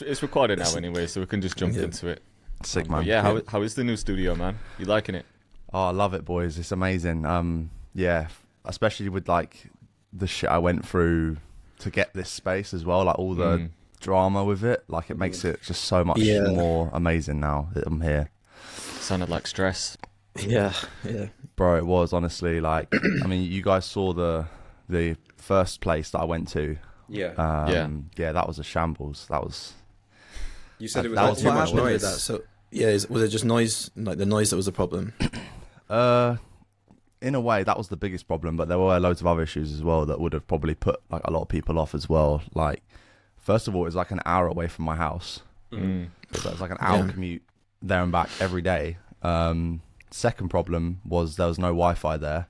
It's recorded now anyway, so we can just jump into it. Sick, man. Yeah, how is the new studio, man? You liking it? Oh, I love it, boys. It's amazing. Yeah, especially with like the shit I went through to get this space as well, like all the drama with it. Like it makes it just so much more amazing now that I'm here. Sounded like stress. Yeah. Bro, it was honestly like, I mean, you guys saw the first place that I went to. Yeah. Yeah, that was a shambles. That was. You said it was that like was too what much happened noise. That? So was it just noise? Like the noise that was the problem? In a way, that was the biggest problem, but there were loads of other issues as well that would have probably put like a lot of people off as well. Like, first of all, it's like an hour away from my house. So it's like an hour commute there and back every day. Second problem was there was no Wi-Fi there.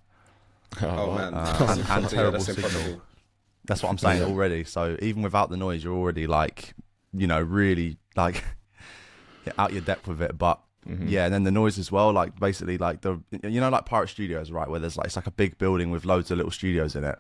Oh man, and terrible that's signal. impossible. That's what I'm saying already. So even without the noise, you're already like, you know, really like out your depth with it. But yeah, and then the noise as well. Like basically, like like Pirate Studios, right? Where there's like it's like a big building with loads of little studios in it.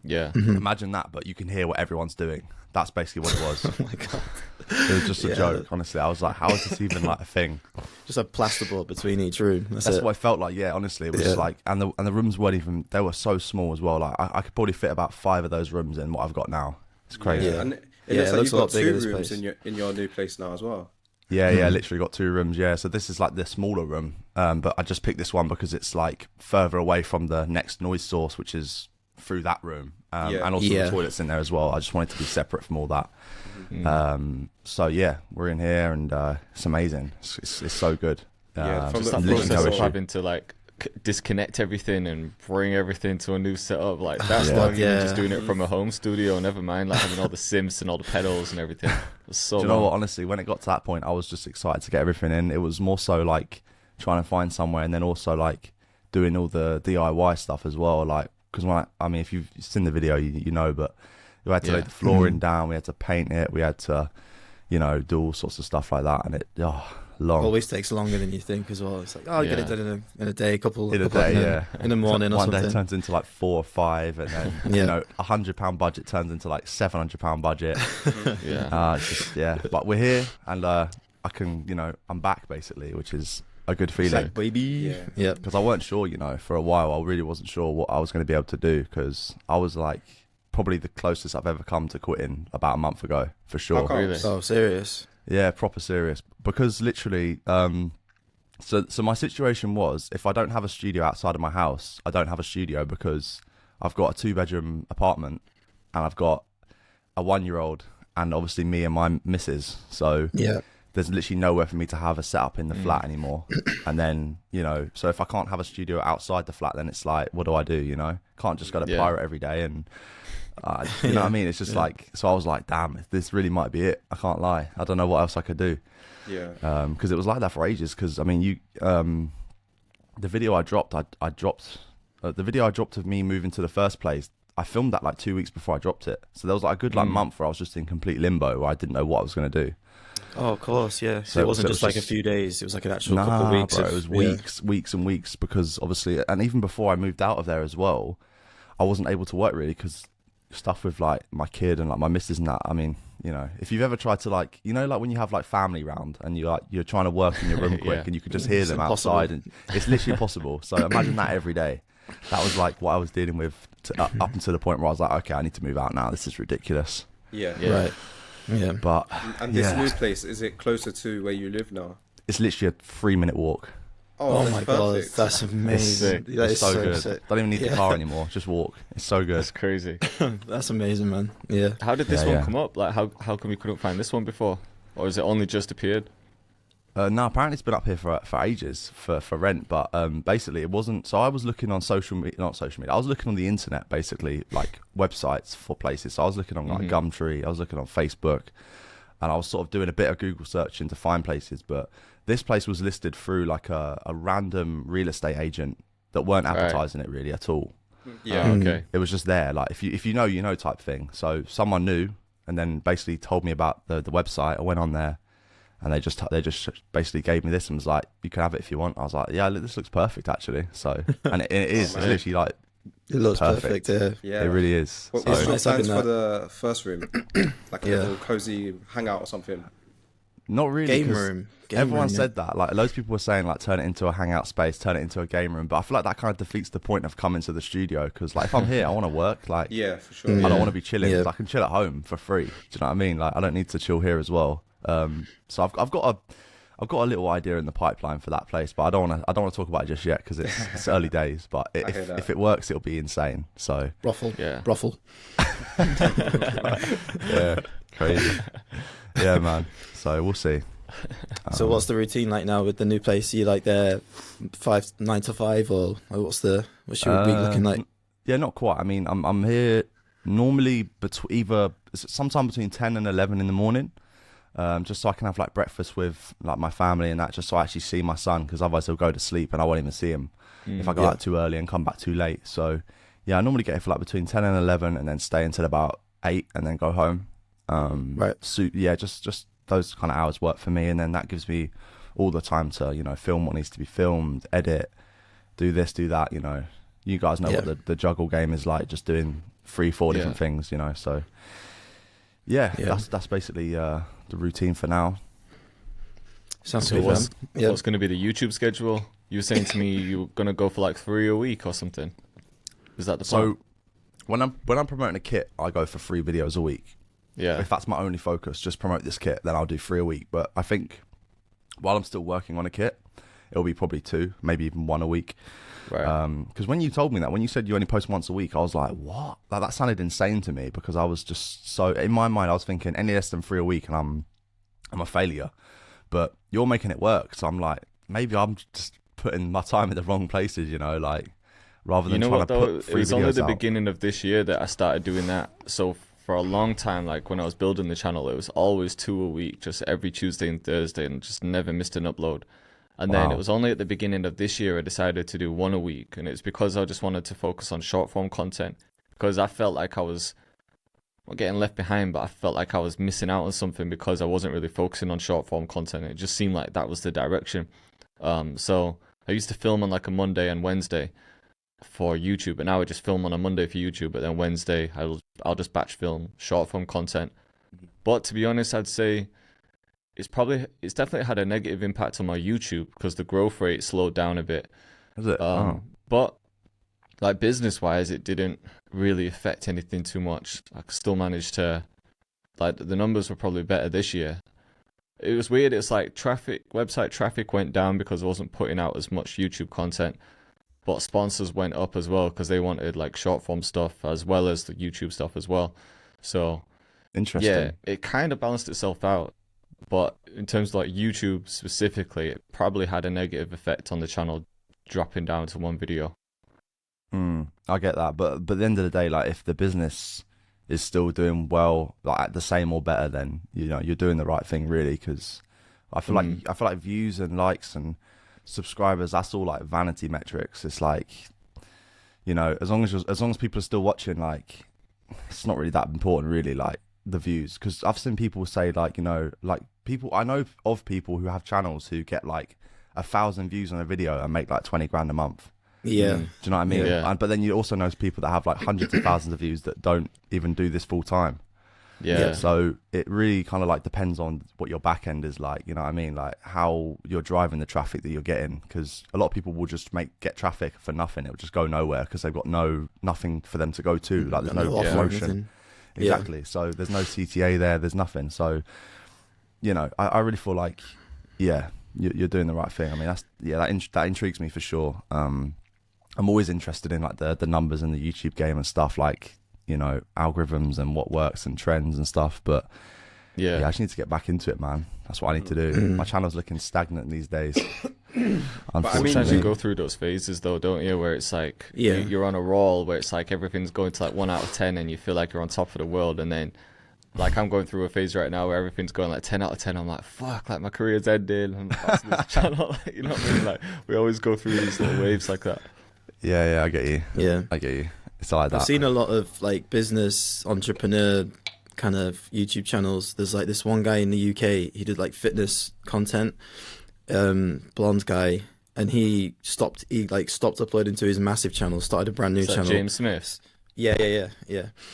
Yeah. Imagine that, but you can hear what everyone's doing. That's basically what it was. Oh my god. It was just a joke, honestly. I was like, how is this even like a thing? Just a plasterboard between each room. That's That's it. what it felt like. Yeah, honestly, it was just like, and the rooms weren't even. They were so small as well. Like I could probably fit about 5 of those rooms in what I've got now. It's crazy. Yeah, and it looks like looks you've a lot got bigger, 2 this rooms place. in your new place now as well. Yeah, literally got 2 rooms. Yeah, so this is like the smaller room, but I just picked this one because it's like further away from the next noise source, which is through that room, and also the toilets in there as well. I just wanted to be separate from all that. So yeah, we're in here and it's amazing. It's so good. Yeah, from Just the that literally process no of issue. having to like disconnect everything and bring everything to a new setup. Like that's not even just doing it from a home studio. Never mind like having all the synths and all the pedals and everything. It was so. Do you know what? Honestly, when it got to that point, I was just excited to get everything in. It was more so like trying to find somewhere, and then also like doing all the DIY stuff as well. Like because I mean, if you've seen the video, you know, but we had to lay the flooring down, we had to paint it, we had to, you know, do all sorts of stuff like that, and it long. Always takes longer than you think as well. It's like, you get it done in a day, in a day, day, in the morning or one something. day turns into like 4 or 5, and then you know, £100 budget turns into like £700 budget. It's just, but we're here, and I can, you know, I'm back basically, which is a good feeling, baby. Yeah. because I weren't sure, you know, for a while I really wasn't sure what I was going to be able to do, because I was like probably the closest I've ever come to quitting about a month ago, for sure. Okay. Really? Oh, serious? Yeah, proper serious. Because literally, so my situation was, if I don't have a studio outside of my house, I don't have a studio, because I've got a 2-bedroom apartment and I've got a 1-year-old and obviously me and my missus. So there's literally nowhere for me to have a setup in the flat anymore. And then, you know, so if I can't have a studio outside the flat, then it's like, what do I do, you know? Can't just go to Pirate every day and... you know what I mean? It's just like, so I was like, damn, this really might be it. I can't lie. I don't know what else I could do. Yeah. Because it was like that for ages. Because I mean, the video I dropped, the video I dropped of me moving to the first place. I filmed that like 2 weeks before I dropped it. So there was like a good like month where I was just in complete limbo, where I didn't know what I was going to do. Oh, of course, yeah. So it wasn't just like a few days. It was like an actual couple of weeks. Bro, it was weeks and weeks. Because obviously, and even before I moved out of there as well, I wasn't able to work really because stuff with like my kid and like my missus and that. I mean, you know, if you've ever tried to like, you know, like when you have like family round and you're trying to work in your room quick and you can just hear them outside, and it's literally impossible. So imagine that every day. That was like what I was dealing with up until the point where I was like, okay, I need to move out now. This is ridiculous. Right. Yeah. But and this new place, is it closer to where you live now? It's literally a 3-minute walk. Oh my god, that's amazing. That is so good. sick. Don't even need the car anymore. Just walk. It's so good. That's crazy. That's amazing, man. Yeah. How did this one come up? Like, how come you couldn't find this one before, or has it only just appeared? No, apparently it's been up here for ages for rent, but basically it wasn't. So I was looking on not social media. I was looking on the internet, basically, like websites for places. So I was looking on like Gumtree. I was looking on Facebook, and I was sort of doing a bit of Google searching to find places. But this place was listed through like a random real estate agent that weren't advertising it really at all. Yeah. Okay. It was just there, like if you know, you know type thing. So someone knew, and then basically told me about the website. I went on there. And they just basically gave me this and was like, you can have it if you want. I was like, yeah, this looks perfect actually. So, and it is, it's literally like It looks perfect. Yeah, it really is. What's your plans for the first room? Like a little cozy hangout or something? Not really. Game room. Everyone said that. Like, loads of people were saying, like, turn it into a hangout space, turn it into a game room. But I feel like that kind of defeats the point of coming to the studio. Because, like, if I'm here, I want to work. Like, yeah, for sure. I don't want to be chilling. I can chill at home for free. Do you know what I mean? Like, I don't need to chill here as well. So I've got a little idea in the pipeline for that place, but I don't want to talk about it just yet because it's early days. But if it works, it'll be insane. So brothel. Yeah, crazy. Yeah, man. So we'll see. So what's the routine like now with the new place? Are you like there 9 to 5, or what's your week looking like? Yeah, not quite. I mean, I'm here normally sometime between 10 and 11 in the morning. Just so I can have like breakfast with like my family and that, just so I actually see my son, because otherwise he'll go to sleep and I won't even see him if I go out too early and come back too late. So yeah, I normally get here for like between 10 and 11 and then stay until about 8 and then go home. Right. So yeah, just those kind of hours work for me, and then that gives me all the time to, you know, film what needs to be filmed, edit, do this, do that. You know, you guys know what the juggle game is like, just doing 3-4 different things, you know. So yeah. That's basically the routine for now. Sounds so good. What's going to be the YouTube schedule? You were saying to me you were going to go for like 3 a week or something. Is that the plan? So when I'm promoting a kit, I go for 3 videos a week. Yeah. If that's my only focus, just promote this kit, then I'll do 3 a week. But I think while I'm still working on a kit, it'll be probably 2, maybe even 1 a week. Right. Because when you told me that, when you said you only post once a week, I was like, what? Like, that sounded insane to me, because I was just so, in my mind, I was thinking any less than 3 a week and I'm a failure. But you're making it work, so I'm like, maybe I'm just putting my time in the wrong places, you know, like, rather than trying to put 3 videos out. It was only the beginning of this year that I started doing that. So for a long time, like when I was building the channel, it was always 2 a week, just every Tuesday and Thursday, and just never missed an upload. And then it was only at the beginning of this year I decided to do 1 a week, and it's because I just wanted to focus on short form content, because I felt like I was not getting left behind, but I felt like I was missing out on something because I wasn't really focusing on short form content. It just seemed like that was the direction. So I used to film on like a Monday and Wednesday for YouTube, and now I just film on a Monday for YouTube, but then Wednesday I'll just batch film short form content. But to be honest, I'd say it's definitely had a negative impact on my YouTube, because the growth rate slowed down a bit. Is it? But like business wise, it didn't really affect anything too much. I still managed to, like, the numbers were probably better this year. It was weird. It's like website traffic went down because I wasn't putting out as much YouTube content, but sponsors went up as well because they wanted like short form stuff as well as the YouTube stuff as well. So interesting. Yeah, it kind of balanced itself out. But in terms of like YouTube specifically, it probably had a negative effect on the channel dropping down to 1 video. I get that, but at the end of the day, like, if the business is still doing well, like at the same or better, then you know you're doing the right thing, really. Because I feel like views and likes and subscribers, that's all like vanity metrics. It's like, you know, as long as people are still watching, like, it's not really that important, really, like the views. Because I've seen people say, like, you know, like I know of people who have channels who get like 1,000 views on a video and make like 20 grand a month. Yeah. Do you know what I mean? Yeah. But then you also know people that have like hundreds of thousands of views that don't even do this full time. Yeah. So it really kind of like depends on what your back end is like, you know what I mean? Like how you're driving the traffic that you're getting, because a lot of people will just get traffic for nothing. It'll just go nowhere because they've got nothing for them to go to. Like there's no promotion. Exactly. So there's no CTA there. There's nothing. So, you know, I really feel like, yeah, you're doing the right thing. I mean, that intrigues me for sure. I'm always interested in like the numbers in the YouTube game and stuff, like, you know, algorithms and what works and trends and stuff. But yeah, I just need to get back into it, man. That's what I need to do. My channel's looking stagnant these days. Sometimes you go through those phases though, don't you, where it's like you're on a roll where it's like everything's going to like 1 out of 10 and you feel like you're on top of the world, and then like I'm going through a phase right now where everything's going like 10 out of 10. I'm like, fuck, like my career's ended. I'm back to this channel. You know what I mean? Like we always go through these little waves like that. Yeah, I get you. Yeah, I get you. It's like that. I've seen a lot of like business entrepreneur kind of YouTube channels. There's like this one guy in the UK. He did like fitness content. Blonde guy. and he stopped uploading to his massive channel, started a brand new Is that channel. James Smith? Yeah.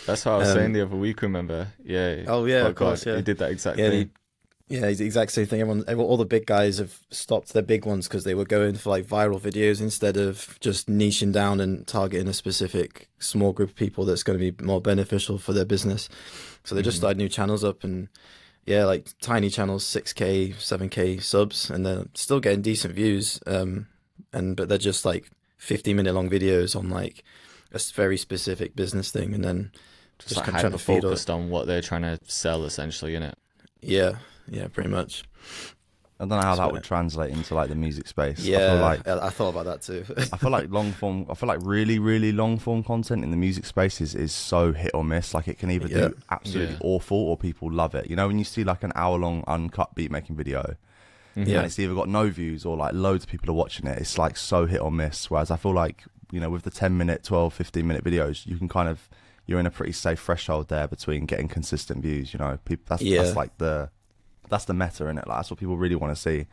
That's what I was saying the other week, remember? Yeah. Oh yeah, of course, yeah. He did that exact Yeah, thing. He's the exact same thing. All the big guys have stopped their big ones because they were going for like viral videos instead of just niching down and targeting a specific small group of people that's going to be more beneficial for their business. So they just started new channels up, and yeah, like tiny channels, 6K, 7K subs, and they're still getting decent views. But they're just like 50-minute long videos on like a very specific business thing, and then Just like kind of trying to feed hyper-focused on what they're trying to sell, essentially, innit? Yeah, pretty much. I don't know how that would translate into like the music space. Yeah, I thought about that too. I feel like really, really long form content in the music space is so hit or miss. Like it can either do absolutely awful or people love it. You know, when you see like an hour long uncut beat making video, and it's either got no views or like loads of people are watching it, it's like so hit or miss. Whereas I feel like, you know, with the 10-minute, 12, 15-minute videos, you can kind of, you're in a pretty safe threshold there between getting consistent views. You know, people, that's like that's the meta in it. Like that's what people really want to see.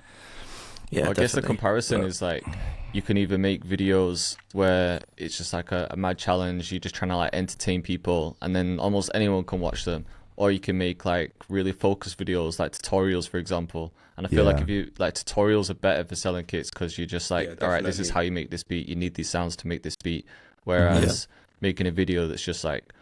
Yeah, well, I guess the comparison is like you can either make videos where it's just like a mad challenge, you're just trying to like entertain people, and then almost anyone can watch them, or you can make like really focused videos like tutorials, for example. And I feel like if you like tutorials are better for selling kits because you're just like, all right, this is how you make this beat. You need these sounds to make this beat. Whereas making a video that's just like,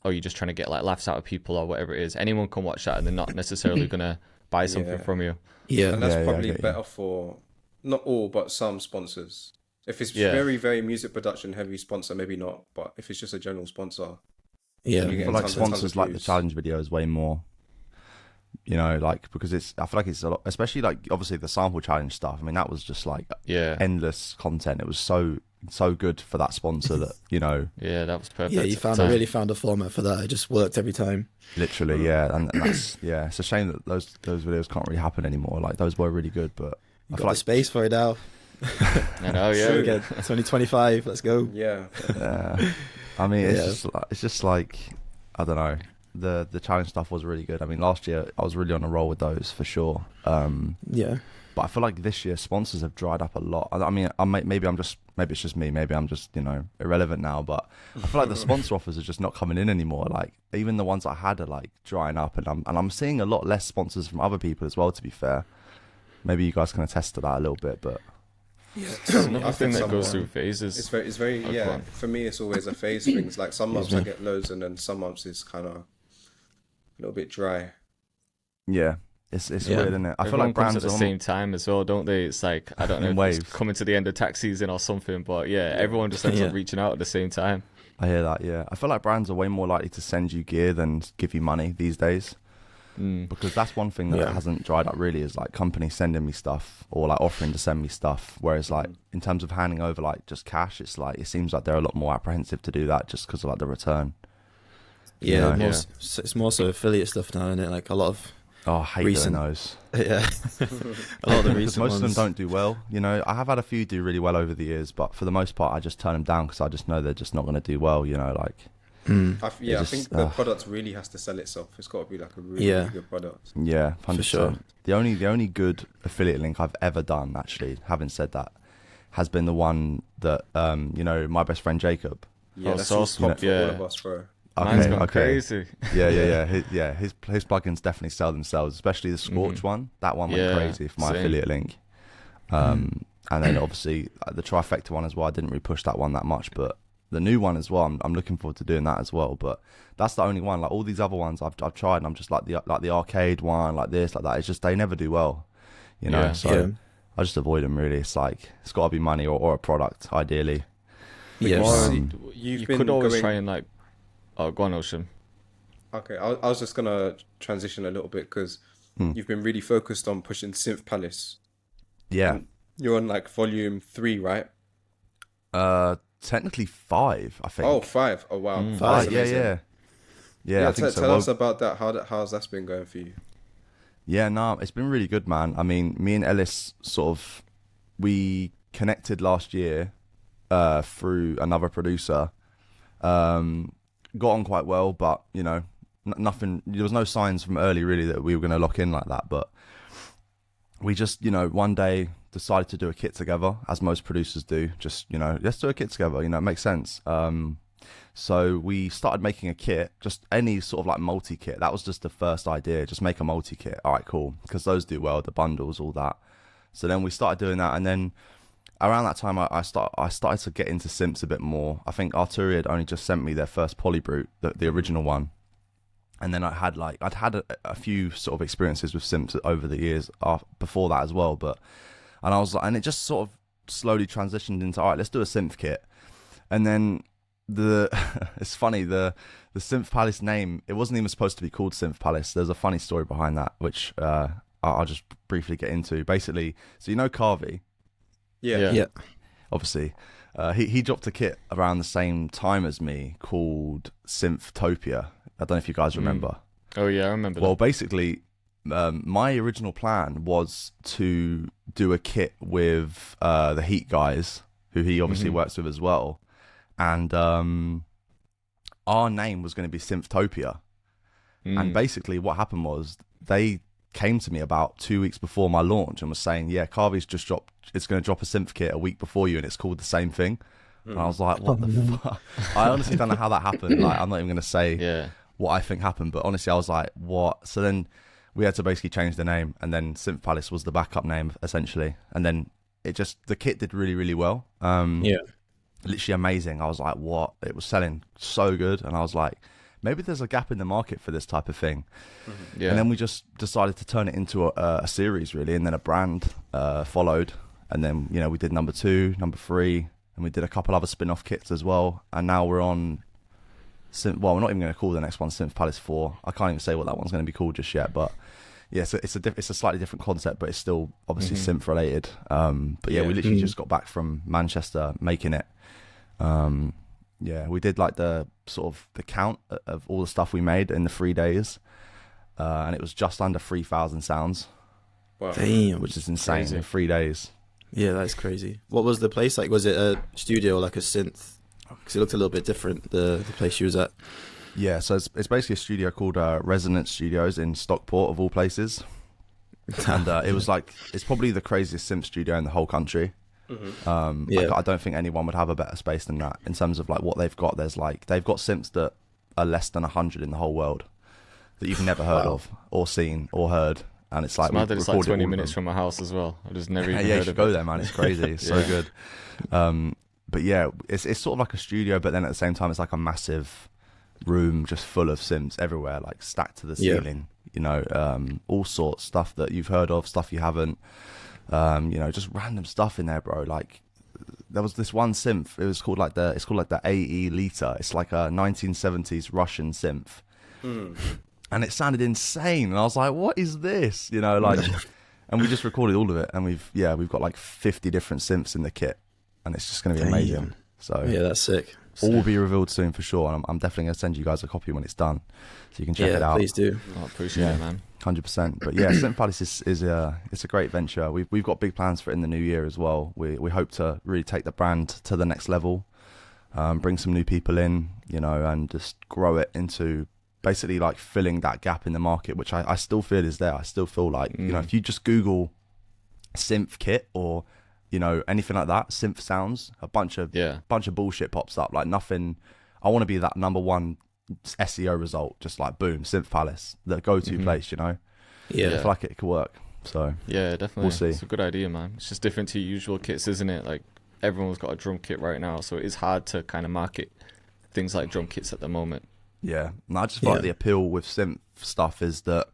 oh, you're just trying to get like laughs out of people or whatever it is, anyone can watch that and they're not necessarily gonna buy something from you. Yeah, and that's probably better for not all but some sponsors. If it's very, very music production heavy sponsor, maybe not. But if it's just a general sponsor, I feel like sponsors like the challenge videos way more. You know, like because I feel like it's a lot, especially like obviously the sample challenge stuff. I mean, that was just like endless content. It was so good for that sponsor that, you know. Yeah, that was perfect. Yeah, you really found a format for that. It just worked every time. Literally, and that's it's a shame that those videos can't really happen anymore. Like those were really good, but I feel like space for it now. I know, Again, 2025, let's go. Yeah. I mean, it's just like I don't know. The challenge stuff was really good. I mean, last year I was really on a roll with those for sure. But I feel like this year sponsors have dried up a lot. I mean, maybe it's just me. Maybe I'm just, you know, irrelevant now. But I feel like the sponsor offers are just not coming in anymore. Like even the ones I had are like drying up, and I'm seeing a lot less sponsors from other people as well. To be fair, maybe you guys can attest to that a little bit. But it's another thing that goes through phases. It's very for me, it's always a phase thing. It's like some months I get loads, and then some months it's kind of a little bit dry. Yeah. It's weird, isn't it? I feel like brands brands at the same time as well, don't they? It's like, I don't know if it's coming to the end of tax season or something, but everyone just ends up reaching out at the same time. I hear that, I feel like brands are way more likely to send you gear than give you money these days. Because that's one thing that hasn't dried up really, is like companies sending me stuff or like offering to send me stuff. Whereas like in terms of handing over like just cash, it's like, it seems like they're a lot more apprehensive to do that just because of like the return. It's more so affiliate stuff now, isn't it? Like a lot of I hate doing those. Yeah. A lot of the recent most ones. of them don't do well. You know, I have had a few do really well over the years, but for the most part, I just turn them down because I just know they're just not going to do well. You know, like. I think the product really has to sell itself. It's got to be like a really good product. Yeah, 100%. For sure. The only good affiliate link I've ever done, actually, having said that, has been the one that you know, my best friend Jacob. Yeah, that's so top for all of us, bro. Mine's gone crazy. His plugins definitely sell themselves, especially the Scorch one. That one went crazy for my affiliate link. And then obviously the Trifecta one as well. I didn't really push that one that much, but the new one as well, I'm looking forward to doing that as well. But that's the only one. Like all these other ones I've tried, and I'm just like the arcade one, like this, like that. It's just they never do well, you know. I just avoid them really. It's like it's got to be money or a product ideally. Yes. You could always try and like. Oh, go on, Ocean. Okay, I was just gonna transition a little bit because you've been really focused on pushing Synth Palace. Yeah. And you're on like volume 3, right? Technically 5, I think. Oh, 5. Oh, wow. 5. Yeah. I think so. Tell us about that. How's that been going for you? Yeah, no, it's been really good, man. I mean, me and Ellis we connected last year through another producer. Got on quite well, but you know, nothing. There was no signs from early really that we were going to lock in like that. But we just, one day decided to do a kit together, as most producers do. Just, let's do a kit together. It makes sense. So we started making a kit, just any sort of like multi-kit. That was just the first idea, just make a multi-kit. All right, cool. Because those do well, the bundles, all that. So then we started doing that. And then around that time, I started to get into synths a bit more. I think Arturia had only just sent me their first Polybrute, the original one. And then I'd had a few sort of experiences with synths over the years before that as well. And it just sort of slowly transitioned into, all right, let's do a synth kit. And then it's funny, the Synth Palace name, it wasn't even supposed to be called Synth Palace. There's a funny story behind that, which I'll just briefly get into. Basically, so Carvey? Yeah. Obviously. He dropped a kit around the same time as me called Synthtopia. I don't know if you guys remember. Oh yeah, I remember. Well, basically, my original plan was to do a kit with the Heat guys, who he obviously works with as well, and our name was going to be Synthtopia. And basically, what happened was they came to me about 2 weeks before my launch and was saying, "Yeah, Carvey's just dropped. It's going to drop a synth kit a week before you, and it's called the same thing." And I was like, "What the fuck?" I honestly don't know how that happened. Like, I'm not even going to say what I think happened, but honestly, I was like, "What?" So then we had to basically change the name, and then Synth Palace was the backup name essentially. And then the kit did really, really well. Literally amazing. I was like, "What?" It was selling so good, and I was like, maybe there's a gap in the market for this type of thing. And then we just decided to turn it into a series, really, and then a brand followed. And then, we did number 2, number 3, and we did a couple other spin-off kits as well. And now we're on we're not even going to call the next one Synth Palace 4. I can't even say what that one's going to be called just yet, but yeah, so it's a slightly different concept, but it's still obviously synth related. But we literally just got back from Manchester making it. We did like the count of all the stuff we made in the 3 days, and it was just under 3,000 sounds. Wow. Damn, which is insane. crazy. In 3 days. Yeah, that's crazy. What was the place like? Was it a studio, like a synth? Because it looked a little bit different, the place you was at. Yeah, so it's basically a studio called Resonance Studios in Stockport, of all places. And it was like, it's probably the craziest synth studio in the whole country. I don't think anyone would have a better space than that in terms of like what they've got. They've got synths that are less than 100 in the whole world that you've never heard of or seen or heard. And it's like, it's like 20 minutes from my house as well. I just never even heard you of should it. go there, man. It's crazy. It's so good. But yeah, it's sort of like a studio, but then at the same time, it's like a massive room just full of synths everywhere, like stacked to the ceiling. All sorts stuff that you've heard of, stuff you haven't. Just random stuff in there, bro. Like there was this one synth. It was called like the AE Lita. It's like a 1970s Russian synth. And it sounded insane, and I was like, "What is this?" And we just recorded all of it, and we've got like 50 different synths in the kit, and it's just going to be amazing. So yeah, that's sick. All will be revealed soon for sure, and I'm definitely going to send you guys a copy when it's done, so you can check it out. Please do. I appreciate it, man. 100%. But yeah, Synth Palace is it's a great venture. We've got big plans for it in the new year as well. We hope to really take the brand to the next level, bring some new people in, and just grow it into basically like filling that gap in the market, which I still feel is there. I still feel like, if you just Google synth kit or, anything like that, synth sounds, a bunch of bullshit pops up. Like nothing. I want to be that number one SEO result, just like boom, Synth Palace, the go-to place, I feel like it could work. So yeah, definitely. We'll see. It's a good idea, man. It's just different to usual kits, isn't it? Like everyone's got a drum kit right now, so it is hard to kind of market things like drum kits at the moment. Yeah, and I just feel like the appeal with synth stuff is that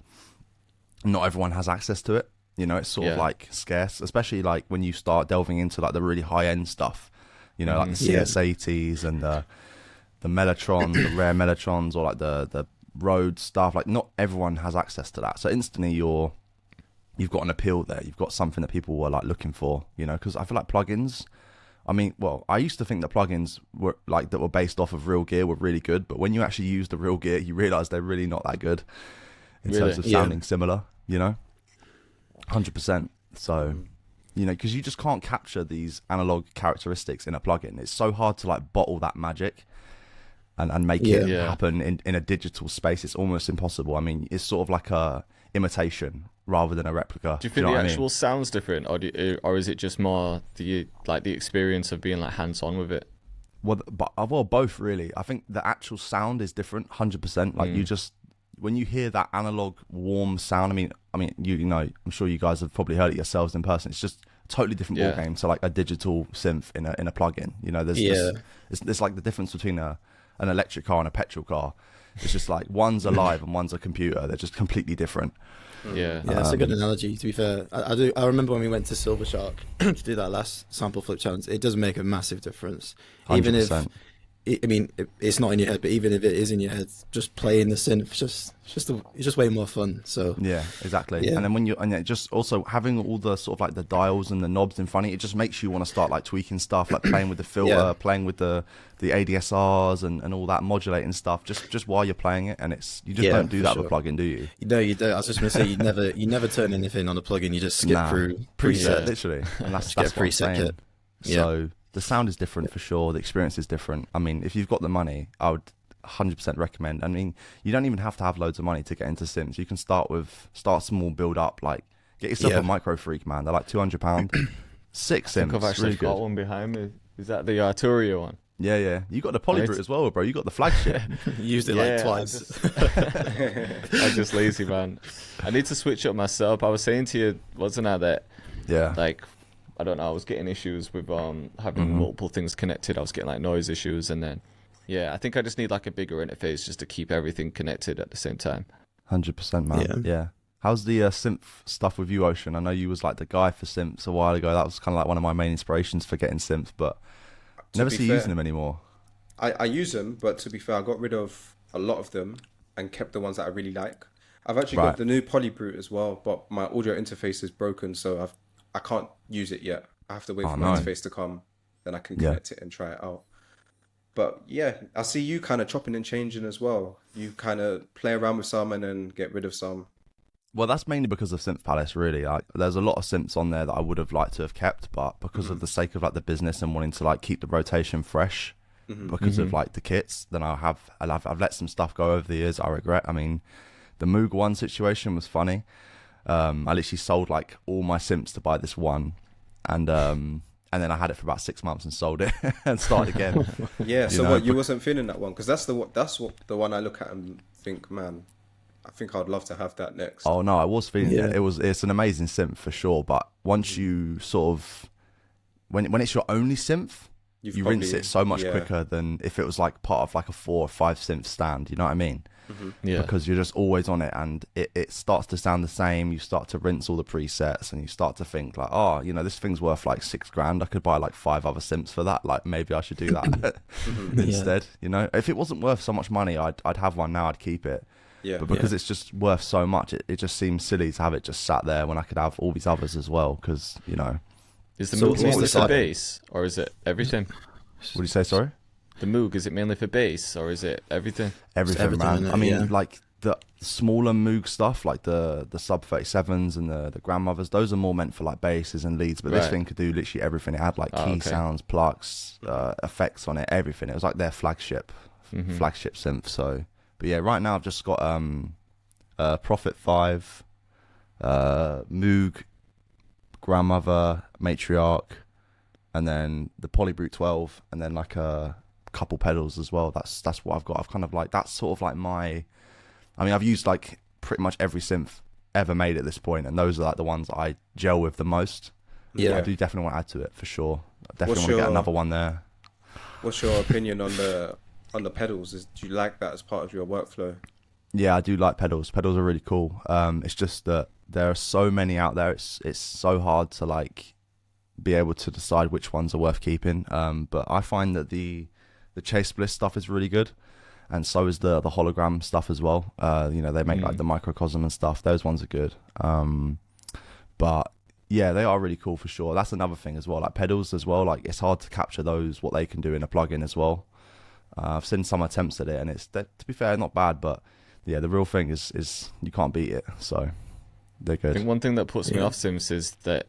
not everyone has access to it. It's sort of like scarce, especially like when you start delving into like the really high end stuff. Like the CS80s and the Mellotron, the rare Mellotrons, or like the Rhodes stuff. Like not everyone has access to that, so instantly you've got an appeal there. You've got something that people were like looking for. Because I feel like plugins. I used to think that plugins were that were based off of real gear were really good, but when you actually use the real gear, you realize they're really not that good in terms of sounding similar, 100%. So, because you just can't capture these analog characteristics in a plugin. It's so hard to like bottle that magic and make it happen in a digital space. It's almost impossible. It's sort of like a imitation rather than a replica. Do you think know the what I actual mean? sound's different, or is it just more the experience of being like hands on with it? Well, both really. I think the actual sound is different, 100%. Like you just when you hear that analog warm sound. I mean, you know, I'm sure you guys have probably heard it yourselves in person. It's just a totally different ball game. So like a digital synth in a plug-in. You know, it's like the difference between an electric car and a petrol car. It's just like one's alive and one's a computer. They're just completely different. Yeah, that's a good analogy. To be fair, I remember when we went to Silver Shark to do that last sample flip challenge. It does make a massive difference, 100%. even if it's not in your head, but even if it is in your head, just playing the synth, it's just way more fun. So yeah, exactly. Yeah. And then it just also having all the sort of like the dials and the knobs in front of it just makes you want to start like tweaking stuff, like playing with the filter, playing with the ADSRs and all that modulating stuff, just while you're playing it. And you just don't do that with a plugin, do you? No, you don't. I was just going to say you never turn anything on a plugin. You just skip through preset, literally, and that's what I'm saying. Kit. So the sound is different for sure. The experience is different. I mean, if you've got the money, I would 100% recommend. I mean, you don't even have to have loads of money to get into Synths. You can start small, build up. Like, get yourself a Micro Freak, man. They're like £200. 6 Synths. I think I've actually really got good. one behind me. Is that the Arturia one? Yeah. You got the Polybrute as well, bro. You got the flagship. Used it like twice. I'm just lazy, man. I need to switch up my setup. I was saying to you, wasn't I, that like, I don't know, I was getting issues with having multiple things connected. I was getting like noise issues, and then I think I just need like a bigger interface just to keep everything connected at the same time. 100%, man. Yeah. How's the synth stuff with you, Ocean? I know you was like the guy for synths a while ago. That was kind of like one of my main inspirations for getting synths, but never see you using them anymore. I use them, but to be fair, I got rid of a lot of them and kept the ones that I really like. I've actually got the new Polybrute as well, but my audio interface is broken, so I can't use it yet. I have to wait for my interface to come, then I can connect it and try it out. But yeah, I see you kind of chopping and changing as well. You kind of play around with some and then get rid of some. Well, that's mainly because of Synth Palace, really. There's a lot of synths on there that I would have liked to have kept, but because of the sake of like the business and wanting to like keep the rotation fresh, because of like the kits, then I've let some stuff go over the years. I regret. I mean, the Moog one situation was funny. I literally sold like all my synths to buy this one, and then I had it for about 6 months and sold it and started again. Yeah. So you wasn't feeling that one? Because that's the one I look at and think, man, I think I'd love to have that next. Oh no, I was feeling it. It's an amazing synth for sure. But once you sort of when it's your only synth, you rinse it so much quicker than if it was like part of like a 4 or 5 synth stand. You know what I mean? Yeah. Because you're just always on it, and it starts to sound the same. You start to rinse all the presets, and you start to think like, oh, you know, this thing's worth like $6,000. I could buy like 5 other synths for that. Like maybe I should do that instead. You know, if it wasn't worth so much money, I'd have one now. I'd keep it. Yeah. But because it's just worth so much, it just seems silly to have it just sat there when I could have all these others as well. Because is the Moog mainly for bass, or is it everything? What do you say? Sorry. The Moog, is it mainly for bass, or is it everything? Everything, man. I mean, like the smaller Moog stuff, like the sub 37s and the grandmothers, those are more meant for like basses and leads. But this thing could do literally everything. It had like key sounds, plucks, effects on it, everything. It was like their flagship synth. So, but yeah, right now I've just got Prophet 5, Moog, grandmother, matriarch, and then the Polybrute 12, and then like a couple pedals as well. That's what I've got. I've kind of like, that's sort of like I've used like pretty much every synth ever made at this point, and those are like the ones that I gel with the most. I do definitely want to add to it for sure. I definitely want to get another one there. What's your opinion on the pedals? Do you like that as part of your workflow? Yeah, I do like pedals. Pedals are really cool. It's just that there are so many out there. It's so hard to like be able to decide which ones are worth keeping. But I find that the Chase Bliss stuff is really good, and so is the hologram stuff as well. They make like the microcosm and stuff. Those ones are good. But yeah, they are really cool for sure. That's another thing as well, like pedals as well. Like it's hard to capture what they can do in a plugin as well. I've seen some attempts at it, and to be fair, not bad. But yeah, the real thing is you can't beat it. So they're good. I think one thing that puts me off Sims is that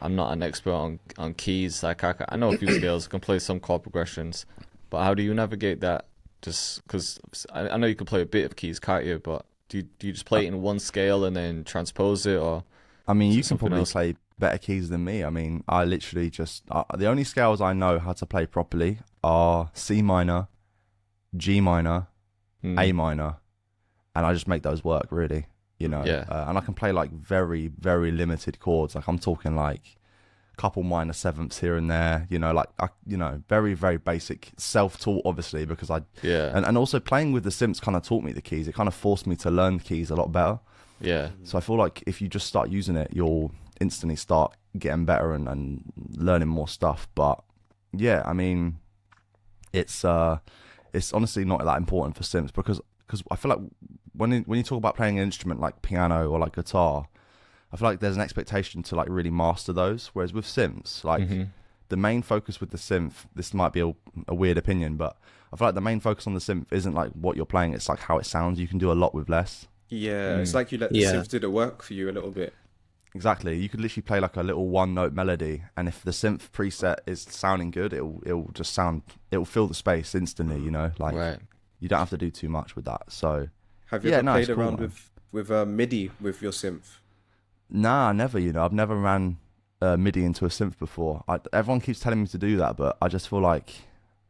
I'm not an expert on keys. Like I know a few scales, I can play some chord progressions, but how do you navigate that? Just because I know you can play a bit of keys, can't you? But do you just play it in one scale and then transpose it, or? I mean, Is you it can something probably else? play better keys than me. I mean, I literally just the only scales I know how to play properly are C minor, G minor, A minor, and I just make those work really. You know, Yeah. And I can play like very, very limited chords. Like I'm talking like a couple minor sevenths here and there. You know, like very, very basic, self-taught, obviously, because Yeah. and also playing with the synths kind of taught me the keys. It kind of forced me to learn the keys a lot better. Yeah. So I feel like if you just start using it, you'll instantly start getting better and learning more stuff. But yeah, I mean, it's honestly not that important for synths because I feel like when you talk about playing an instrument like piano or like guitar, I feel like there's an expectation to like really master those. Whereas with synths, like the main focus with the synth, this might be a weird opinion, but I feel like the main focus on the synth isn't like what you're playing, it's like how it sounds. You can do a lot with less. Yeah, it's like you let the synth do the work for you a little bit. Exactly. You could literally play like a little one note melody, and if the synth preset is sounding good, it'll fill the space instantly, you know? Like Right. you don't have to do too much with that. So Have you ever played around with MIDI with your synth? nah, never, you know. I've never ran MIDI into a synth before. Everyone keeps telling me to do that, but I just feel like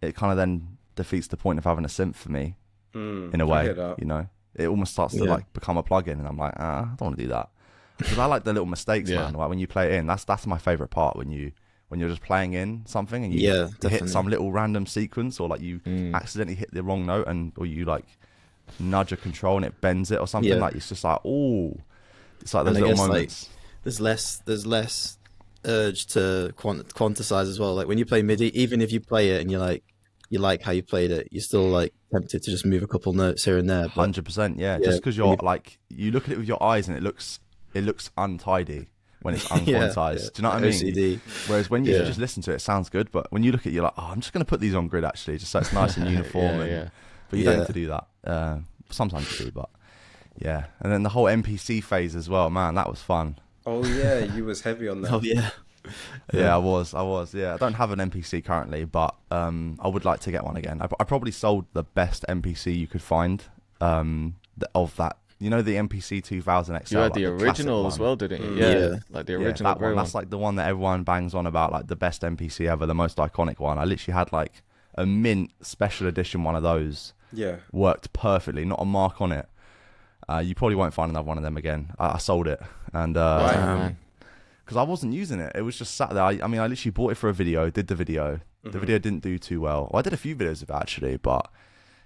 it kind of then defeats the point of having a synth for me in a way, you know? It almost starts to like become a plugin, and I'm like, I don't want to do that. Because I like the little mistakes, man. Like when you play it in, that's my favorite part. When you're just playing in something and you hit some little random sequence, or like you accidentally hit the wrong note, or you like nudge a control and it bends it or something. Like it's just like, oh, it's like those little moments. Like, there's less urge to quantize as well. Like when you play MIDI, even if you play it and you like how you played it, you're still like tempted to just move a couple notes here and there. 100%, yeah. Just because you're like, you look at it with your eyes and it looks untidy when it's unquantized. Do you know what I mean? OCD. Whereas when you just listen to it, it sounds good. But when you look at it, you're like, oh, I'm just going to put these on grid actually, just so it's nice and uniform. But you don't need to do that. Sometimes you do, but yeah. And then the whole MPC phase as well, man, that was fun. Oh yeah, you was heavy on that. Oh yeah. Yeah, I was. Yeah, I don't have an MPC currently, but I would like to get one again. I probably sold the best MPC you could find of that. You know, the MPC 2000 XL. You had like the original as well, didn't you? Yeah, like the original. That one. That's like the one that everyone bangs on about, like the best MPC ever, the most iconic one. I literally had like a mint special edition one of those. Yeah, worked perfectly, not a mark on it. You probably won't find another one of them again. I sold it, and because I wasn't using it, it was just sat there. I mean, I literally bought it for a video, did the video. The video didn't do too well. I did a few videos of it actually, but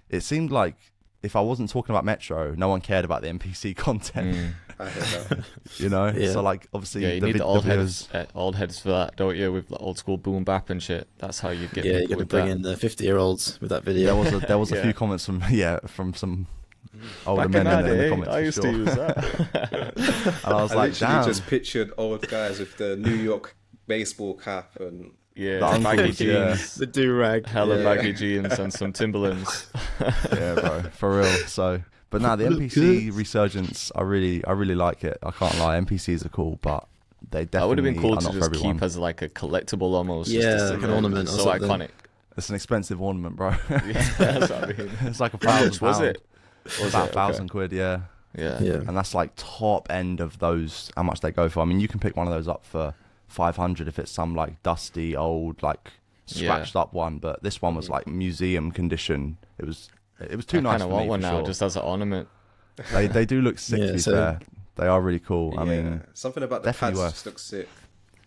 it seemed like if I wasn't talking about Metro, no one cared about the MPC content. I heard that. You know, so like obviously, you need the old heads for that, don't you? With like, old school boom bap and shit. That's how you get. Yeah, you got to bring in the 50-year-olds with that video. There was a few comments from some older Back men in the day, comments. I used to use that. And I was like, literally damn. just pictured old guys with the New York baseball cap and the baggy jeans, the do-rag, hella baggy jeans, and some Timberlands. Yeah, bro, for real. So, but now the MPC resurgence, I really like it. I can't lie, MPCs are cool, but they definitely that would have been cool are to not just for everyone. keep as like a collectible almost. Yeah, just like an ornament. So iconic. It's an expensive ornament, bro. Yeah, that's what I mean. It's like How £1,000. much was it? About £1,000, yeah. Yeah. And that's like top end of those, how much they go for. I mean, you can pick one of those up for 500 if it's some like dusty old like scratched up one, but this one was like museum condition. It was too nice for me. I want one now, sure. just as an ornament. They do look sick. To be fair, they are really cool. I mean, something about the pads just looks sick.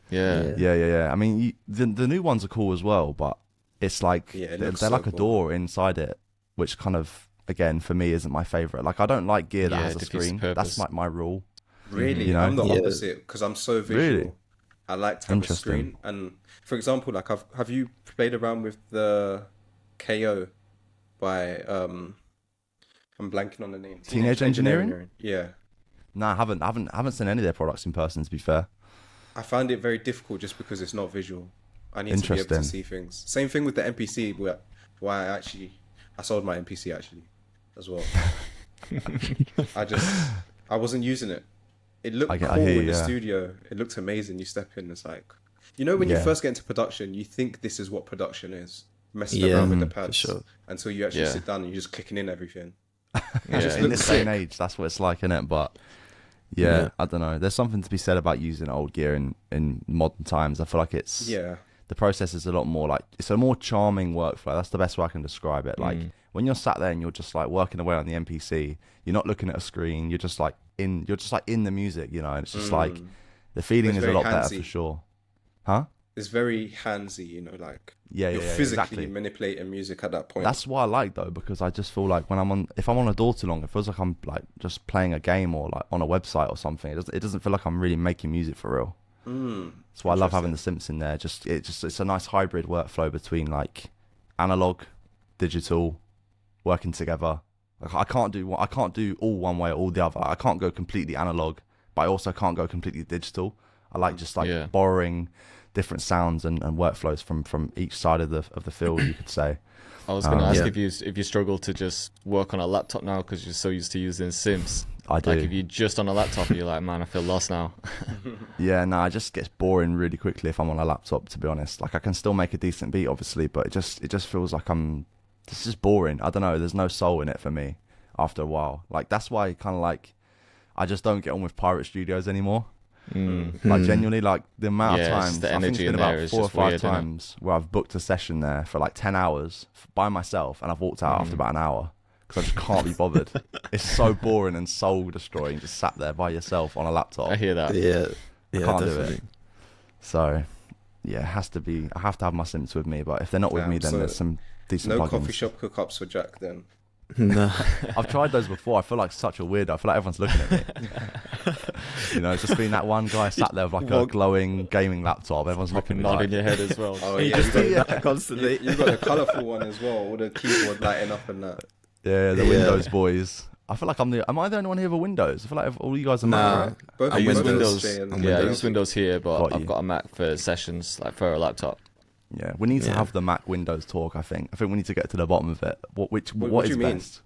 Yeah. I mean, the new ones are cool as well, but it's like they're like a door inside it, which kind of, again, for me, isn't my favorite. Like, I don't like gear that has a screen. That's like my rule. Really? You know? I'm the opposite because I'm so visual. Really? I like to have a screen. And for example, like, have you played around with the KO by I'm blanking on the name. Teenage Engineering? Yeah. No, I haven't seen any of their products in person, to be fair. I find it very difficult just because it's not visual. I need to be able to see things. Same thing with the MPC, why I sold my MPC actually as well. I wasn't using it. It looked cool in the studio. It looked amazing. You step in, it's like, you know, when you first get into production, you think this is what production is. Messing around with the pads until you actually sit down and you're just clicking in everything. Yeah. In this day and age, that's what it's like, innit? But yeah, I don't know. There's something to be said about using old gear in modern times. I feel like it's the process is a lot more like, it's a more charming workflow. That's the best way I can describe it. Like when you're sat there and you're just like working away on the MPC, you're not looking at a screen. You're just like in the music, you know. And it's just like the feeling is a lot better for sure. Huh? It's very handsy, you know, like you're physically manipulating music at that point. That's what I like though, because I just feel like if I'm on a door too long, it feels like I'm like just playing a game or like on a website or something. It doesn't feel like I'm really making music for real. That's why I love having the synths in there. It's a nice hybrid workflow between like analog, digital, working together. Like I can't do all one way or all the other. I can't go completely analog, but I also can't go completely digital. I like just like borrowing different sounds and workflows from each side of the field, you could say. I was going to ask if you struggle to just work on a laptop now because you're so used to using Synths. I do. Like if you're just on a laptop, you're like, man, I feel lost now. Yeah, no, it just gets boring really quickly if I'm on a laptop, to be honest. Like I can still make a decent beat, obviously, but it just feels like it's just boring. I don't know. There's no soul in it for me after a while. Like that's why kind of like I just don't get on with pirate studios anymore. Like genuinely, like the amount of times I think it's been about 4 or 5 times where I've booked a session there for like 10 hours by myself and I've walked out after about an hour because I just can't be bothered. It's so boring and soul destroying, just sat there by yourself on a laptop. I hear that. I can't do it. So yeah, it has to be. I have to have my synths with me, but if they're not with me, then there's some decent no plugins. coffee shop hookups for Jack then. No. I've tried those before. I feel like such a weirdo. I feel like everyone's looking at me. You know, it's just being that one guy sat there with like a glowing gaming laptop. Everyone's looking at me nodding like, your head as well. Oh You yeah, just do that constantly. you got the colourful one as well, with the keyboard lighting up and that. yeah, the Windows boys. I feel like am I the only one here with Windows? I feel like all you guys are Mac, right? Both I use Windows. Jay, and I use Windows here, but I've you. got a Mac for sessions, like for a laptop. Yeah, we need to have the Mac Windows talk. I think we need to get to the bottom of it. What is best?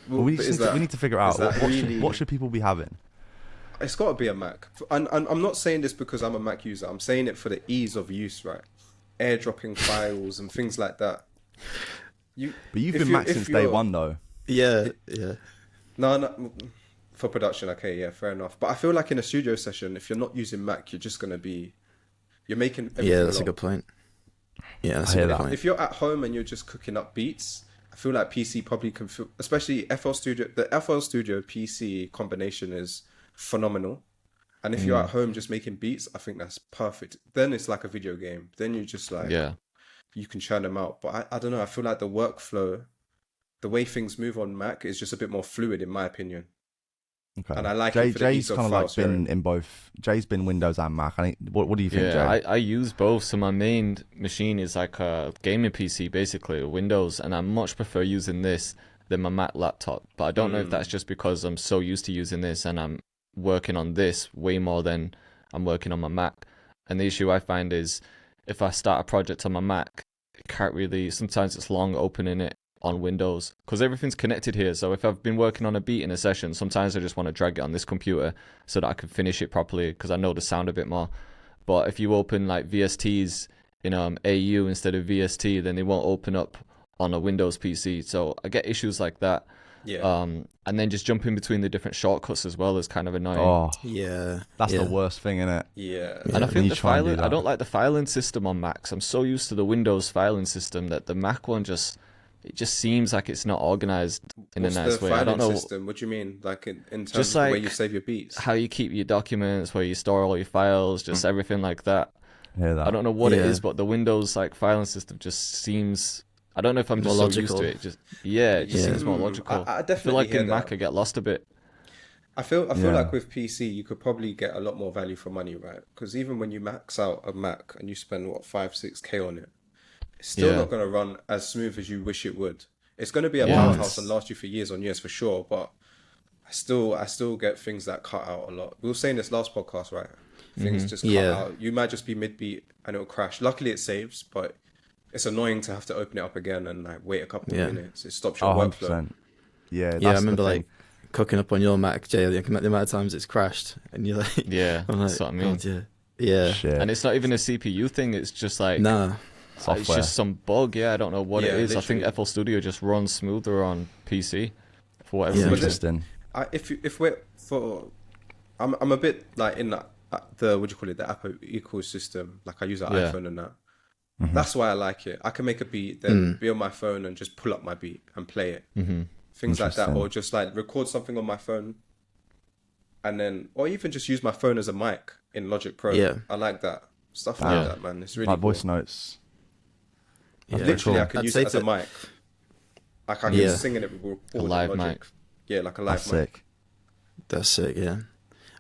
Well, we need to figure out what should people be having. It's got to be a Mac. And I'm not saying this because I'm a Mac user. I'm saying it for the ease of use, right? Airdropping files and things like that. But you've been Mac since day one, though. Yeah. No, for production, okay, yeah, fair enough. But I feel like in a studio session, if you're not using Mac, you're just gonna be, you're making. Yeah, that's a good point. Yeah, that's a good point. If you're at home and you're just cooking up beats, I feel like PC probably can feel, especially FL Studio. The FL Studio PC combination is phenomenal. And if you're at home just making beats, I think that's perfect. Then it's like a video game. Then you just like, you can churn them out. But I don't know. I feel like the workflow, the way things move on Mac is just a bit more fluid, in my opinion. Okay. And I like it for the ease Jay's of kind of like file been in both. Jay's been Windows and Mac. What do you think, Jay? I use both. So my main machine is like a gaming PC, basically, Windows, and I much prefer using this than my Mac laptop. But I don't know if that's just because I'm so used to using this and I'm working on this way more than I'm working on my Mac. And the issue I find is if I start a project on my Mac, it can't really, sometimes it's long opening it on Windows because everything's connected here. So if I've been working on a beat in a session, sometimes I just want to drag it on this computer so that I can finish it properly because I know the sound a bit more. But if you open like VSTs in AU instead of VST, then they won't open up on a Windows PC. So I get issues like that. Yeah. And then just jumping between the different shortcuts as well is kind of annoying. Oh, yeah. That's the worst thing, isn't it? Yeah. And I think the filing, I don't like the filing system on Macs. I'm so used to the Windows filing system that the Mac one just seems like it's not organized in a nice way. I don't know. System? What do you mean? Like in terms just of like the way you save your beats? How you keep your documents, where you store all your files, just everything like that. Hear that. I don't know what it is, but the Windows like filing system just seems, I don't know if I'm just so used to it. It just seems more logical. I definitely feel like hear in that. Mac I get lost a bit. I feel like with PC you could probably get a lot more value for money, right? Because even when you max out a Mac and you spend 5-6K on it, it's still not going to run as smooth as you wish it would. It's going to be a powerhouse and last you for years on years for sure, but I still get things that cut out a lot. We were saying this last podcast, right? Things just cut out. You might just be mid-beat and it'll crash. Luckily it saves, but it's annoying to have to open it up again and like wait a couple of minutes. It stops your workflow. Yeah, I remember like cooking up on your Mac, Jay, the amount of times it's crashed and you're like, that's what I mean. God, yeah. Shit. And it's not even a CPU thing, it's just like software. It's just some bug. I don't know what it is. Literally. I think FL Studio just runs smoother on PC. for whatever Yeah. reason. Interesting. If we're for, I'm a bit like in the what do you call it, the Apple ecosystem. Like I use an Yeah. iPhone and that. That's why I like it. I can make a beat, then be on my phone and just pull up my beat and play it. Things like that, Interesting. or just like record something on my phone, and then, or even just use my phone as a mic in Logic Pro. Yeah. I like that stuff like that, man. It's really Like cool. voice notes. Yeah. Literally, I cool. can I'd use say it as a that- mic. Like I can Yeah. sing in it with A live Logic. mic. Yeah, like a That's live mic. sick. That's sick. Yeah.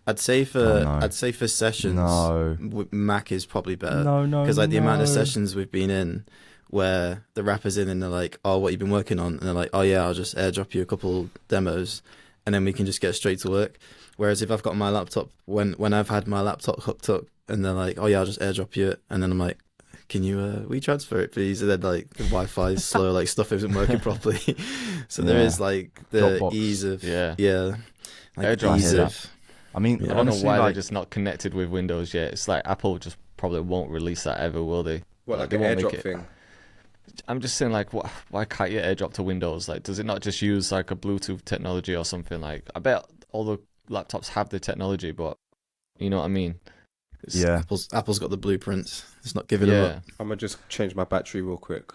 I'd say for no. I'd say for sessions, No. Mac is probably better. No, Because like the amount of no. sessions we've been in, where the rapper's in and they're like, "Oh, what you been working on?" And they're like, "Oh yeah, I'll just airdrop you a couple demos, and then we can just get straight to work." Whereas if I've got my laptop, when I've had my laptop hooked up, and they're like, "Oh yeah, I'll just airdrop you it," and then I'm like, "Can you WeTransfer it, please?" And then like the Wi-Fi is slow, like stuff isn't working properly. So there Yeah. is like the Dropbox. ease of Yeah. like AirDrop. ease I hear of. I mean, Yeah. I don't know honestly, why they're like, just not connected with Windows yet. It's like Apple just probably won't release that ever, will they? What, like they an won't make airdrop it. thing? I'm just saying, like, why can't you AirDrop to Windows? Like, does it not just use like a Bluetooth technology or something? Like, I bet all the laptops have the technology, but you know what I mean? yeah. Apple's got the blueprints. It's not giving them Yeah, up. I'm gonna just change my battery real quick.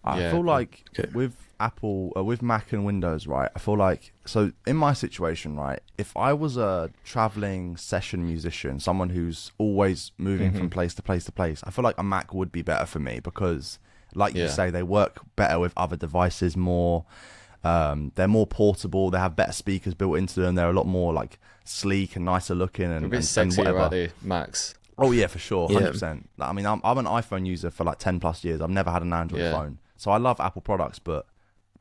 I Yeah, feel cool. like Okay. with Apple, with Mac and Windows, right? I feel like, so in my situation, right? If I was a traveling session musician, someone who's always moving from place to place to place, I feel like a Mac would be better for me because, like you Yeah. say, they work better with other devices more. They're more portable. They have better speakers built into them. They're a lot more like sleek and nicer looking a and, bit and sexier, whatever. are they, Max? Oh yeah, for sure, Yeah. 100%. Like, I mean, I'm an iPhone user for like 10 plus years. I've never had an Android Yeah. phone, so I love Apple products. But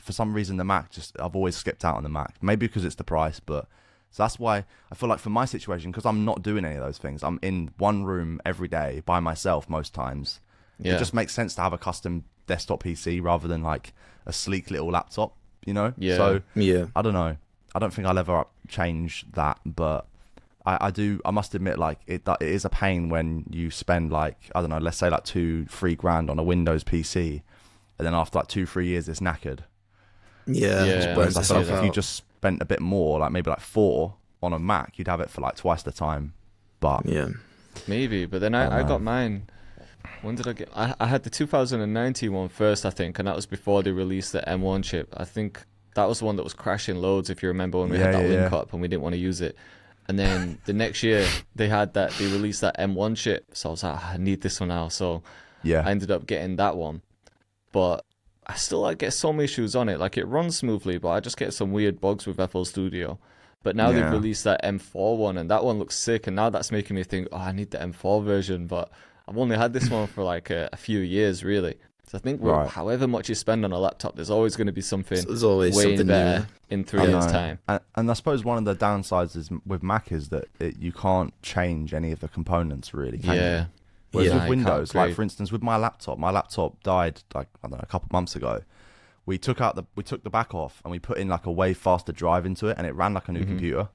for some reason, the Mac I've always skipped out on the Mac. Maybe because it's the price, but so that's why I feel like for my situation, because I'm not doing any of those things. I'm in one room every day by myself most times. Yeah, It just makes sense to have a custom desktop PC rather than like a sleek little laptop. You know? Yeah. So Yeah. I don't know. I don't think I'll ever change that, but I do. I must admit, like it is a pain when you spend like, I don't know, let's say like 2-3 grand on a Windows PC, and then after like 2-3 years it's knackered. Yeah. Yeah, It just I burns Whereas I feel itself like if you out. just spent a bit more, like maybe like 4 on a Mac, you'd have it for like twice the time. But Yeah. maybe. But then I got mine. When did I get? I had the 2019 one first, I think, and that was before they released the M1 chip. I think that was the one that was crashing loads. If you remember when we had that link up and we didn't want to use it. And then the next year they released that M1 chip. So I was like, I need this one now. So yeah, I ended up getting that one. But I still like get some issues on it. Like it runs smoothly, but I just get some weird bugs with FL Studio. But now they've Yeah. released that M4 one, and that one looks sick. And now that's making me think, oh, I need the M4 version. But I've only had this one for like a few years, really. So I think Right. however much you spend on a laptop, there's always going to be something There's always way something better new. in 3 I years' know. time. And I suppose one of the downsides is with Mac is that you can't change any of the components really. Can you? Yeah. Whereas Yeah, with I can't Windows, like upgrade. for instance, with my laptop died like I don't know a couple months ago. We took the back off and we put in like a way faster drive into it, and it ran like a new computer.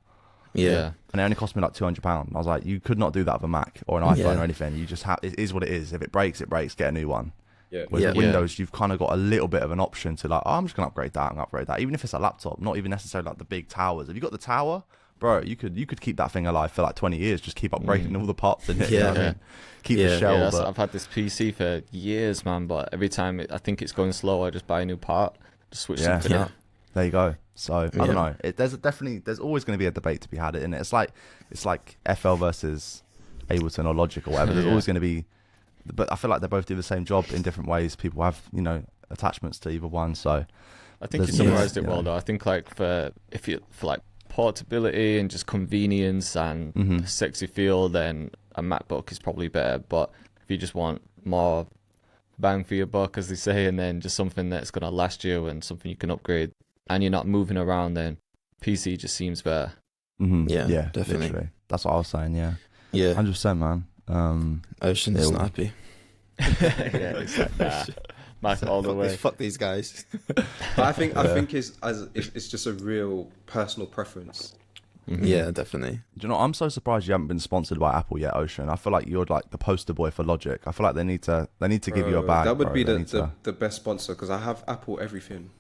Yeah. And it only cost me like £200. I was like, you could not do that with a Mac or an iPhone Yeah. or anything. You just have it is what it is. If it breaks, it breaks. Get a new one. Yeah. With Yeah. Windows, you've kind of got a little bit of an option to like, oh, I'm just gonna upgrade that and upgrade that, even if it's a laptop, not even necessarily like the big towers. If you got the tower, bro, you could keep that thing alive for like 20 years. Just keep upgrading all the parts in it. You know what I Yeah. mean? Keep Yeah. the shell. Yeah, but I've had this PC for years, man. But every time I think it's going slow, I just buy a new part, just switch Yeah. something Yeah. out. there you go. So I Yeah. don't know. There's always going to be a debate to be had in it. It's like FL versus Ableton or Logic or whatever. There's Yeah. always going to be, but I feel like they both do the same job in different ways. People have attachments to either one. So I think you There's- summarized it yeah. well, though. I think like for like portability and just convenience and sexy feel, then a MacBook is probably better. But if you just want more bang for your buck, as they say, and then just something that's gonna last you and something you can upgrade, and you're not moving around, then PC just seems better. Yeah, yeah, definitely. literally. That's what I was saying. Yeah, Yeah. 100%, man. Ocean's it'll- not happy. Yeah, it's like, nah, Mac all the way. Fuck these guys. But I think it's just a real personal preference. Yeah, definitely. Do you know? I'm so surprised you haven't been sponsored by Apple yet, Ocean. I feel like you're like the poster boy for Logic. I feel like they need to give you a Bro, bag. that would bro. be They need to- the best sponsor because I have Apple everything.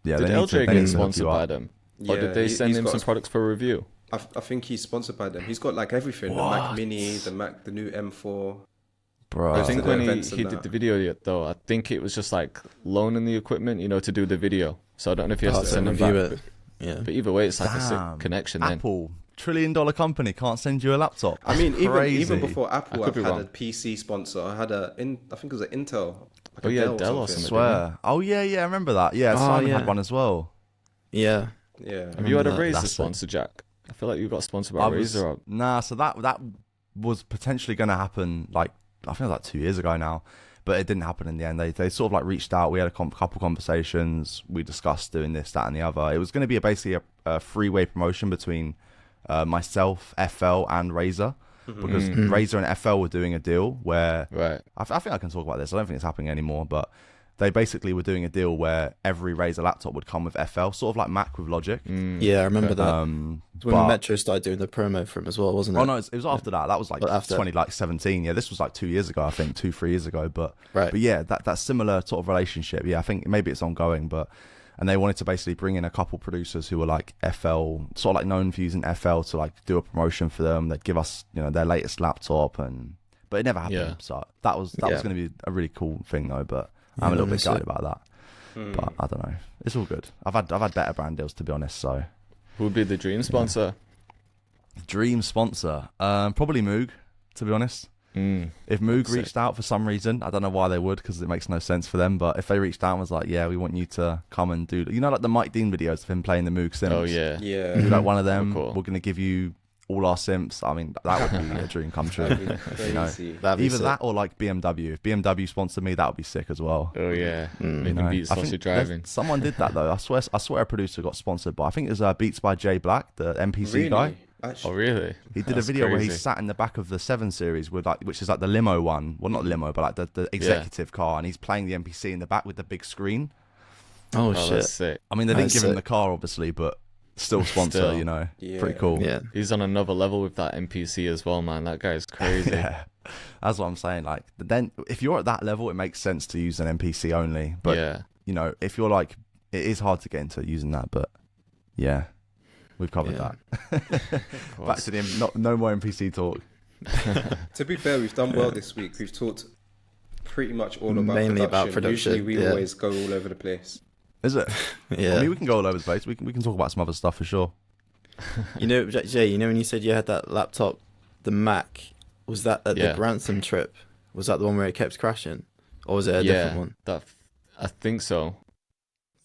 yeah. Did they need to LJ they get need to hook sponsored you by up. them? Yeah, Or did they send he's him got some products for review? I think he's sponsored by them. He's got like everything: the Mac Mini, the new M4. Bro. I think the when events he and did that. the video, though, I think it was just like loaning the equipment, to do the video. So I don't know if he has Oh, to to send them review back. it. Yeah. But either way, it's like a sick Damn. connection then. Apple, $1 trillion company, can't send you a laptop. I mean, That's crazy. even before Apple, I I've could be had wrong. a PC sponsor. I had I think it was an Intel. Like Oh, a yeah, Dell Dell or I something. swear. Oh yeah, I remember that. Yeah, Oh, Simon yeah. had one as well. Yeah. Yeah. Have you had a Remember that. Razer That's sponsor, Jack? I feel like you got sponsored by Razer. Or... Nah, so that was potentially going to happen. Like I think it was like 2 years ago now, but it didn't happen in the end. They sort of like reached out. We had a couple conversations. We discussed doing this, that, and the other. It was going to be basically a three-way promotion between myself, FL, and Razer. Because Razer and FL were doing a deal where Right. I think I can talk about this. I don't think it's happening anymore, but they basically were doing a deal where every Razer laptop would come with FL, sort of like Mac with Logic. Yeah, I remember that. When but- Metro started doing the promo for him as well, wasn't it? Oh no, it was after that. That was like But after. 2017. Yeah, this was like 2 years ago, I think, 3 years ago. But Right. but yeah, that similar sort of relationship. Yeah, I think maybe it's ongoing, and they wanted to basically bring in a couple producers who were like FL, sort of like known for using FL to like do a promotion for them. They'd give us their latest laptop, but it never happened. Yeah. So that was going to be a really cool thing though. But I'm a little bit that's gutted it. about that. But I don't know. It's all good. I've had better brand deals, to be honest. So Who would be the dream sponsor? dream sponsor, probably Moog, to be honest. If Moog Sick. reached out for some reason, I don't know why they would, because it makes no sense for them. But if they reached out and was like, "Yeah, we want you to come and do," like the Mike Dean videos of him playing the Moog synths. Oh, yeah. Yeah. Be like one of them. cool. We're gonna give you all our simps. I mean, that would be a dream come true. That'd be You know, crazy. That'd be either sick. that or like BMW. If BMW sponsored me, that would be sick as well. Oh, yeah. You Making know, beats I whilst think you're driving. someone did that though. I swear a producer got sponsored by. I think it was Beats by Jay Black, the MPC Really? guy. Oh, Actually, really? He did That's a video where he crazy. sat in the back of the 7 Series with which is like the limo one. Well, not limo, but like the executive car, and he's playing the MPC in the back with the big screen. Oh, Oh, shit. that's sick. I mean, they didn't That's give him sick. the car, obviously, but still sponsor. Still. Yeah. Pretty cool. Yeah. He's on another level with that NPC as well, man. That guy's crazy. Yeah, that's what I'm saying. Like, then if you're at that level, it makes sense to use an MPC only. But Yeah. if you're like, it is hard to get into using that. But yeah, we've covered Yeah. that. Back to the no more MPC talk. To be fair, we've done well this week. We've talked pretty much all about Mainly production. about production, Usually we yeah. always go all over the place. Is it? Yeah. I mean, we can go all over the place. We can talk about some other stuff for sure. Jay, when you said you had that laptop, the Mac, was that at Yeah. the Grantham trip? Was that the one where it kept crashing? Or was it a yeah. different one? I think so.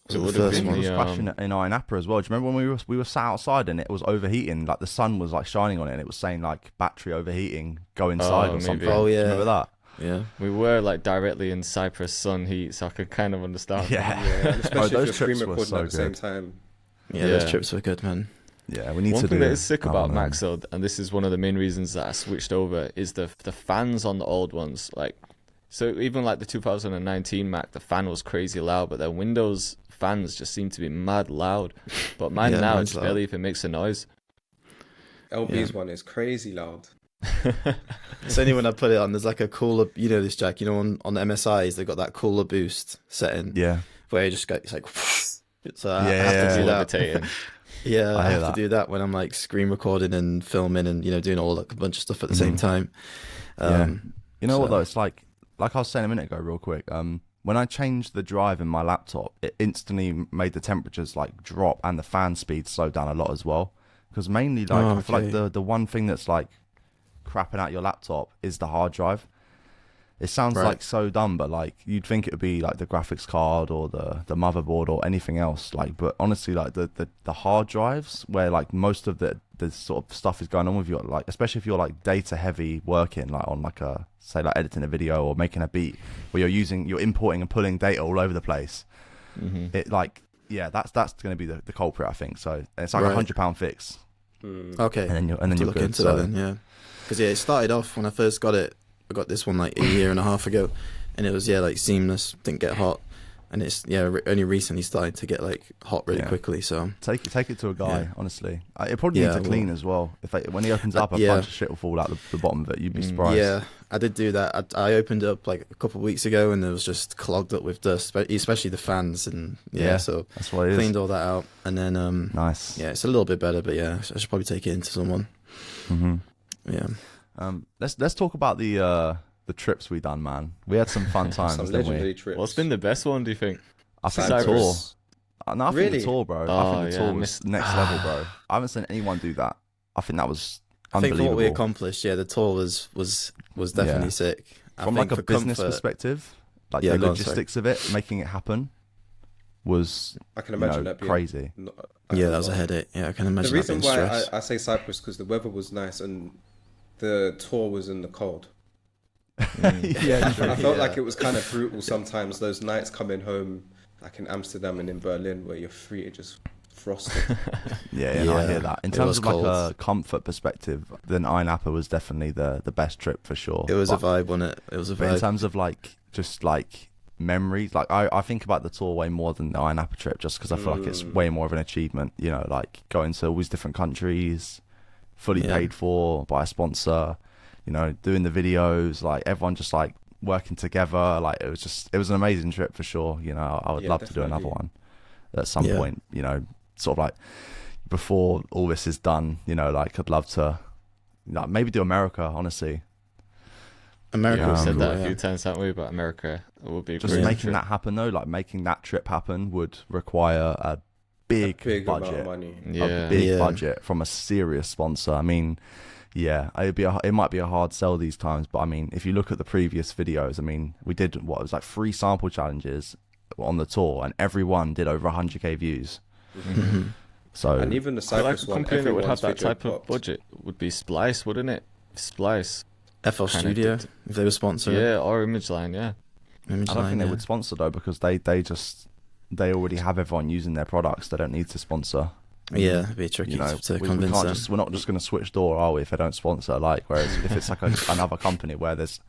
Was it It the would have first been It one? was the, crashing in our Napa as well. Do you remember when we were sat outside and it was overheating? Like the sun was like shining on it and it was saying like battery overheating, go inside or maybe. something. Oh, Do you yeah. remember that? Yeah. We were like directly in Cyprus sun heat, so I could kind of understand. Yeah. Yeah, and especially Oh, if those you're trips screen were recording so at the same good. time. Yeah, those Yeah. trips were good, man. Yeah, we need One to thing do. that is sick have about one of Macs, them. though, and this is one of the main reasons that I switched over, is the fans on the old ones. Like, so even like the 2019 Mac, the fan was crazy loud, but their Windows fans just seem to be mad loud. But mine Yeah, now mine's just loud. barely even makes a noise. LB's one is crazy loud. It's only when I put it on, there's like a cooler, this, Jack, on the MSIs, they've got that cooler boost setting Yeah, where you just go, it's like, so I Yeah, have yeah, to do yeah. that. Levitating. Yeah, I I hear have that. to do that when I'm like screen recording and filming and, doing all like a bunch of stuff at the same time. yeah. You know what so- though? It's like I was saying a minute ago, real quick. When I changed the drive in my laptop, it instantly made the temperatures like drop and the fan speed slow down a lot as well. Because mainly, like, Oh, I feel like okay. the one thing that's like crapping out your laptop is the hard drive. It sounds Right. like so dumb, but like you'd think it would be like the graphics card or the motherboard or anything else. Like, but honestly, like the hard drives where like most of the sort of stuff is going on with you, like especially if you're like data heavy working, like on like a say like editing a video or making a beat, where you're importing and pulling data all over the place. Mm-hmm. It like that's going to be the culprit, I think. So it's like Right. £100 fix, Okay. and then you're to good. look into So- that then, yeah. Because it started off when I first got it. I got this one like a year and a half ago, and it was like seamless, didn't get hot. and it's only recently started to get like hot really quickly. So take it to a guy. Honestly, it probably needs a clean as well. When he opens up, a bunch of shit will fall out the bottom of it. You'd be surprised. Yeah, I did do that. I opened it up like a couple of weeks ago, and it was just clogged up with dust, especially the fans. And so that's what it is. Cleaned all that out, and then nice. Yeah, it's a little bit better, but yeah, I should probably take it into someone. Yeah. Let's talk about the trips we done, man. We had some fun times, some didn't legendary we? trips. What's been the best one, do you think? I think Cyprus. the tour. No, I think Really? the tour, bro. Oh, I think the tour was next level, bro. I haven't seen anyone do that. I think that was I think unbelievable. for what we accomplished, the tour was definitely sick. From like a business perspective, like the logistics of it, making it happen was I can imagine that being crazy. That was a headache. Yeah, I can imagine the reason that being why stress. I say Cyprus because the weather was nice and the tour was in the cold. Yeah, I felt like it was kind of brutal sometimes. Those nights coming home, like in Amsterdam and in Berlin, where your feet are just frosted. I hear that. In terms of like cold. a comfort perspective, then Ayia Napa was definitely the best trip for sure. It was a vibe, wasn't it? It was a But in vibe. terms of like just like memories, like I think about the tour way more than the Ayia Napa trip, just because I feel like it's way more of an achievement. You know, like going to all these different countries, fully paid for by a sponsor. You know, doing the videos, like everyone just like working together. Like it was an amazing trip for sure. You know, I would love to do another one at some point. You know, sort of like before all this is done. You know, like I'd love to, like maybe do America. Honestly, America We've said cool, that a few times, haven't we? But America would be a just great making trip. that happen though. Like making that trip happen would require a big amount budget, of money. a big budget from a serious sponsor. I mean. Yeah, it might be a hard sell these times, but I mean, if you look at the previous videos, I mean, we did it was like 3 sample challenges on the tour, and every one did over 100k views. So, And even the I feel like Cyprus a one, company that would have everyone's that video type of popped. budget would be Splice, wouldn't it? Splice. FL Kinda Studio, did. if they were sponsored. Yeah, or Image Line, yeah. I don't think they would sponsor though, because they already have everyone using their products. They don't need to sponsor. Yeah, it'd be tricky to convince them. We're not just going to switch door, are we, if they don't sponsor? Like, whereas if it's like another company where there's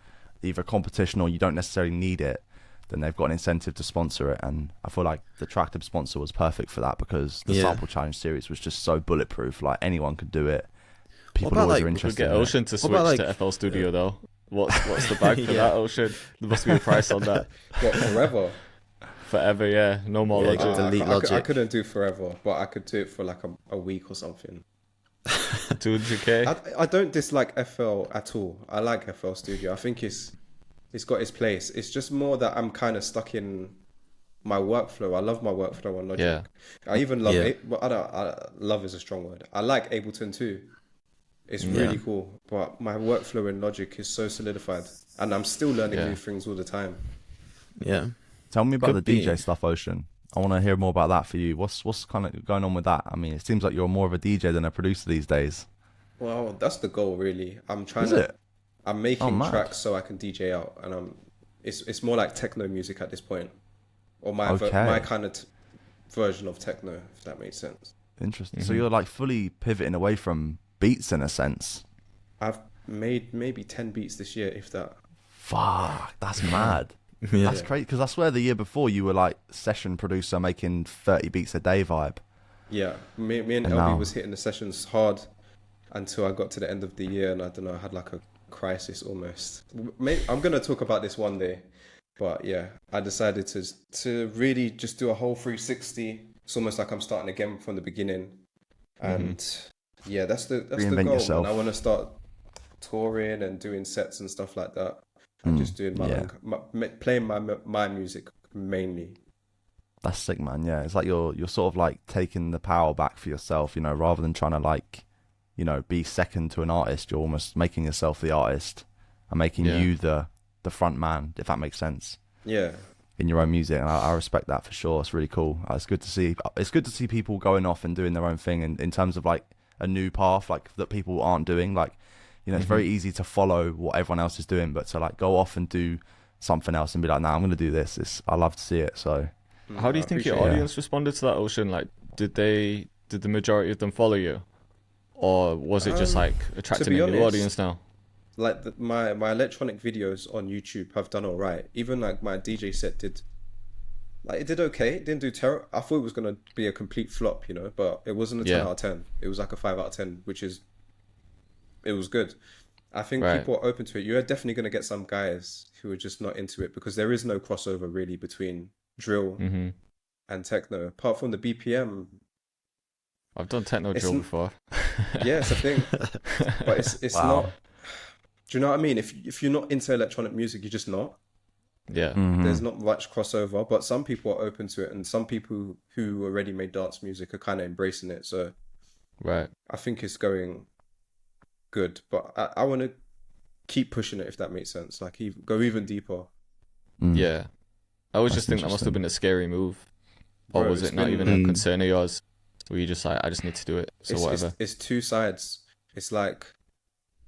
either competition or you don't necessarily need it, then they've got an incentive to sponsor it. And I feel like the Tractive sponsor was perfect for that, because the sample challenge series was just so bulletproof. Like anyone could do it. People always are We interested. get in Ocean it. to What about, switch like- to FL Studio though. What's the bag for that, Ocean? There must be a price on that. What, forever? Forever, yeah. No more Yeah, Logic. delete Logic. I couldn't do forever, but I could do it for like a week or something. 200k. I don't dislike FL at all. I like FL Studio. I think it's got its place. It's just more that I'm kind of stuck in my workflow. I love my workflow on Logic. Yeah. I even love it, but love is a strong word. I like Ableton too. It's really cool, but my workflow in Logic is so solidified, and I'm still learning new things all the time. Yeah. Tell me about Could the be. DJ stuff, Ocean. I want to hear more about that for you. What's kind of going on with that? I mean, it seems like you're more of a DJ than a producer these days. Well, that's the goal, really. I'm trying Is to. it? I'm making mad. tracks so I can DJ out, and it's more like techno music at this point, or my Okay. my kind of version of techno, if that makes sense. Interesting. So you're like fully pivoting away from beats in a sense. I've made maybe 10 beats this year, if that. Fuck, that's mad. Yeah. That's crazy, because I swear the year before you were like session producer making 30 beats a day vibe. Yeah, me and And LB now- was hitting the sessions hard until I got to the end of the year, and I don't know, I had like a crisis almost. I'm gonna talk about this one day, but yeah, I decided to really just do a whole 360. It's almost like I'm starting again from the beginning, and yeah, that's the Reinvent goal. yourself. And I want to start touring and doing sets and stuff like that. And just doing playing my music mainly. That's sick, man. Yeah, it's like you're sort of like taking the power back for yourself, you know, rather than trying to like, you know, be second to an artist. You're almost making yourself the artist and making you the front man, if that makes sense. Yeah. In your own music, and I respect that for sure. It's really cool. It's good to see. It's good to see people going off and doing their own thing, and in terms of like a new path, like that people aren't doing. Like, you know, it's very easy to follow what everyone else is doing, but to like go off and do something else and be like, nah, I'm gonna do this. I love to see it. So, How do you think your audience responded to that, Ocean? Like, did the majority of them follow you, or was it just like attracting a new audience now? Like my electronic videos on YouTube have done all right. Even like my DJ set did Like it did okay. It didn't do terrible. I thought it was gonna be a complete flop, you know, but it wasn't a 10 out of 10. It was like a 5 out of 10, which is it was good. I think Right. people are open to it. You're definitely gonna get some guys who are just not into it because there is no crossover really between drill Hmm. and techno, apart from the BPM. I've done techno It's drill before. Yeah, it's a thing, but it's Wow. not. Do you know what I mean? If you're not into electronic music, you're just not. Yeah. There's not much crossover, but some people are open to it, and some people who already made dance music are kind of embracing it. So Right. I think it's going good, but I want to keep pushing it if that makes sense. Like go even deeper. Yeah. I always That's just think that must have interesting. been a scary move. Or Bro, was it's it not been- even a concern of yours? Were you just like, I just need to do it, so whatever? It's two sides. It's like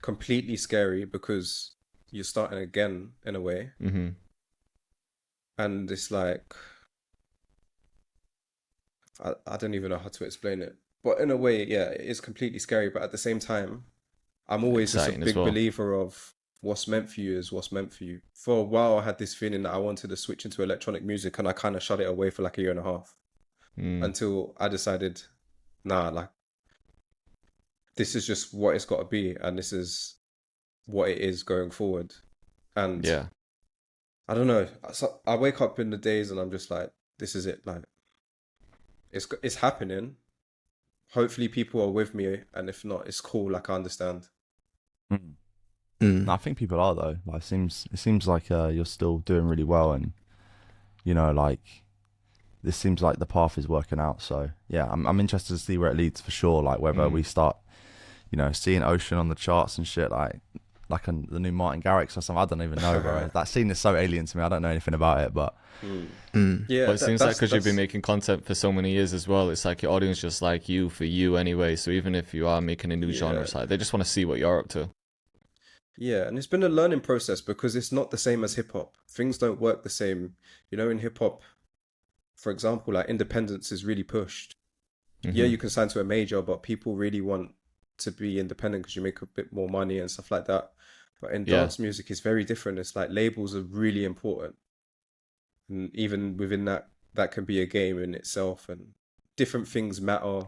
completely scary because you're starting again in a way, Mm-hmm. and it's like I don't even know how to explain it. But in a way, yeah, it is completely scary. But at the same time, I'm always just a Exciting as big well. believer of what's meant for you is what's meant for you. For a while, I had this feeling that I wanted to switch into electronic music, and I kind of shut it away for like a year and a half until I decided, nah, like this is just what it's got to be, and this is what it is going forward. And Yeah. I don't know. So I wake up in the days and I'm just like, this is it. Like it's happening. Hopefully people are with me, and if not, it's cool. Like I understand. No, I think people are though. Like, it seems like you're still doing really well, and you know, like this seems like the path is working out. So yeah, I'm interested to see where it leads for sure. Like whether we start, you know, seeing Ocean on the charts and shit, like the new Martin Garrix or something. I don't even know, bro. That scene is so alien to me. I don't know anything about it, but Yeah, But it seems like because you've been that's- making content for so many years as well, it's like your audience just like you for you anyway. So even if you are making a new genre, it's like they just want to see what you're up to. Yeah, and it's been a learning process because it's not the same as hip hop. Things don't work the same. You know, in hip hop, for example, like independence is really pushed. Yeah, you can sign to a major, but people really want to be independent because you make a bit more money and stuff like that. But in Yeah. dance music, it's very different. It's like labels are really important. And even within that, that can be a game in itself, and different things matter.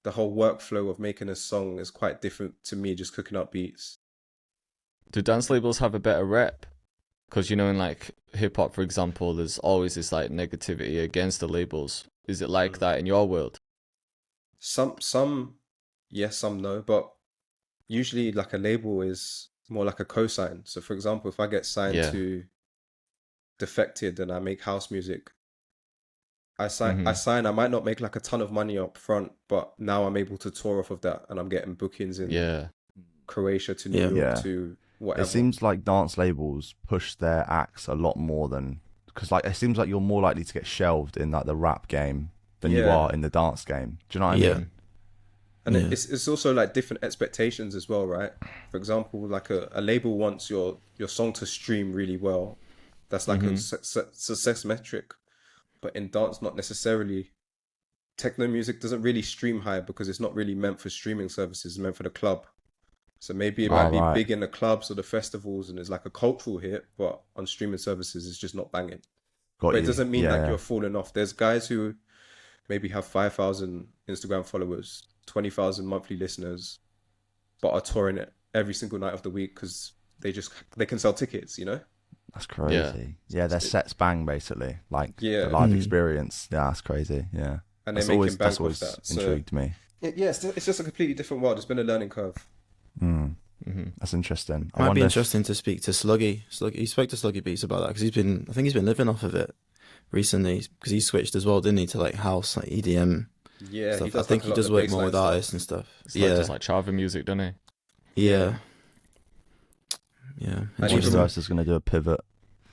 The whole workflow of making a song is quite different to me just cooking up beats. Do dance labels have a better rep? Because, you know, in like hip hop, for example, there's always this like negativity against the labels. Is it like that in your world? Some yes, some no, but usually like a label is more like a cosign. So for example, if I get signed Yeah. to Defected and I make house music, I sign, I might not make like a ton of money up front, but now I'm able to tour off of that and I'm getting bookings in Yeah. Croatia to New Yeah. York Yeah. to whatever. it seems like dance labels push their acts a lot more than, because like it seems like you're more likely to get shelved in like the rap game than you Yeah. are in the dance game. Do you know what I Yeah. mean? And Yeah. it's also like different expectations as well, right? For example, like a label wants your song to stream really well. That's like a success metric. But in dance, not necessarily. Techno music doesn't really stream high because it's not really meant for streaming services. It's meant for the club. So maybe it might be Right. big in the clubs or the festivals and it's like a cultural hit, but on streaming services, it's just not banging. Got But you. it doesn't mean like Yeah. you're falling off. There's guys who maybe have 5,000 Instagram followers, 20,000 monthly listeners, but are touring it every single night of the week because they can sell tickets, you know? That's crazy. Yeah, their sets bang basically. Like Yeah. the live experience. Yeah, that's crazy. Yeah. And That's they're always making bank that's off always that. So intrigued me. yeah, it's just a completely different world. It's been a learning curve. That's interesting. I Might wonder be if- interesting to speak to Sluggy. He spoke to Sluggy Beats about that because I think he's been living off of it recently because he switched as well, didn't he, to like house, like EDM Yeah, stuff. he does I think like a he lot does of the work more baseline with stuff. artists and stuff. It's like just like Chava music, doesn't he? Yeah. Yeah. And Which even- of us is going to do a pivot?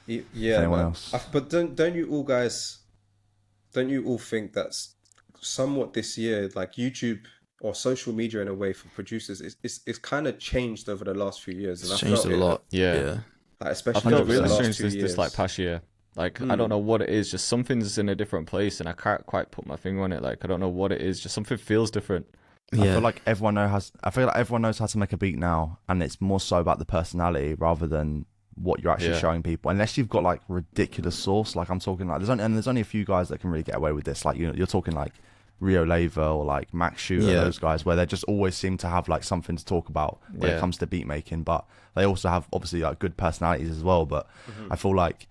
Yeah, anyone man. else? But don't you all guys, don't you all think that's somewhat this year, like YouTube or social media in a way for producers, it's kind of changed over the last few years. And It's I changed felt a it, lot. Yeah. Yeah. like, I especially felt over the really last strange 2 this years. like past year. Like I don't know what it is, just something's in a different place and I can't quite put my finger on it. Like I don't know what it is, just something feels different. I Yeah. feel like everyone knows how to make a beat now, and it's more so about the personality rather than what you're actually showing people, unless you've got like ridiculous source. Like I'm talking like there's only a few guys that can really get away with this. Like you're talking like Rio Lava or like Max Shooter, those guys, where they just always seem to have like something to talk about when it comes to beat making, but they also have obviously like good personalities as well. But I feel like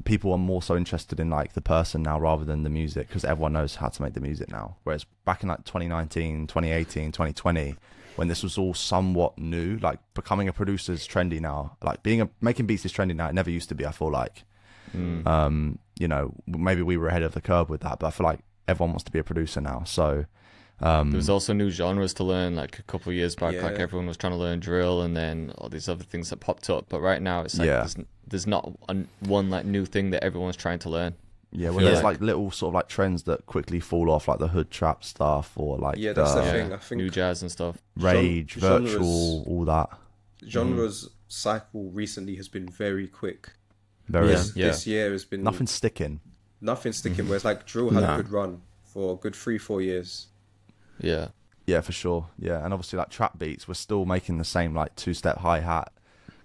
people are more so interested in like the person now rather than the music, because everyone knows how to make the music now. Whereas back in like 2019, 2018, 2020, when this was all somewhat new, like becoming a producer is trendy now. Like making beats is trendy now. It never used to be, I feel like. You know, maybe we were ahead of the curve with that, but I feel like everyone wants to be a producer now. So there's also new genres to learn. Like a couple of years back, like everyone was trying to learn drill, and then all these other things that popped up. But right now, it's like there's not one like new thing that everyone's trying to learn. Yeah, well, there's like little sort of like trends that quickly fall off, like the hood trap stuff, or like that's the thing. I think new jazz and stuff, rage, virtual, all that. Genres cycle recently has been very quick. This year has been nothing sticking. Whereas like drill had a good run for a good 3-4 years. Yeah, for sure. Yeah, and obviously like trap beats, we're still making the same like 2-step hi-hat,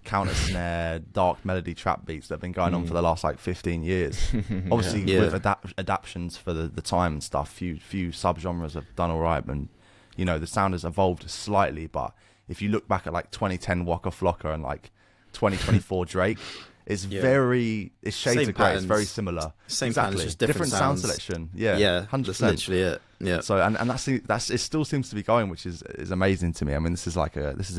counter snare, dark melody trap beats that have been going on for the last like 15 years. Obviously with adaptions for the time and stuff, few sub-genres have done all right, and you know the sound has evolved slightly. But if you look back at like 2010 Waka Flocka and like 2024 Drake, it's it's shades of grey. It's very similar. Same patterns, just different sound selection. Yeah, 100%. That's literally it. Yeah. So and that's it. Still seems to be going, which is amazing to me. I mean, this is a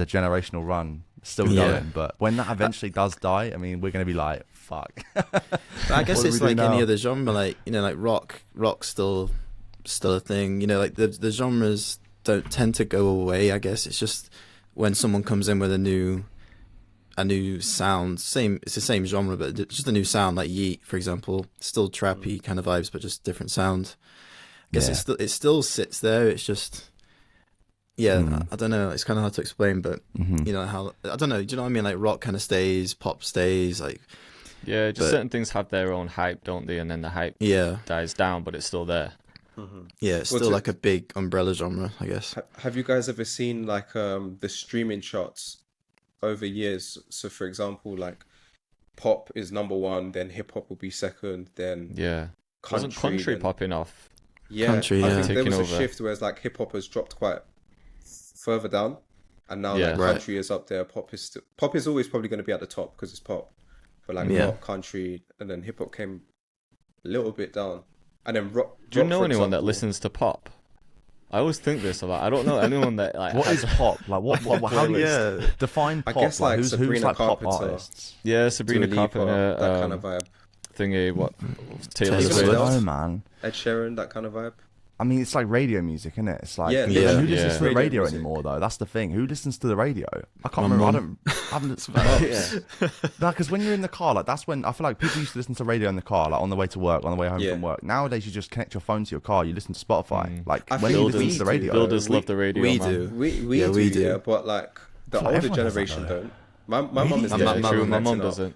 generational run still going. But when that eventually does die, I mean, we're going to be like, fuck. But I guess it's like any other genre, like you know, like rock's still a thing. You know, like the genres don't tend to go away. I guess it's just when someone comes in with a new sound, it's the same genre, but just a new sound, like Yeet, for example, still trappy kind of vibes, but just different sound. I guess it still sits there. It's just, I don't know. It's kind of hard to explain, but you know how, I don't know. Do you know what I mean? Like rock kind of stays, pop stays, like. Yeah, just certain things have their own hype, don't they? And then the hype dies down, but it's still there. Yeah, it's still like a big umbrella genre, I guess. Have you guys ever seen like the streaming charts over years? So for example, like pop is number one, then hip hop will be second, then wasn't country popping off? Country, I think there was a shift where it's like hip hop has dropped quite further down, and now like country is up there. Pop is always probably going to be at the top because it's pop, but like rock, country, and then hip hop came a little bit down, and then rock. Do you know anyone that listens to pop? I always think this about. I don't know anyone that like. What is pop? Like what how do you define pop? I guess like who's Sabrina like pop Carpenter. artists? Yeah, Sabrina Carpenter, that kind of vibe. Thingy, what? Taylor Swift. Swift. No, man. Ed Sheeran, that kind of vibe. I mean, it's like radio music, isn't it? It's like who listens to the radio anymore, though? That's the thing. Who listens to the radio? I can't remember. I haven't. Because when you're in the car, like that's when I feel like people used to listen to radio in the car, like on the way to work, on the way home from work. Nowadays, you just connect your phone to your car. You listen to Spotify. Like when you listen to the radio, builders love the radio. We do. We do. Yeah, but like the older generation don't. My mum is true. My mum doesn't.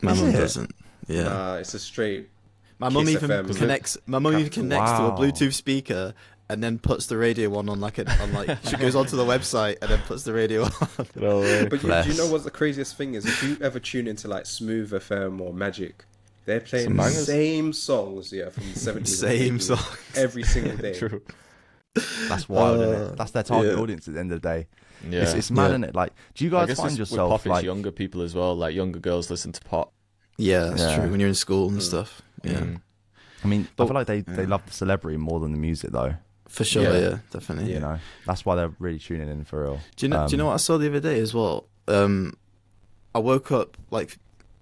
My mum doesn't. Yeah. Nah, it's a straight. My mum even connects. My mum even connects to a Bluetooth speaker and then puts the radio on she goes onto the website and then puts the radio on. But do you know what the craziest thing is? If you ever tune into like Smooth FM or Magic, they're playing the same songs, from the 70s. Same songs every single day. True. That's wild, isn't it? That's their target audience at the end of the day. Yeah, it's mad, isn't it? Like, do you guys find yourself like younger people as well? Like younger girls listen to pop. Yeah, that's true. When you're in school and stuff. Yeah. I mean, I feel like they love the celebrity more than the music, though. For sure, yeah definitely. You know, that's why they're really tuning in for real. Do you know what I saw the other day as well? I woke up like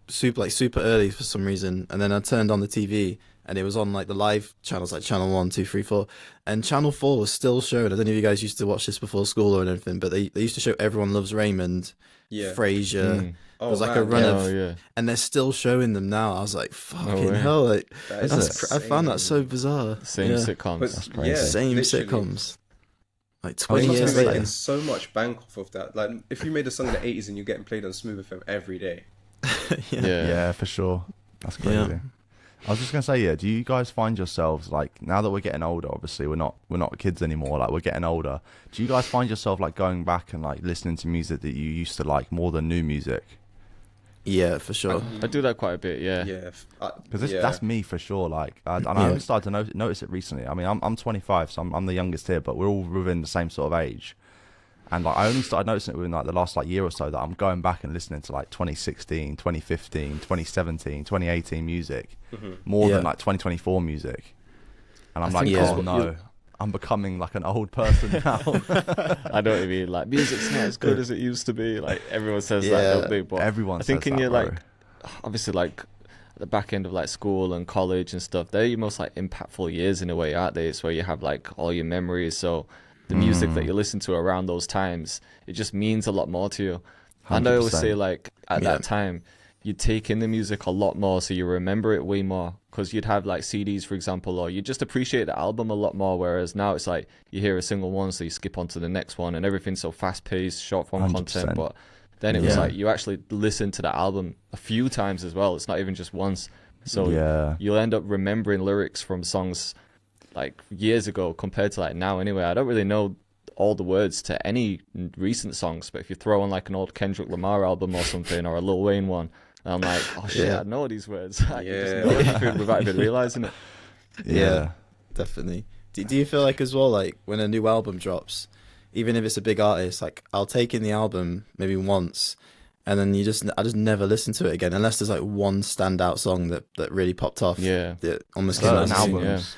super early for some reason, and then I turned on the TV, and it was on like the live channels, like channel 1, 2, 3, 4, and channel 4 was still showing. I don't know if you guys used to watch this before school or anything, but they used to show Everyone Loves Raymond, Frasier. It was like a run of, and they're still showing them now. I was like, fucking hell! Like, I found that so bizarre. Same sitcoms. That's crazy. Same literally. Sitcoms. Like 20 years later. later. So much bank off of that. Like, if you made a song in the 80s and you're getting played on Smooth FM every day. Yeah, for sure. That's crazy. Yeah. I was just gonna say, do you guys find yourselves like, now that we're getting older, obviously we're not kids anymore, like we're getting older, do you guys find yourself like going back and like listening to music that you used to like more than new music? Yeah, for sure. I do that quite a bit, yeah. Yeah, Because that's me for sure. Like, and I only started to notice it recently. I mean, I'm 25, so I'm the youngest here, but we're all within the same sort of age. And like, I only started noticing it within like the last like year or so that I'm going back and listening to like 2016, 2015, 2017, 2018 music more than like 2024 music. And I'm like, oh no, I'm becoming like an old person now. I know what you mean. Like, music's not as good as it used to be. Like, everyone says that, don't they? But everyone I think says in that, your bro. like, obviously like at the back end of like school and college and stuff, they're your most like impactful years in a way, aren't they? It's where you have like all your memories. So the music that you listen to around those times, it just means a lot more to you. 100%. And I always say like at that time, you take in the music a lot more, so you remember it way more. Because you'd have like CDs, for example, or you just appreciate the album a lot more. Whereas now it's like you hear a single one, so you skip on to the next one, and everything's so fast paced, short form 100%. content. But then it was like you actually listen to the album a few times as well. It's not even just once. So you'll end up remembering lyrics from songs like years ago compared to like now. Anyway, I don't really know all the words to any recent songs, but if you throw on like an old Kendrick Lamar album or something, or a Lil Wayne one, and I'm like, oh shit, I know these words. I can just know everything without even realizing it. Yeah, definitely. Do you feel like as well, like when a new album drops, even if it's a big artist, like I'll take in the album maybe once, and then I just never listen to it again unless there's like one standout song that really popped off. Yeah, that almost came out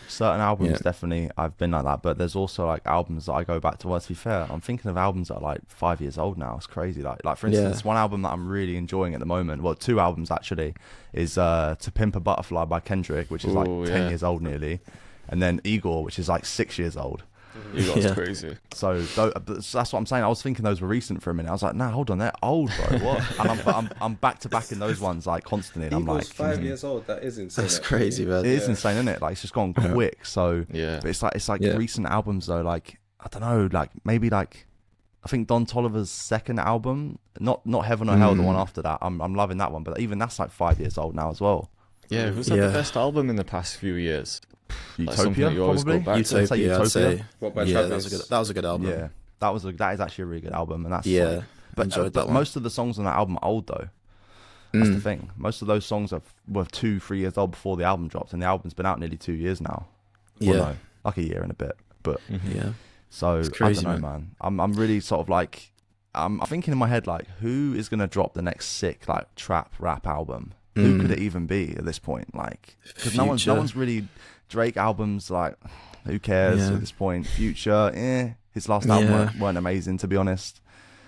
certain albums definitely I've been like that. But there's also like albums that I go back to. Well, to be fair, I'm thinking of albums that are like 5 years old now. It's crazy. Like for instance, one album that I'm really enjoying at the moment, well, two albums actually, is To Pimp a Butterfly by Kendrick, which is like 10 years old nearly, and then Igor, which is like 6 years old. Igor's crazy. So that's what I'm saying. I was thinking those were recent for a minute. I was like, nah, hold on, they're old, bro. What? And I'm back to back in those ones like constantly. And I'm like, 5 years old. That is insane. That's crazy, man. It is insane, isn't it? Like it's just gone quick. So but it's like recent albums though. Like I don't know, like maybe like I think Don Toliver's second album, not Heaven or Hell, the one after that. I'm loving that one, but even that's like 5 years old now as well. Yeah, who's had the best album in the past few years? Utopia, like probably. Utopia, I'd say. What by Travis? That was a good album. Yeah, that is actually a really good album, and that's but most of the songs on that album are old though. That's the thing. Most of those songs were 2-3 years old before the album dropped, and the album's been out nearly 2 years now. Well, no, like a year and a bit, but So it's crazy, I don't know, man. I'm really sort of like I'm thinking in my head like, who is gonna drop the next sick like trap rap album? Who could it even be at this point? Like, because no one's really. Drake albums, like, who cares at this point? Future, his last album weren't amazing, to be honest.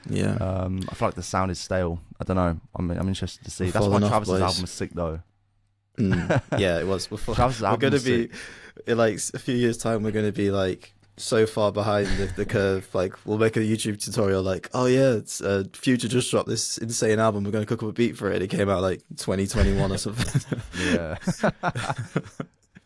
I feel like the sound is stale. I don't know. I'm interested to see. That's why Travis's album was sick, though. Yeah, it was before. Travis's album we're gonna be in like a few years' time. We're gonna be like so far behind the curve. Like, we'll make a YouTube tutorial. Like, oh yeah, it's Future just dropped this insane album. We're gonna cook up a beat for it. It came out like 2021 or something. Yeah.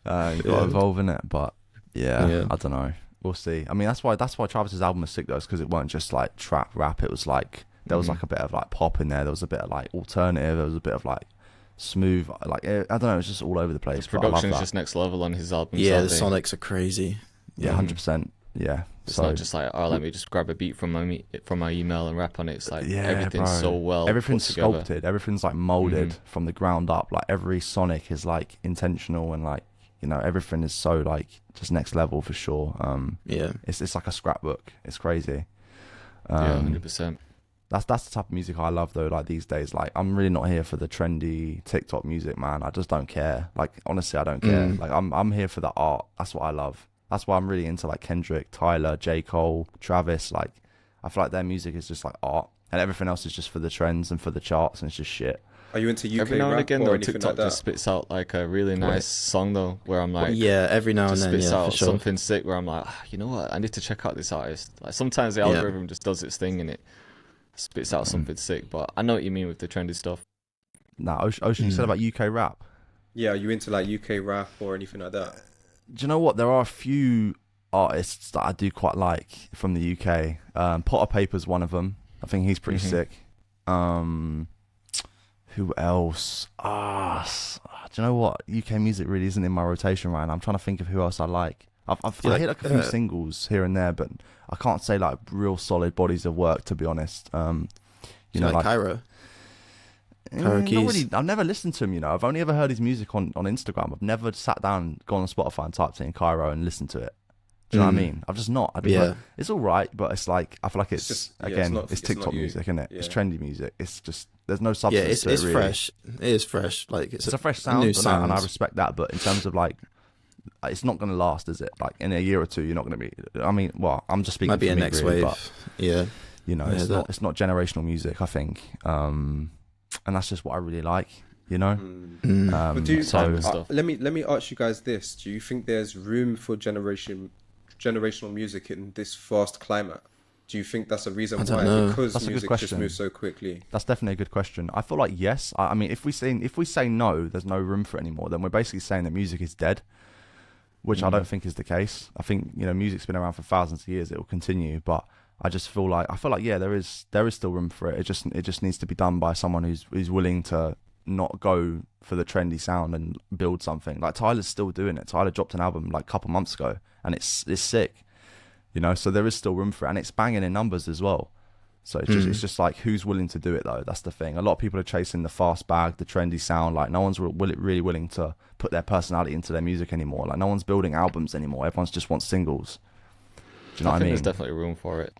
You got to evolve in it, but I don't know. We'll see. I mean, that's why Travis's album was sick though, because it weren't just like trap rap. It was like there was like a bit of like pop in there. There was a bit of like alternative. There was a bit of like smooth. Like I don't know. It's just all over the place. His production is just next level on his albums. Yeah, the sonics are crazy. Yeah, 100%. Yeah, it's not just like, oh, let me just grab a beat from my email and rap on it. It's like everything's so well. Everything's put together. sculpted. Everything's like molded from the ground up. Like every sonic is like intentional and like. You know, everything is so like just next level for sure. It's like a scrapbook. It's crazy. 100%. That's the type of music I love though. Like these days, like I'm really not here for the trendy TikTok music, man. I just don't care. Like honestly, I don't care. Like I'm here for the art. That's what I love. That's why I'm really into like Kendrick, Tyler, J. Cole, Travis. Like I feel like their music is just like art, and everything else is just for the trends and for the charts, and it's just shit. Are you into UK every now and again rap or though, anything TikTok like that? just spits out like a really nice song though, where I'm like, every now and then, spits out for sure. something sick where I'm like, you know what, I need to check out this artist. Like sometimes the algorithm just does its thing and it spits out something sick. But I know what you mean with the trendy stuff. Nah, Ocean, you said about UK rap. Yeah, are you into like UK rap or anything like that? Do you know what? There are a few artists that I do quite like from the UK. Potter Paper's one of them. I think he's pretty sick. Who else? Do you know what? UK music really isn't in my rotation right now. I'm trying to think of who else I like. I hit like a few singles here and there, but I can't say like real solid bodies of work, to be honest. You know, like Cairo. Karaoke's. Not really. I've never listened to him. I've only ever heard his music on Instagram. I've never sat down, gone on Spotify, and typed in Cairo and listened to it. Do you know what I mean? I've just not. It's all right, but it's like I feel like it's just, it's TikTok music, isn't it? Yeah. It's trendy music. It's just there's no substance to it. It's really fresh. It is fresh. Like it's a fresh sound, and I respect that. But in terms of like, it's not going to last, is it? Like in a year or two, you're not going to be. I mean, well, I'm just speaking. Might be for a me, next really, wave. But, yeah. It's not generational music. I think, and that's just what I really like. But let me ask you guys this: do you think there's room for generational music in this fast climate? Do you think that's a reason why? Because that's music just moves so quickly. That's definitely a good question. I feel like yes. I mean, if we say no, there's no room for it anymore, then we're basically saying that music is dead, which I don't think is the case. I think music's been around for thousands of years. It will continue, but I feel like yeah, there is still room for it. It just needs to be done by someone who's willing to not go for the trendy sound and build something. Like Tyler's still doing it. Tyler dropped an album like a couple months ago, and it's sick. So there is still room for it, and it's banging in numbers as well. So it's just like, who's willing to do it though? That's the thing. A lot of people are chasing the fast bag, the trendy sound. Like no one's really willing to put their personality into their music anymore. Like no one's building albums anymore. Everyone's just wants singles. Do you know what I mean? There's definitely room for it.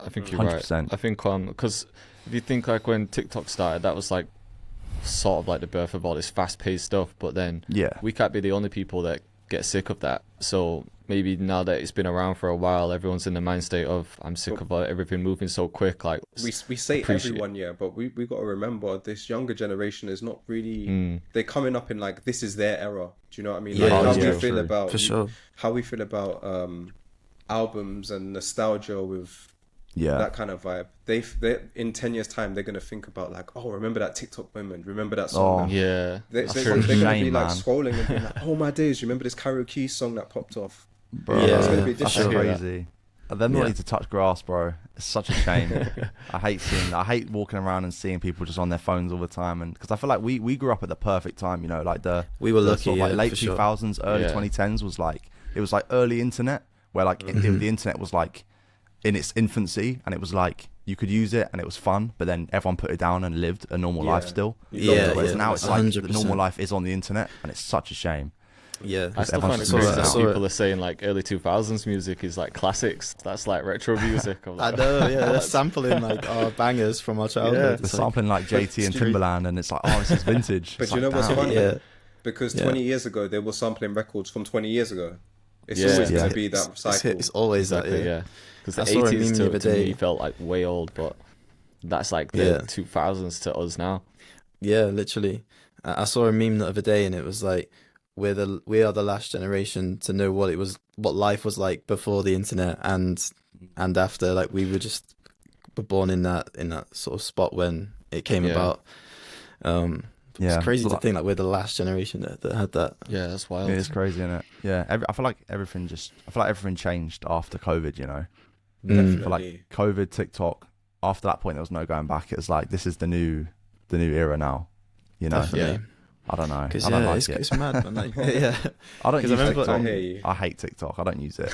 I think you're 100%. right. I think because if you think like when TikTok started, that was like sort of like the birth of all this fast-paced stuff. But then we can't be the only people that get sick of that. So maybe now that it's been around for a while, everyone's in the mind state of I'm sick of everything moving so quick. Like we say everyone, but we got to remember this younger generation is not really. They're coming up in like this is their era. Do you know what I mean? Like how we feel about albums and nostalgia with that kind of vibe. They in 10 years time they're gonna think about like, oh, remember that TikTok moment, remember that song. They're gonna be like scrolling and be like, oh my days, remember this karaoke song that popped off. Bro, it's gonna be that's crazy. Them not need to touch grass, bro. It's such a shame. I hate walking around and seeing people just on their phones all the time, and because I feel like we grew up at the perfect time, like we were lucky, sort of like late 2000s, early 2010s was like, it was like early internet where like the internet was like in its infancy, and it was like you could use it and it was fun, but then everyone put it down and lived a normal life still. Whereas now it's like 100%. The normal life is on the internet, and it's such a shame. I still find it crazy that people are saying like early 2000s music is like classics. That's like retro music. I know, they're sampling like our bangers from our childhood. They're sampling like JT and Timberland, and it's like, oh, this is vintage. But you know what's funny? Because 20 years ago they were sampling records from 20 years ago. It's always going to be that cycle. It's always exactly, that, Because the 80s to me felt like way old, but that's like the 2000s to us now. Yeah, literally. I saw a meme the other day, and it was like, we are the last generation to know what life was like before the internet and after. Like we were born in that sort of spot when it came about. It's crazy to think like we're the last generation that had that. Yeah, that's wild. It is crazy, isn't it? Yeah, I feel like everything changed after COVID. I feel like COVID, TikTok. After that point, there was no going back. It was like, this is the new era now. Definitely. I don't know. I don't like it. It's mad, man. Like, I don't use TikTok. I hate TikTok. I don't use it.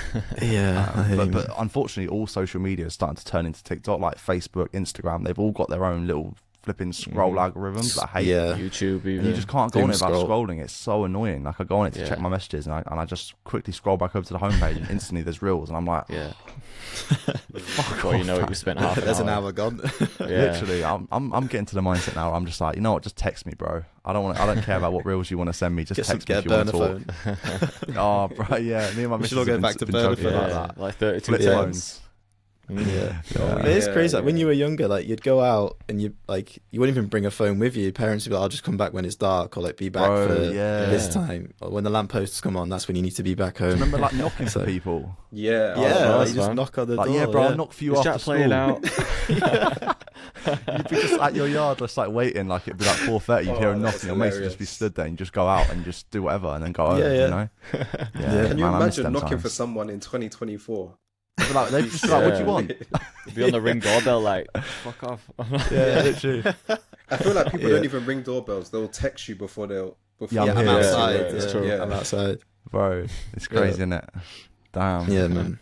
But unfortunately, all social media is starting to turn into TikTok. Like Facebook, Instagram, they've all got their own little flipping scroll algorithms that I hate. YouTube even. And you just can't go on it without scrolling. It's so annoying. Like I go on it to check my messages, and I just quickly scroll back over to the homepage, and instantly there's reels, and I'm like, before you know it, you spent half an hour. There's an hour gone. Literally, I'm getting to the mindset now where I'm just like, you know what, just text me, bro. I don't care about what reels you want to send me. Just text me if you want to talk. Oh, bro, me and my missus have been burner phone like that. Like 32 phones. It is crazy. Like when you were younger, like you'd go out and you wouldn't even bring a phone with you. Parents would be like, I'll just come back when it's dark, or like be back for this time. Or when the lampposts come on, that's when you need to be back home. Remember like knocking for people? You just knock on the door. Yeah, bro, I'll knock for you after school. Playing out. You'd be just at your yard, just like waiting, like it'd be like 4:30. You'd hear a knocking, your mates would just be stood there, and you just go out and just do whatever, and then go home. You know? Can you imagine knocking for someone in 2024? Like, they'd just be like, what do you want? Be on the Ring doorbell like, fuck off. Literally. I feel like people don't even ring doorbells. They'll text you before I'm outside. I'm outside. Bro, it's crazy, isn't it? Damn. Yeah, man.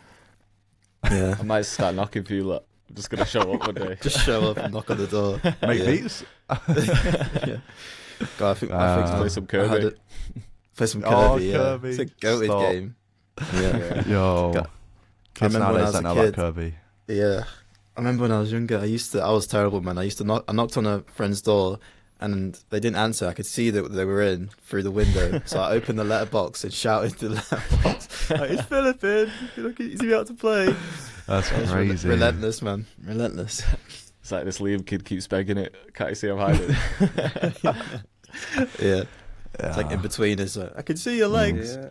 I might start knocking for you, look. I'm just gonna show up one day. Just show up and knock on the door. Make beats. Yeah. God, I think Play some Kirby. Play some Oh, Kirby. Yeah, Kirby. it's a goated Stop. game. Yeah. Yo, God. kids remember when I nowadays was don't a know about kid. Kirby. Yeah. I remember when I was younger, I was terrible, man. I knocked on a friend's door and they didn't answer. I could see that they were in through the window. So I opened the letterbox and shouted to the letterbox, like, it's Philippine. Is he out to play? That's crazy. Relentless, man. Relentless. It's like this Liam kid keeps begging it. Can't you see I'm hiding? Yeah. It's like in between is I can see your legs. Yeah.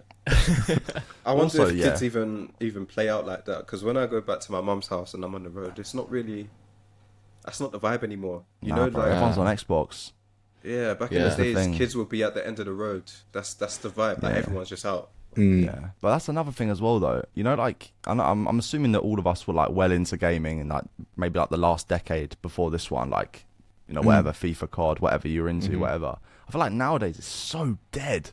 I wonder Also, if yeah. kids even play out like that, because when I go back to my mum's house and I'm on the road, it's not really. That's not the vibe anymore. You know, bro, like everyone's on Xbox. yeah, back Yeah. in the That's the days, thing. kids would be at the end of the road. That's the vibe. Like Yeah. everyone's just out. Yeah, but that's another thing as well, though. You know, like I'm assuming that all of us were like well into gaming in like maybe like the last decade before this one, like you know whatever FIFA, COD, whatever you're into, whatever. I feel like nowadays it's so dead.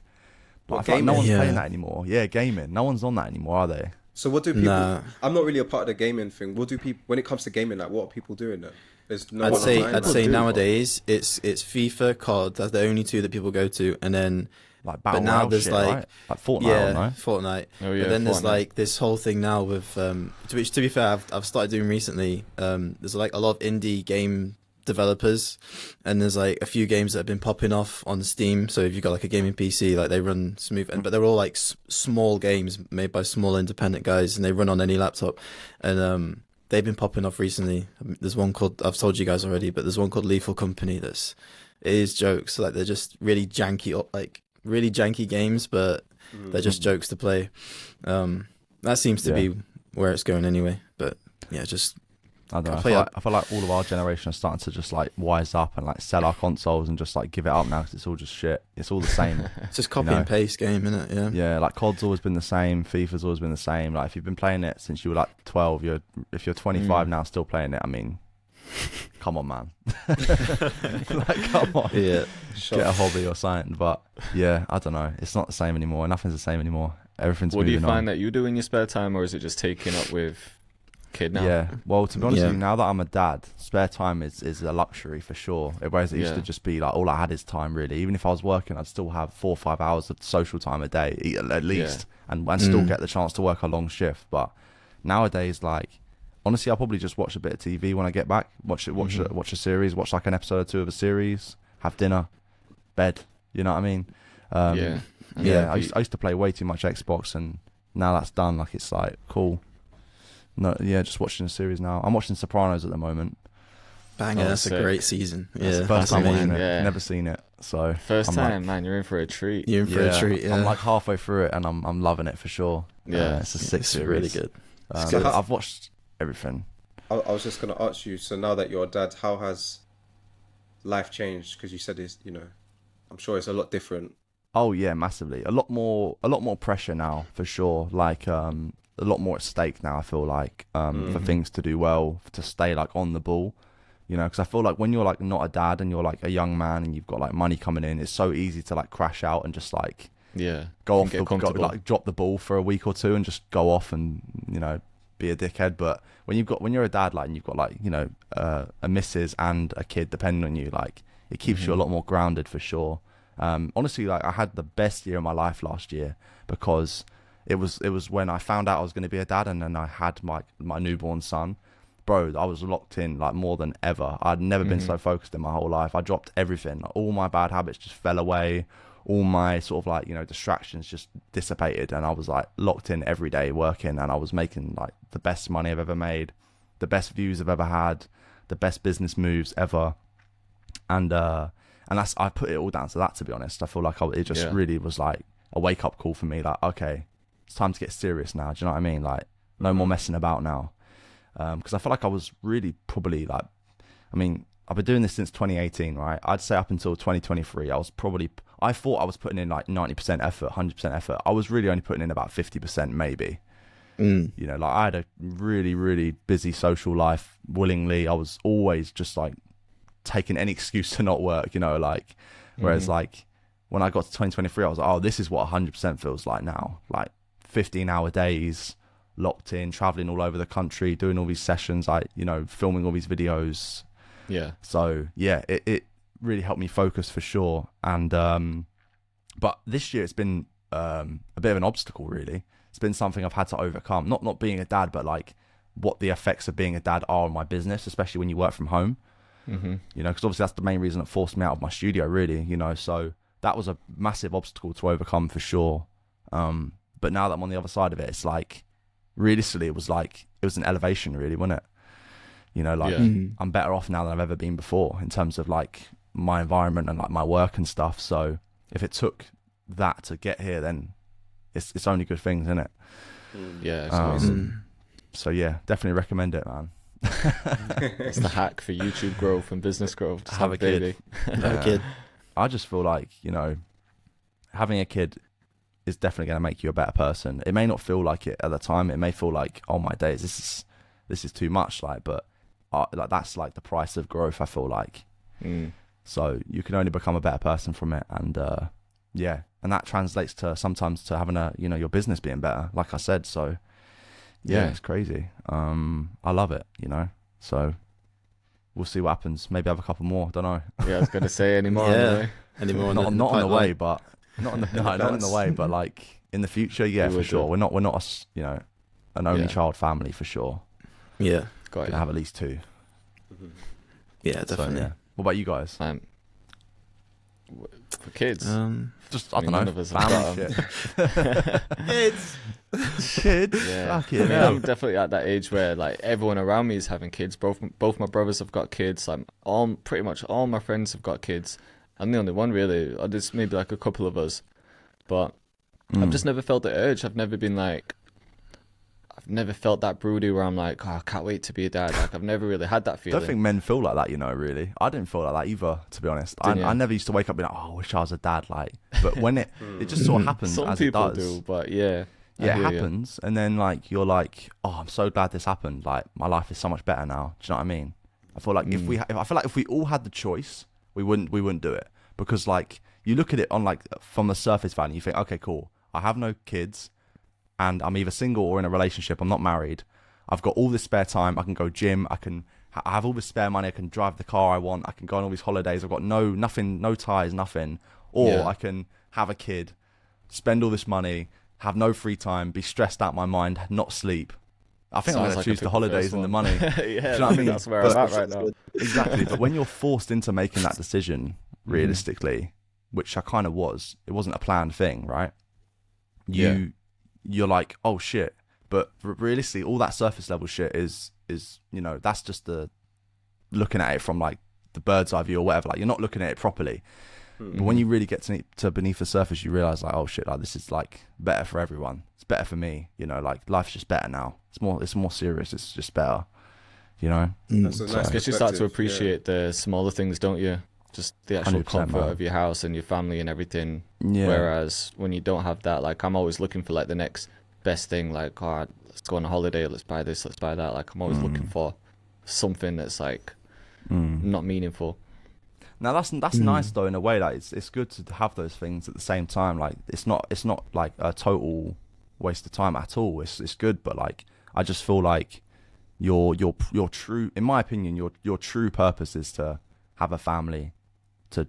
Like, I feel like no gaming? one's Yeah. playing that anymore. Yeah, gaming. No one's on that anymore, are they? So what do people? Nah. I'm not really a part of the gaming thing. What do people when it comes to gaming? Like, what are people doing then? There's no I'd one say online, like- nowadays it's FIFA, COD. That's the only two that people go to, and then Like battle now royale there's shit, like right? Like Fortnite, yeah, no? Fortnite. Oh, yeah, But then there's Fortnite. like this whole thing now with which to be fair, I've started doing recently. There's like a lot of indie game developers, and there's like a few games that have been popping off on Steam. So if you've got like a gaming PC, like they run smooth, but they're all like small games made by small independent guys, and they run on any laptop. And they've been popping off recently. There's one called, I've told you guys already, but there's one called Lethal Company. It is jokes. Like they're just really janky games, but they're just jokes to play. That seems to be where it's going anyway. But yeah, just I don't know. play I feel like all of our generation are starting to just like wise up and like sell our consoles and just like give it up now because it's all just shit. It's all the same. it's just copy You know. and paste game, isn't it? Yeah. Yeah, like COD's always been the same. FIFA's always been the same. Like if you've been playing it since you were like 12, if you're 25 now still playing it, I mean, come on, man. Like, come on. Yeah. Get a hobby or something. But yeah, I don't know. It's not the same anymore. Nothing's the same anymore. Everything's What do you moving on. find that you do in your spare time, or is it just taking up with kid now? Yeah, well, to be honest Yeah. with you, now that I'm a dad, spare time is a luxury for sure. Whereas it used to Yeah. just be like all I had is time, really. Even if I was working, I'd still have 4 or 5 hours of social time a day, at least, and still get the chance to work a long shift. But nowadays, like, honestly, I'll probably just watch a bit of TV when I get back, watch a series, watch like an episode or two of a series, have dinner, bed. You know what I mean? Yeah. I used to play way too much Xbox, and now that's done. Like, it's like cool. No, yeah, just watching a series now. I'm watching Sopranos at the moment. Banger, Oh, that's a sick. great season. That's Yeah. the First time amazing. watching it. Yeah. Never seen it. So First I'm time, like, man, you're in for a treat. You're in for a treat, yeah. I'm like halfway through it, and I'm loving it for sure. Yeah. It's a sick It's series. really good. good. I've watched everything. I was just gonna ask you. So now that you're a dad, how has life changed? Because you said it's, I'm sure it's a lot different. Oh yeah, massively. A lot more pressure now for sure. Like a lot more at stake now. I feel like for things to do well, to stay like on the ball. Because I feel like when you're like not a dad and you're like a young man and you've got like money coming in, it's so easy to like crash out and just like go off like drop the ball for a week or two and just go off and be a dickhead. But when you're a dad, like, and you've got like a missus and a kid depending on you, like it keeps you a lot more grounded for sure. Honestly, like I had the best year of my life last year because it was when I found out I was going to be a dad, and then I had my newborn son. Bro, I was locked in like more than ever. I'd never been so focused in my whole life. I dropped everything. Like, all my bad habits just fell away. All my sort of like, distractions just dissipated, and I was like locked in every day working, and I was making like the best money I've ever made, the best views I've ever had, the best business moves ever. And that's, I put it all down to that, to be honest. I feel like it just really was like a wake up call for me. Like, okay, it's time to get serious now. Do you know what I mean? Like, no more messing about now. Because I feel like I was really probably like, I've been doing this since 2018, right? I'd say up until 2023, I thought I was putting in like 90% effort, 100% effort. I was really only putting in about 50% maybe. Like I had a really, really busy social life willingly. I was always just like taking any excuse to not work, whereas like when I got to 2023, I was like, oh, this is what 100% feels like now. Like 15-hour days, locked in, traveling all over the country, doing all these sessions, like, you know, filming all these videos. Yeah. So yeah, it really helped me focus for sure. And but this year it's been a bit of an obstacle, really. It's been something I've had to overcome. Not being a dad, but like what the effects of being a dad are on my business, especially when you work from home. Mm-hmm. You know, because obviously that's the main reason that forced me out of my studio, really. You know, so that was a massive obstacle to overcome for sure. But now that I'm on the other side of it, it's like, realistically, it was an elevation, really, wasn't it? You know, like I'm better off now than I've ever been before in terms of like my environment and like my work and stuff. So if it took that to get here, then it's only good things, isn't it? Yeah, it's amazing. So yeah, definitely recommend it, man. It's the hack for YouTube growth and business growth. Just Have a kid. Have a kid. I just feel like, you know, having a kid is definitely going to make you a better person. It may not feel like it at the time. It may feel like, oh my days, this is too much. Like, but like that's like the price of growth, I feel like. So you can only become a better person from it. And yeah, and that translates to sometimes to having you know, your business being better, like I said. So yeah, it's crazy. I love it, you know. So we'll see what happens. Maybe have a couple more. Don't know. Yeah, I was gonna say any more. Anymore? Not on the way, but not in the way, but like in the future, yeah, for sure. We're not you know, an only child family for sure. Yeah, Gonna have at least 2. Yeah, definitely. So, yeah. What about you guys? For kids, just I don't none know, of us have family shit. Kids. Yeah. Fuck it, I'm definitely at that age where like everyone around me is having kids. Both my brothers have got kids. Like pretty much all my friends have got kids. I'm the only one really. Or there's maybe like a couple of us, but I've just never felt the urge. I've never felt that broody where I'm like, oh, I can't wait to be a dad. Like I've never really had that I feeling. don't think men feel like that, you know, really. I didn't feel like that either, to be honest. I never used to wake up being like, oh, I wish I was a dad, like, but when it just sort of happens. Some as people it does. do, but yeah, it happens, and then like you're like, oh, I'm so glad this happened. Like my life is so much better now. Do you know what I mean? I feel like if we all had the choice, we wouldn't do it, because like you look at it on like from the surface value, you think, okay, cool, I have no kids, and I'm either single or in a relationship. I'm not married. I've got all this spare time. I can go gym. I have all this spare money. I can drive the car I want. I can go on all these holidays. I've got nothing, no ties, nothing. Or I can have a kid, spend all this money, have no free time, be stressed out my mind, not sleep. I think I'm going to choose the holidays and the money. Yeah, do you know what I mean? That's where I'm at right now. Exactly. But when you're forced into making that decision, realistically, which I kind of was, it wasn't a planned thing, right? You're like, oh shit. But realistically, all that surface level shit is you know, that's just the looking at it from like the bird's eye view or whatever. Like you're not looking at it properly. But when you really get to beneath the surface, you realize like, oh shit, like this is like better for everyone. It's better for me. You know, like life's just better now. It's more serious. It's just better. You know. That's a nice Because you start to perspective, appreciate the smaller things, don't you? Just the actual comfort man. of your house and your family and everything. Yeah. Whereas when you don't have that, like I'm always looking for like the next best thing, like, oh, let's go on a holiday, let's buy this, let's buy that. Like I'm always looking for something that's like not meaningful. Now that's nice though, in a way. Like it's good to have those things at the same time. Like it's not like a total waste of time at all. It's good, but like I just feel like your true, in my opinion, your true purpose is to have a family, to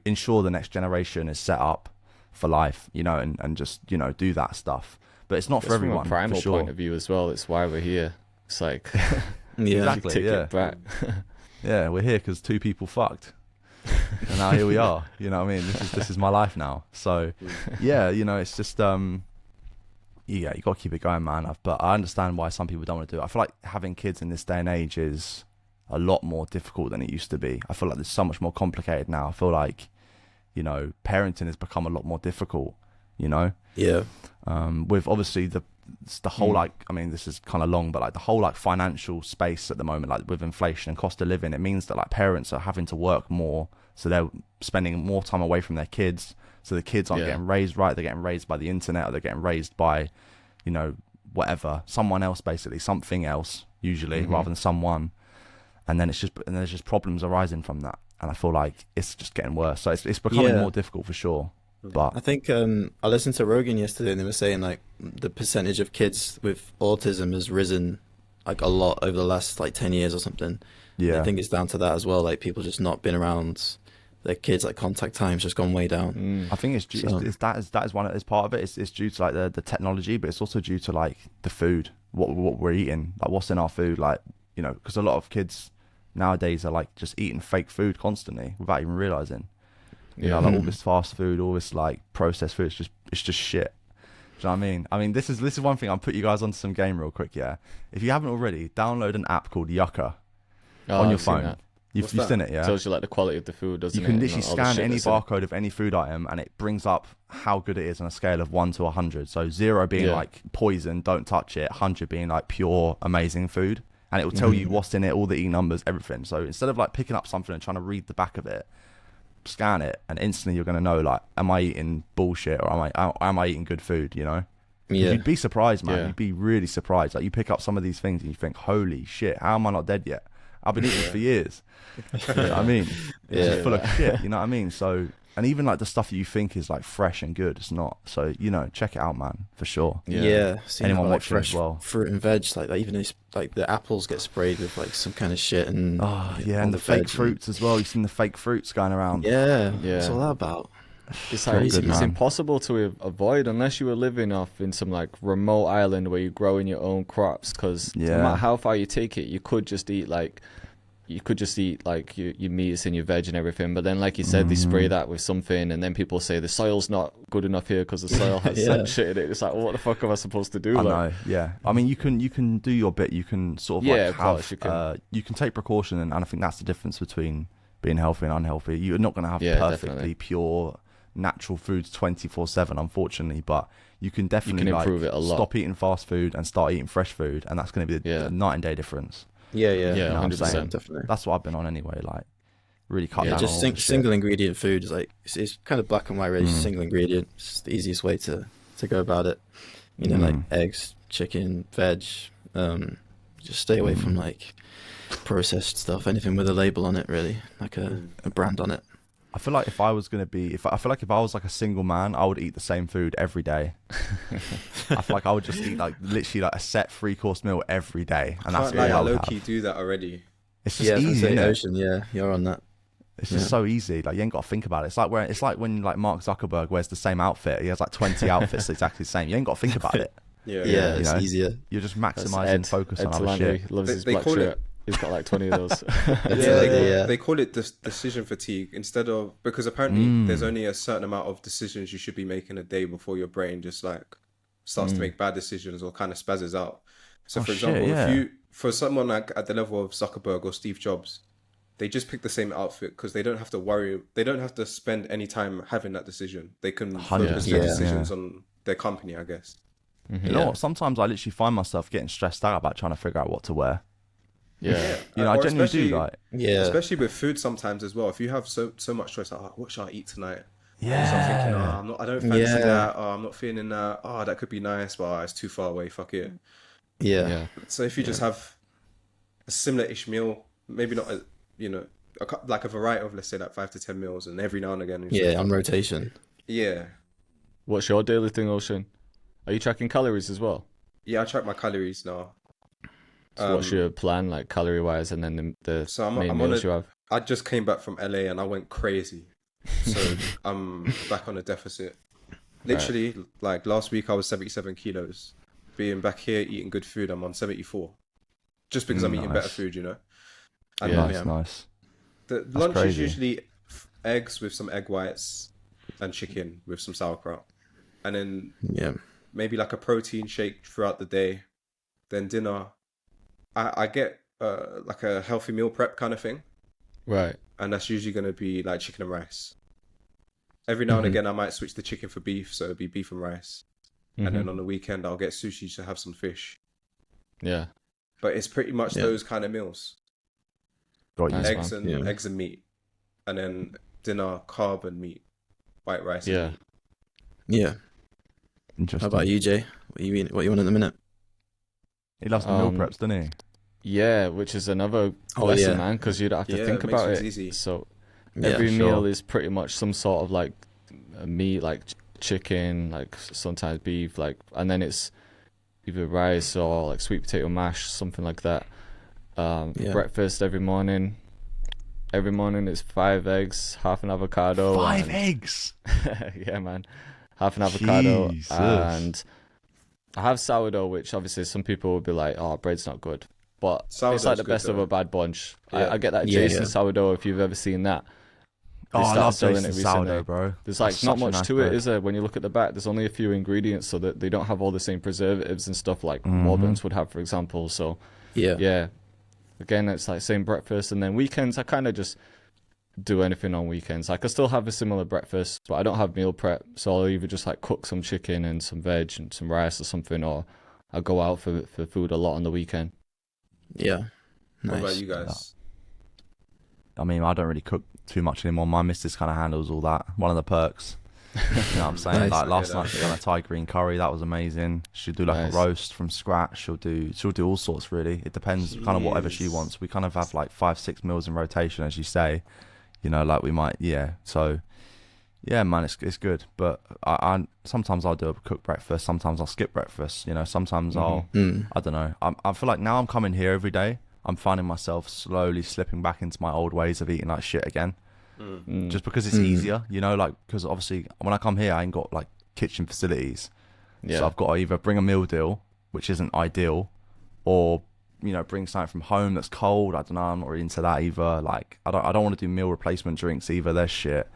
ensure the next generation is set up for life, you know, and just, you know, do that stuff. But it's not for everyone. From a primal for sure. point of view as well, it's why we're here. It's like Exactly, take it back. Yeah, we're here because 2 people fucked, and now here we are. You know what I mean? This is my life now. So yeah, you know, it's just you got to keep it going, man. But I understand why some people don't want to do it. I feel like having kids in this day and age is a lot more difficult than it used to be. I feel like it's so much more complicated now. I feel like, you know, parenting has become a lot more difficult, you know? Yeah. With obviously the whole, like, I mean, this is kind of long, but like the whole like financial space at the moment, like with inflation and cost of living, it means that like parents are having to work more. So they're spending more time away from their kids. So the kids aren't getting raised right. They're getting raised by the internet, or they're getting raised by, you know, whatever, someone else, basically, something else, usually, rather than someone. And then there's just problems arising from that. And I feel like it's just getting worse. So it's becoming more difficult for sure. But I think I listened to Rogan yesterday, and they were saying like the percentage of kids with autism has risen like a lot over the last like 10 years or something. yeah, I think it's down to that as well. Like people just not been around their kids, like contact time's just gone way down. I think it's due, So- that is one is part of it. It's due to like the technology, but it's also due to like the food, what we're eating, like what's in our food, like because a lot of kids nowadays are like just eating fake food constantly without even realizing. Like all this fast food, all this like processed food, it's just shit. Do you know what I mean? I mean, this is one thing. I'll put you guys onto some game real quick. Yeah, if you haven't already, download an app called Yucca on your phone. You've seen it, yeah? Tells you like the quality of the food, doesn't it? You can literally All the scan shit any that's in it. barcode of any food item, and it brings up how good it is on a scale of 1 to 100. So 0 being like poison, don't touch it. 100 being like pure, amazing food, and it will tell you what's in it, all the E numbers, everything. So instead of like picking up something and trying to read the back of it, scan it, and instantly you're gonna know like, am I eating bullshit or am I eating good food? You know? 'Cause Yeah. you'd be surprised, man. Yeah. You'd be really surprised. Like you pick up some of these things and you think, holy shit, how am I not dead yet? I've been eating for years. You know what I mean? It's just full of shit. You know what I mean? So, and even like the stuff that you think is like fresh and good, it's not. So check it out, man, for sure. Yeah. Seen Anyone about, like, watching as fresh well? fruit and veg, like even like the apples get sprayed with like some kind of shit, and Oh yeah, all and the fake veg fruits as well. You've seen the fake fruits going around. Yeah. Yeah. What's all that about? It's like Crazy, it's man. impossible to avoid unless you were living off in some like remote island where you're growing your own crops. Because no matter how far you take it, you could just eat like your meats and your veg and everything. But then, like you said, they spray that with something, and then people say the soil's not good enough here because the soil has certain shit in it. It's like, well, what the fuck am I supposed to do? I know, yeah. I mean, you can do your bit. You can sort of like of course, you can take precaution, and I think that's the difference between being healthy and unhealthy. You're not going to have perfectly definitely. pure natural foods 24/7, unfortunately, but you can definitely improve it a lot. Stop eating fast food and start eating fresh food, and that's going to be the night and day difference. Yeah. Yeah, You know what I'm 100%. saying? Definitely. That's what I've been on anyway. Like, really cut down. Just on all the shit. single ingredient food is like it's kind of black and white, really. Single ingredient. It's the easiest way to go about it. Like eggs, chicken, veg. Just stay away from like processed stuff. Anything with a label on it, really, like a brand on it. I feel like if I was gonna be, I feel like if I was like a single man, I would eat the same food every day. I feel like I would just eat like literally like a set 3-course meal every day, and that's Can't all lie, I I would low have. key do that already. It's just easy, Pacific innit? Ocean. Yeah, you're on that. It's just so easy. Like you ain't got to think about it. It's like when like Mark Zuckerberg wears the same outfit. He has like 20 outfits exactly the same. You ain't got to think about it. Yeah, you it's know? easier. You're just That's maximizing focus on other Talante shit. loves They- his they black call shirt. it- He's got like 20 of those. They call it decision fatigue instead of, because apparently there's only a certain amount of decisions you should be making a day before your brain just like starts to make bad decisions or kind of spazzes out. So for example, for someone like at the level of Zuckerberg or Steve Jobs, they just pick the same outfit because they don't have to worry. They don't have to spend any time having that decision. They can focus their decisions on their company, I guess. You know what? Sometimes I literally find myself getting stressed out about trying to figure out what to wear. Yeah. I Or genuinely especially- do. Like, especially with food sometimes as well. If you have so much choice, like, what should I eat tonight? yeah, So I'm thinking, I don't fancy that. I'm not feeling that. That could be nice, but it's too far away. Fuck it. Yeah. So if you just have a similar-ish meal, maybe not, like a variety of, let's say, like 5 to 10 meals, and every now and again, On rotation. yeah, What's your daily thing, Ocean? Are you tracking calories as well? yeah. I track my calories now. So what's your plan, like calorie wise, and then the So I'm main on meals you have? I just came back from LA and I went crazy, so I'm back on a deficit. Literally, like last week I was 77 kilos. Being back here eating good food, I'm on 74, just because I'm eating better food, And nice. The lunch is crazy. usually eggs with some egg whites and chicken with some sauerkraut, and then maybe like a protein shake throughout the day. Then dinner, I get like a healthy meal prep kind of thing, Right. and that's usually going to be like chicken and rice. Every now and again, I might switch the chicken for beef, so it'll be beef and rice. And then on the weekend, I'll get sushi to have some fish. Yeah. But it's pretty much those kind of meals: Got you. Nice. eggs and meat, and then dinner carb and meat, white rice. Yeah. And meat. Yeah. Interesting. How about you, Jay? What you eating? What you want at the minute? He loves the meal preps, doesn't he? Yeah, which is another blessing, yeah. man, because you don't have to Yeah, think it makes about things it. easy. So Yeah, every sure. meal is pretty much some sort of like meat, like chicken, like sometimes beef, like, and then it's either rice or like sweet potato mash, something like that. Breakfast every morning. Every morning it's 5 eggs, half an avocado. 5 eggs? Yeah, man. Half an avocado. Jesus. And I have sourdough, which obviously some people would be like, oh, bread's not good. But Sourdough's it's like the good, best of though. a bad bunch. Yeah. I get that Jason sourdough, if you've ever seen that. They I started love selling Jason it recently. sourdough, bro. There's like That's not such a much nice to bread. it, is there? When you look at the back, there's only a few ingredients, so that they don't have all the same preservatives and stuff like Warburton's would have, for example. So yeah, again, it's like same breakfast, and then weekends I kind of just do anything on weekends. Like I still have a similar breakfast, but I don't have meal prep, so I'll either just like cook some chicken and some veg and some rice or something, or I'll go out for food a lot on the weekend. Yeah. What Nice. about you guys? I mean, I don't really cook too much anymore. My missus kind of handles all that. One of the perks. You know what I'm saying? Nice. Like last Yeah, night she done a Thai green curry. That was amazing. She'll do like Nice. a roast from scratch. She'll do all sorts really. It depends kind of whatever she Jeez. wants. We kind of have like 5-6 meals in rotation, as you say. You know, like we might, So, yeah, man, it's good. But I sometimes I'll do a cooked breakfast. Sometimes I'll skip breakfast. You know, sometimes I'll I don't know. I feel like now I'm coming here every day. I'm finding myself slowly slipping back into my old ways of eating like shit again. Just because it's easier, you know, like because obviously when I come here, I ain't got like kitchen facilities. Yeah. So I've got to either bring a meal deal, which isn't ideal, or you know, bring something from home that's cold. I don't know. I'm not really into that either. Like, I don't want to do meal replacement drinks either. They're shit.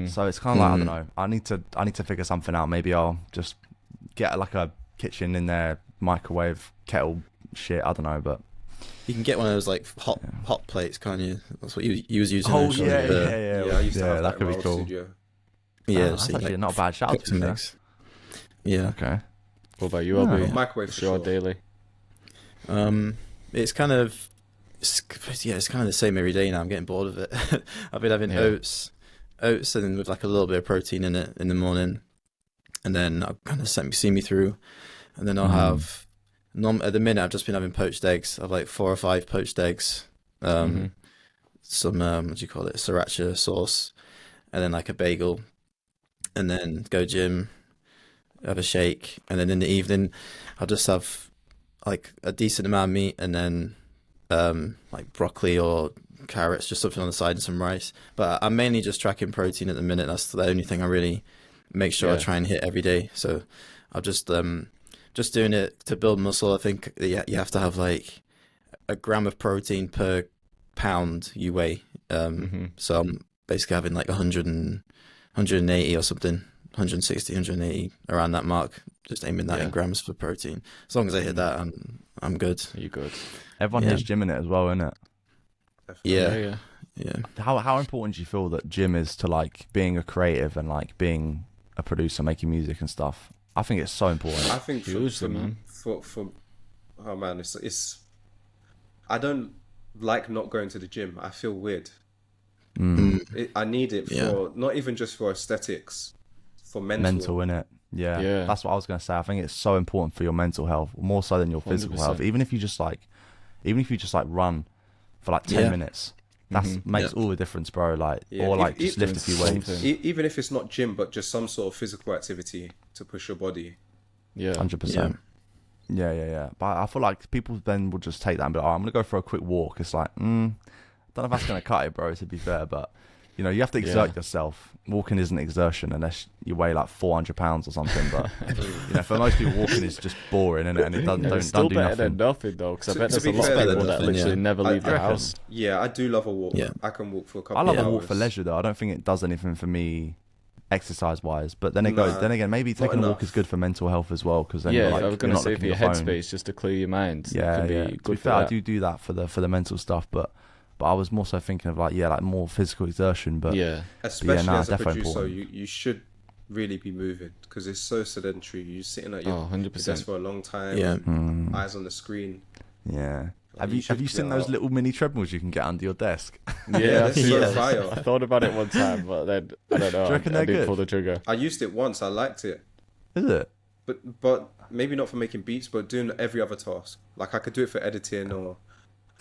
So it's kind of like I don't know. I need to figure something out. Maybe I'll just get like a kitchen in there, microwave, kettle, shit. I don't know, but You can get one of those like hot plates, can't you? That's what you was using. oh actually, yeah, the- I used to have that that could in be my old cool. studio. Yeah, That's so you, actually like, not a bad shout. cook To some be fair. eggs. Yeah. Okay. What about you, Yeah. Albie? Microwave What's for your sure. daily? It's kind of it's kind of the same every day now. I'm getting bored of it. I've been having oats, and then with like a little bit of protein in it in the morning, and then I'll kind of see me through, and then I'll have. At the minute, I've just been having poached eggs. I've like 4 or 5 poached eggs, some what do you call it, sriracha sauce, and then like a bagel, and then go gym, have a shake, and then in the evening, I'll just have like a decent amount of meat, and then like broccoli or carrots, just something on the side, and some rice. But I'm mainly just tracking protein at the minute. That's the only thing I really make sure I try and hit every day. So I'll just doing it to build muscle. I think you have to have like a gram of protein per pound you weigh. So I'm basically having like 180 or something, 160, 180 around that mark. Just aiming that in grams for protein. As long as I hit that, I'm good. Are you good? Everyone hits gym in it as well, innit? Yeah. How important do you feel that gym is to like being a creative and like being a producer, making music and stuff? I think it's so important. I think Hugely, man. for oh man, it's I don't like not going to the gym. I feel weird. I need it for not even just for aesthetics, for mental. Innit? Yeah, that's what I was gonna say. I think it's so important for your mental health, more so than your physical 100%. health. Even if you just like run for like 10 minutes, that makes all the difference, bro. Like, or like just lift a few weights. Even if it's not gym, but just some sort of physical activity to push your body. Yeah. 100%. Yeah. But I feel like people then will just take that and be like, oh, I'm gonna go for a quick walk. It's like, don't know if that's gonna cut it, bro. To be fair, but you know, you have to exert yourself. Walking isn't exertion unless you weigh like 400 pounds or something. But you know, for most people, walking is just boring, innit? And it It's still don't do better nothing. than nothing, though, because I To- bet to there's a be lot fair, of better people than that nothing, literally never leave the reckon. house. Yeah, I do love a walk. Yeah. I can walk for a couple. I love of a hours. walk for leisure though. I don't think it does anything for me exercise wise. But then then again, maybe taking a walk enough. is good for mental health as well. Because then Yeah, you're, like, I was you're gonna not say looking for your at phone. headspace, just to clear your mind. Yeah, it can yeah. be To good be for fair, I that. do that for the mental stuff, but I was more so thinking of like more physical exertion. But Especially nah, as a definitely producer, important. you should really be moving because it's so sedentary. You're sitting at your 100%. desk for a long time. Yeah. Eyes on the screen. Yeah. Like, Have you should seen get those out. little mini treadmills you can get under your desk? Yeah, that's so Yeah. fire. I thought about it one time, but then I don't know. Do you reckon I they're didn't good? pull the trigger. I used it once. I liked it, Is it? but maybe not for making beats, but doing every other task. Like I could do it for editing or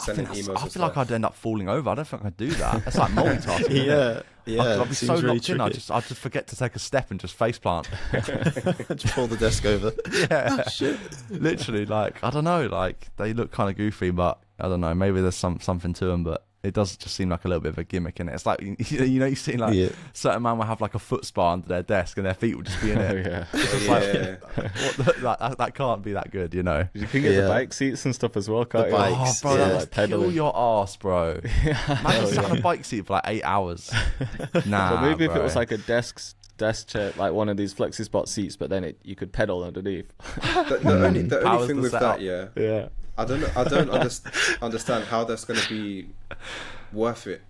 sending emails. I and feel like stuff. I'd end up falling over. I don't think I'd do that. It's like multitasking. I'd be so locked in. I'd just forget to take a step and just faceplant. Just pull the desk over. Yeah, Oh, shit. literally. Like, I don't know. Like, they look kind of goofy, but I don't know. Maybe there's something to them, but it does just seem like a little bit of a gimmick in it. It's like, you've seen like certain man will have like a foot spa under their desk and their feet will just be in it. Yeah. It's like, that can't be that good, You can get the bike seats and stuff as well, can't you? bikes, bro, like kill your ass, bro. Imagine sat on a bike seat for like 8 hours. Nah, So maybe if bro. it was like a desk chair, like one of these flexi spot seats, but then you could pedal underneath. The only Powers thing the with setup. that, Yeah. I don't understand how that's going to be worth it,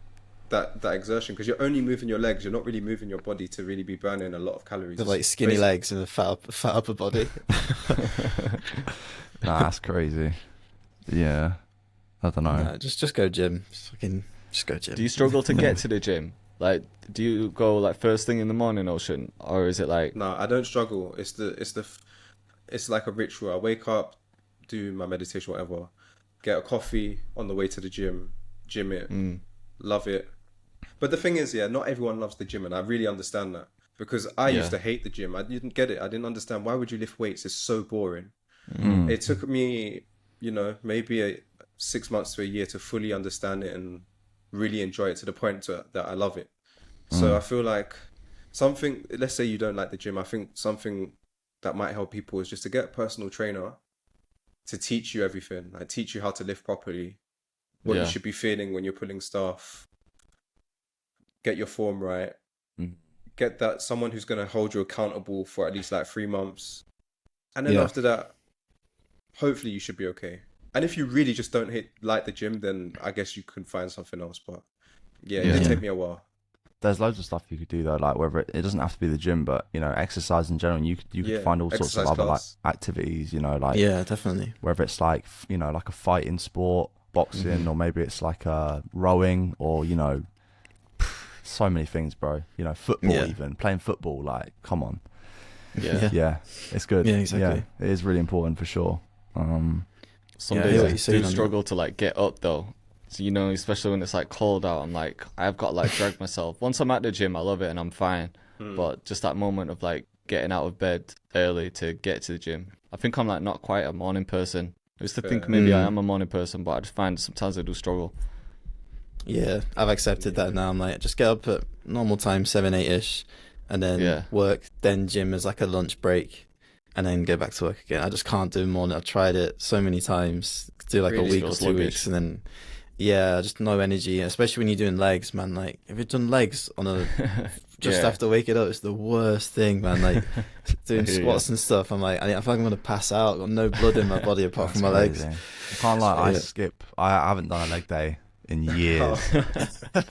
that exertion, because you're only moving your legs. You're not really moving your body to really be burning a lot of calories. The like skinny legs and a fat upper body. Nah, that's crazy. Yeah, I don't know. Nah, just go gym. Just go gym. Do you struggle to get to the gym? Like, do you go like first thing in the morning, Ocean, or is it like? No, I don't struggle. It's like a ritual. I wake up, do my meditation, whatever, get a coffee on the way to the gym it, love it. But the thing is, not everyone loves the gym, and I really understand that, because I used to hate the gym. I didn't get it. I didn't understand, why would you lift weights? It's so boring. It took me, maybe 6 months to a year to fully understand it and really enjoy it to the point that I love it. So I feel like something, let's say you don't like the gym, I think something that might help people is just to get a personal trainer to teach you everything, like teach you how to lift properly, what you should be feeling when you're pulling stuff, get your form right, get that someone who's going to hold you accountable for at least like 3 months. And then after that, hopefully you should be okay. And if you really just don't like the gym, then I guess you can find something else. But it did take me a while. There's loads of stuff you could do though, like whether it doesn't have to be the gym, but exercise in general. You could find all sorts of other like activities, like definitely. Whether it's like like a fighting sport, boxing, or maybe it's like rowing, or so many things, bro. Football, even playing football. Like, come on. Yeah, it's good. Yeah, exactly. Yeah, it is really important for sure. Some days I do struggle to like get up though. So, especially when it's like cold out, I'm like, I've got to like drag myself. Once I'm at the gym, I love it and I'm fine. But just that moment of like getting out of bed early to get to the gym. I think I'm like not quite a morning person. I used to think maybe I am a morning person, but I just find sometimes I do struggle. Yeah, I've accepted that now. I'm like, just get up at normal time, 7, 8-ish, and then work, then gym as like a lunch break, and then go back to work again. I just can't do morning. I've tried it so many times, do like a week or 2 weeks, and then just no energy, especially when you're doing legs, man. Like, if you've done legs on a just after waking up, it's the worst thing, man. Like, doing squats and stuff, I'm like, I feel like I'm gonna pass out. I've got no blood in my body apart from my legs. I can't lie, I haven't done a leg day in years.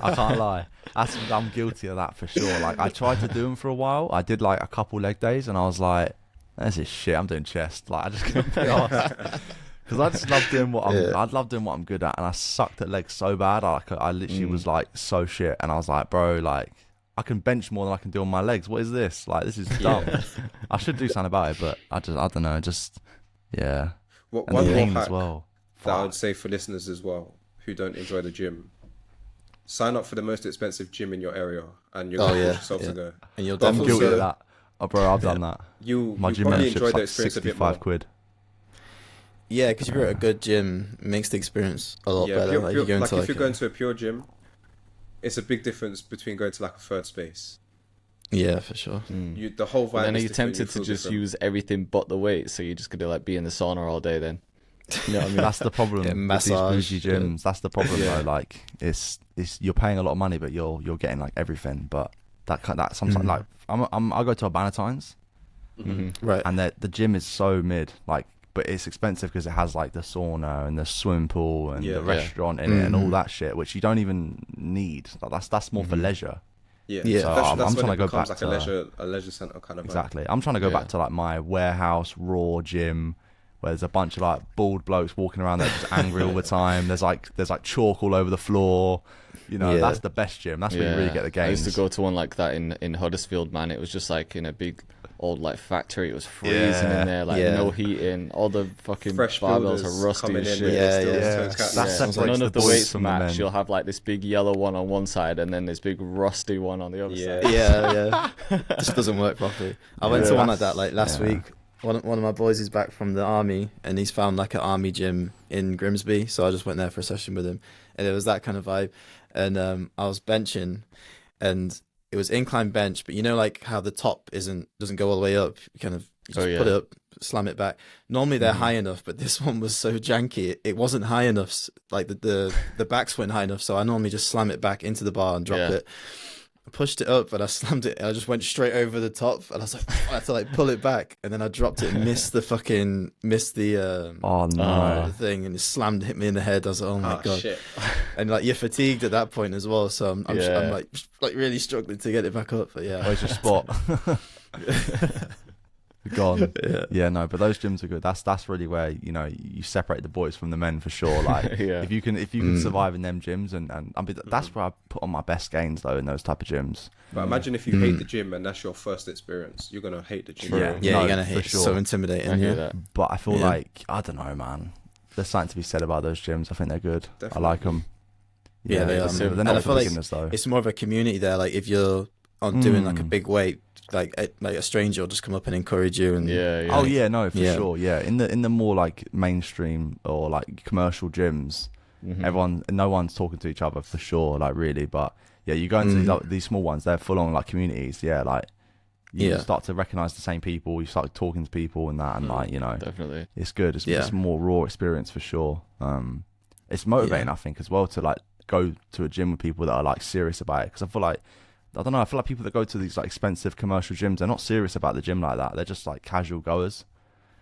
I can't lie. I'm guilty of that for sure. Like, I tried to do them for a while. I did like a couple leg days, and I was like, this is shit. I'm doing chest. Like, I just couldn't be arsed. Because I just love doing what I love doing what I'm good at, and I sucked at legs so bad. I literally was like so shit, and I was like, bro, like, I can bench more than I can do on my legs. What is this? Like, this is dumb. I should do something about it, but I don't know. One more hack as well that I would say for listeners as well who don't enjoy the gym: sign up for the most expensive gym in your area, and you're going to yourself to go. And you'll I'm guilty of that. Oh, bro, I've done that. My gym membership's enjoy the like experience a bit more. £65. Yeah, because if you're at a good gym, it makes the experience a lot better. If you're going to a pure gym, it's a big difference between going to like a third space. Yeah, for sure. The whole vibe. And then are is you different, tempted to just different. use everything but the weight? So you're just gonna like be in the sauna all day then? You know what I mean? That's the problem with massage, these bougie gyms. That's the problem though. Like, it's you're paying a lot of money, but you're getting like everything. But that sometimes like I go to a Bannatynes, right, and the gym is so mid. Like, but it's expensive because it has like the sauna and the swimming pool and the restaurant in it and all that shit, which you don't even need. Like, that's more for leisure. Yeah. So I'm trying to go back like to a leisure center kind of. Exactly. I'm trying to go back to like my warehouse raw gym where there's a bunch of like bald blokes walking around there just angry all the time. There's like chalk all over the floor. You know, that's the best gym. That's where you really get the gains. I used to go to one like that in Huddersfield, man. It was just like in a big old like factory. It was freezing in there, like no heating. All the fucking Fresh barbells builders are rusty coming as in shit. with That's None the of the boys weights from the match. men. You'll have like this big yellow one on one side and then this big rusty one on the other side. Yeah. Just doesn't work properly. I went to one like that like last week. One of my boys is back from the army and he's found like an army gym in Grimsby, so I just went there for a session with him, and it was that kind of vibe. And I was benching, and it was incline bench, but you know like how the top doesn't go all the way up. You kind of just put it up, slam it back. Normally they're high enough, but this one was so janky. It wasn't high enough. Like the backs weren't high enough, so I normally just slam it back into the bar and drop it. I pushed it up and I slammed it and I just went straight over the top, and I was like, I had to like pull it back, and then I dropped it and missed the the thing, and it hit me in the head. I was like, oh my god. Shit. And like you're fatigued at that point as well, so I'm like really struggling to get it back up. But yeah, where's your spot? Gone. No, but those gyms are good. That's really where, you know, you separate the boys from the men for sure. Like if you can survive in them gyms, and I mean that's where I put on my best gains though, in those type of gyms. But imagine if you hate the gym and that's your first experience, you're gonna hate the gym. You're gonna hate it. Sure. So intimidating. But I feel like, I don't know, man, there's something to be said about those gyms. I think they're good. Definitely. I like them. They're not for like beginners though. it's more of a community there. Like if you're doing like a big weight, like a stranger will just come up and encourage you. And for sure. Yeah, in the more like mainstream or like commercial gyms, no one's talking to each other for sure. Like really, but yeah, you go into these small ones, they're full on like communities. Yeah, like you start to recognize the same people. You start talking to people and that, and like, you know, definitely, it's good. It's more raw experience for sure. It's motivating, I think, as well, to like go to a gym with people that are like serious about it. Because I feel like, I don't know, I feel like people that go to these like expensive commercial gyms, they're not serious about the gym like that. They're just like casual goers.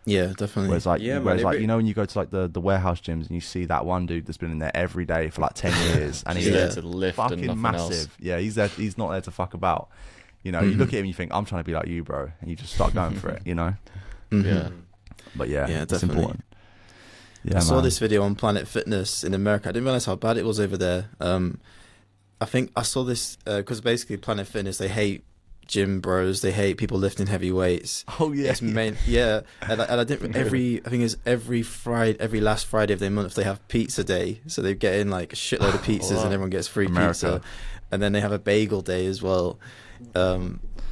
Yeah, definitely. Whereas like, you know, when you go to like the warehouse gyms and you see that one dude that's been in there every day for like 10 years and he's there to lift fucking and massive. Else. Yeah, he's there. He's not there to fuck about. You know, you look at him and you think, I'm trying to be like you, bro, and you just start going for it. You know. Yeah. But yeah, it's definitely important. Yeah, I saw this video on Planet Fitness in America. I didn't realize how bad it was over there. I think I saw this because basically Planet Fitness, they hate gym bros, they hate people lifting heavy weights. Oh yeah, and I didn't. I think it's every last Friday of the month they have pizza day, so they get in like a shitload of pizzas and everyone gets free pizza, and then they have a bagel day as well.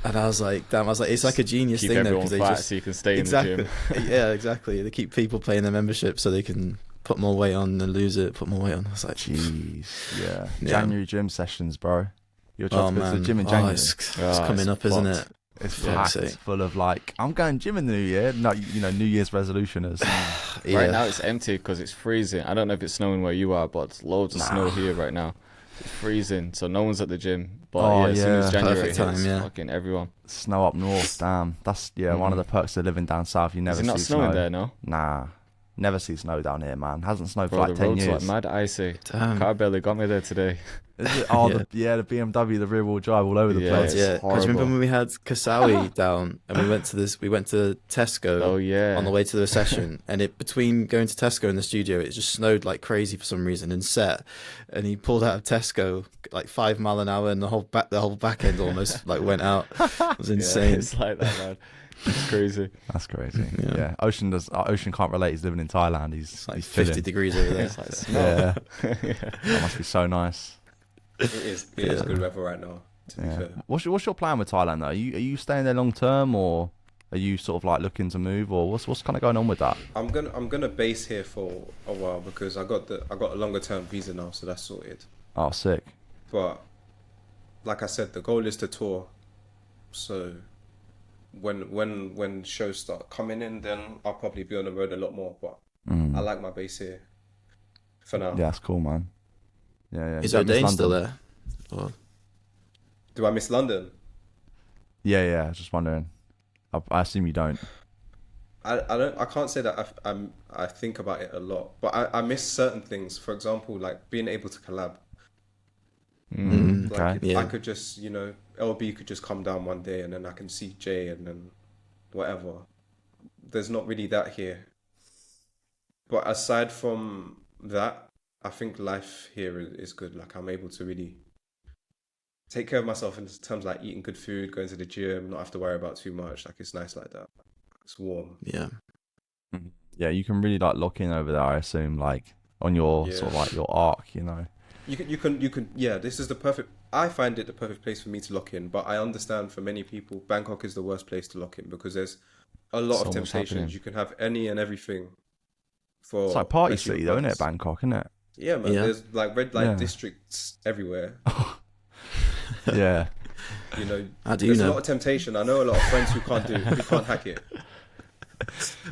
And I was like, damn, it's like a genius keep thing though, because they just so you can stay in the gym. Yeah, exactly. They keep people paying their membership so they can put more weight on and lose it, put more weight on. I was like, jeez, yeah. January gym sessions, bro. You're trying to go to the gym in January. It's coming up, isn't it? It's packed. It's full of like, I'm going gym in the new year. No, you know, New Year's resolutioners. Right now it's empty because it's freezing. I don't know if it's snowing where you are, but it's loads of snow here right now. It's freezing, so no one's at the gym. But as soon as January hits, fucking everyone. Snow up north, damn. That's one of the perks of living down south. You never see snow. Is it not snowing there, no? Nah. Never see snow down here, man. Hasn't snowed for like 10 years. The roads like mad icy. Damn. Car barely got me there today. Is it? Oh, the BMW, the rear wheel drive all over the place. Yeah, because remember when we had Kasawi down and we went to Tesco on the way to the session, and between going to Tesco and the studio, it just snowed like crazy for some reason and set. And he pulled out of Tesco like 5 mile an hour, and the whole back end almost like went out. It was insane. It's like that, man. It's crazy. That's crazy. Yeah. Ocean can't relate. He's living in Thailand. He's like 50 degrees over there. It's like snow. That must be so nice. It is good weather right now, to be fair. What's your plan with Thailand though? Are you staying there long term, or are you sort of like looking to move, or what's kind of going on with that? I'm gonna base here for a while because I got a longer term visa now, so that's sorted. Oh, sick. But like I said, the goal is to tour. So when shows start coming in, then I'll probably be on the road a lot more. But I like my base here for now. Yeah, that's cool, man. Yeah. Is Dane still there? Or... Do I miss London? Yeah. Just wondering. I assume you don't. I can't say that I think about it a lot, but I miss certain things. For example, like being able to collab. I could just, LB could just come down one day and then I can see Jay and then whatever. There's not really that here. But aside from that, I think life here is good. Like I'm able to really take care of myself in terms of like eating good food, going to the gym, not have to worry about too much. Like it's nice like that. It's warm. Yeah. Yeah, you can really like lock in over there, I assume, like on your sort of like your arc, you know. You can. Yeah, this is the perfect. I find it the perfect place for me to lock in. But I understand for many people, Bangkok is the worst place to lock in because there's a lot of So much temptations. happening. You can have any and everything. For It's like party especially city with though, isn't it? brothers. Bangkok, isn't it? Yeah, man. Yeah. There's like red light Yeah. districts everywhere. Yeah. You know, How do you there's a know? lot of temptation. I know a lot of friends who can't hack it.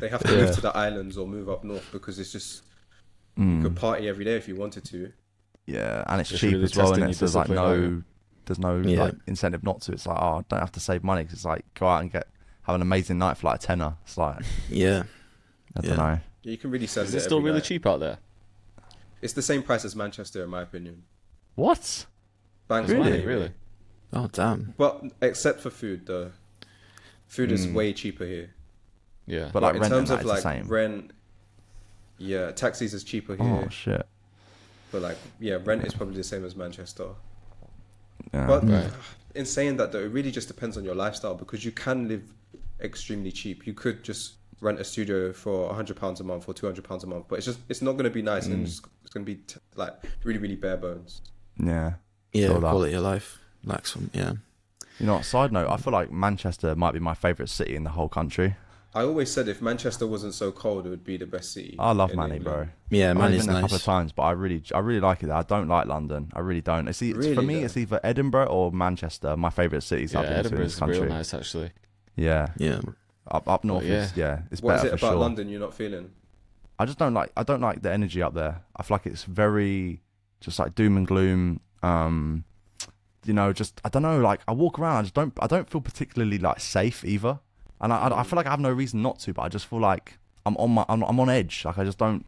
They have to move to the islands or move up north because it's just you could party every day if you wanted to. Yeah, and it's Just cheap really as well, testing and your there's like discipline, aren't there's no Yeah. like incentive not to. It's like, oh, I don't have to save money 'cause it's like go out and have an amazing night for like a tenner. It's like Yeah. I don't know. You can really send Is it it still every really night. cheap out there? It's the same price as Manchester, in my opinion. What? Bang's Really? money, Really? Oh damn. But except for food, though. Food is way cheaper here. Yeah. But like in rent terms and of that is the like same. rent, yeah, taxis is cheaper here. Oh shit. But like, yeah, rent is probably the same as Manchester. Yeah. But Right. in saying that, though, it really just depends on your lifestyle because you can live extremely cheap. You could just rent a studio for £100 a month or £200 a month, but it's not going to be nice and it's going to be like really, really bare bones. Yeah. Yeah. Feel that. Quality of life lacks from. Yeah. You know, side note, I feel like Manchester might be my favourite city in the whole country. I always said if Manchester wasn't so cold, it would be the best city. I love in Manny, England. bro. Yeah. I've Man only is been there a couple of nice. times, but I really like it there. I don't like London. I really don't. It's Really, for me, though? it's either Edinburgh or Manchester. My favourite cities Yeah, I've been to in Edinburgh's this country. real nice actually. Yeah, Yeah. up north yeah. is it's What is better it for about sure. London you're not feeling? I just don't like the energy up there. I feel like it's very just like doom and gloom. You know, just I don't know. Like I walk around, I don't feel particularly like safe either. And I feel like I have no reason not to, but I just feel like I'm on edge. Like I just don't.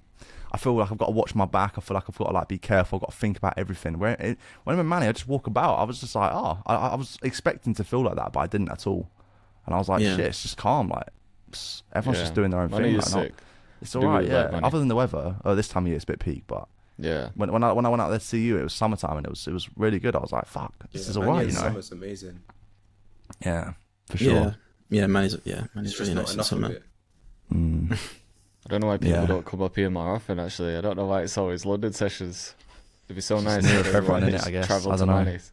I feel like I've got to watch my back. I feel like I've got to like be careful. I've got to think about everything. When I'm in Manny, I just walk about. I was just like, I was expecting to feel like that, but I didn't at all. And I was like, Yeah. shit, it's just calm. Like everyone's just doing their own Money thing. is Like, sick. it's Do alright, really yeah. like money. Other than the weather, this time of year it's a bit peak, but Yeah. when I went out there to see you, it was summertime and it was really good. I was like, fuck, this is Manny alright, in you know. Summer's amazing. Yeah, for sure. Yeah. Yeah. Man is. Yeah. Man It's is just really not nice in enough of summer. it. I don't know why people Yeah. don't come up here more often. Actually, I don't know why it's always London sessions. It'd be so nice near if for everyone, everyone innit, I just guess. travelled I to don't know. Manny's.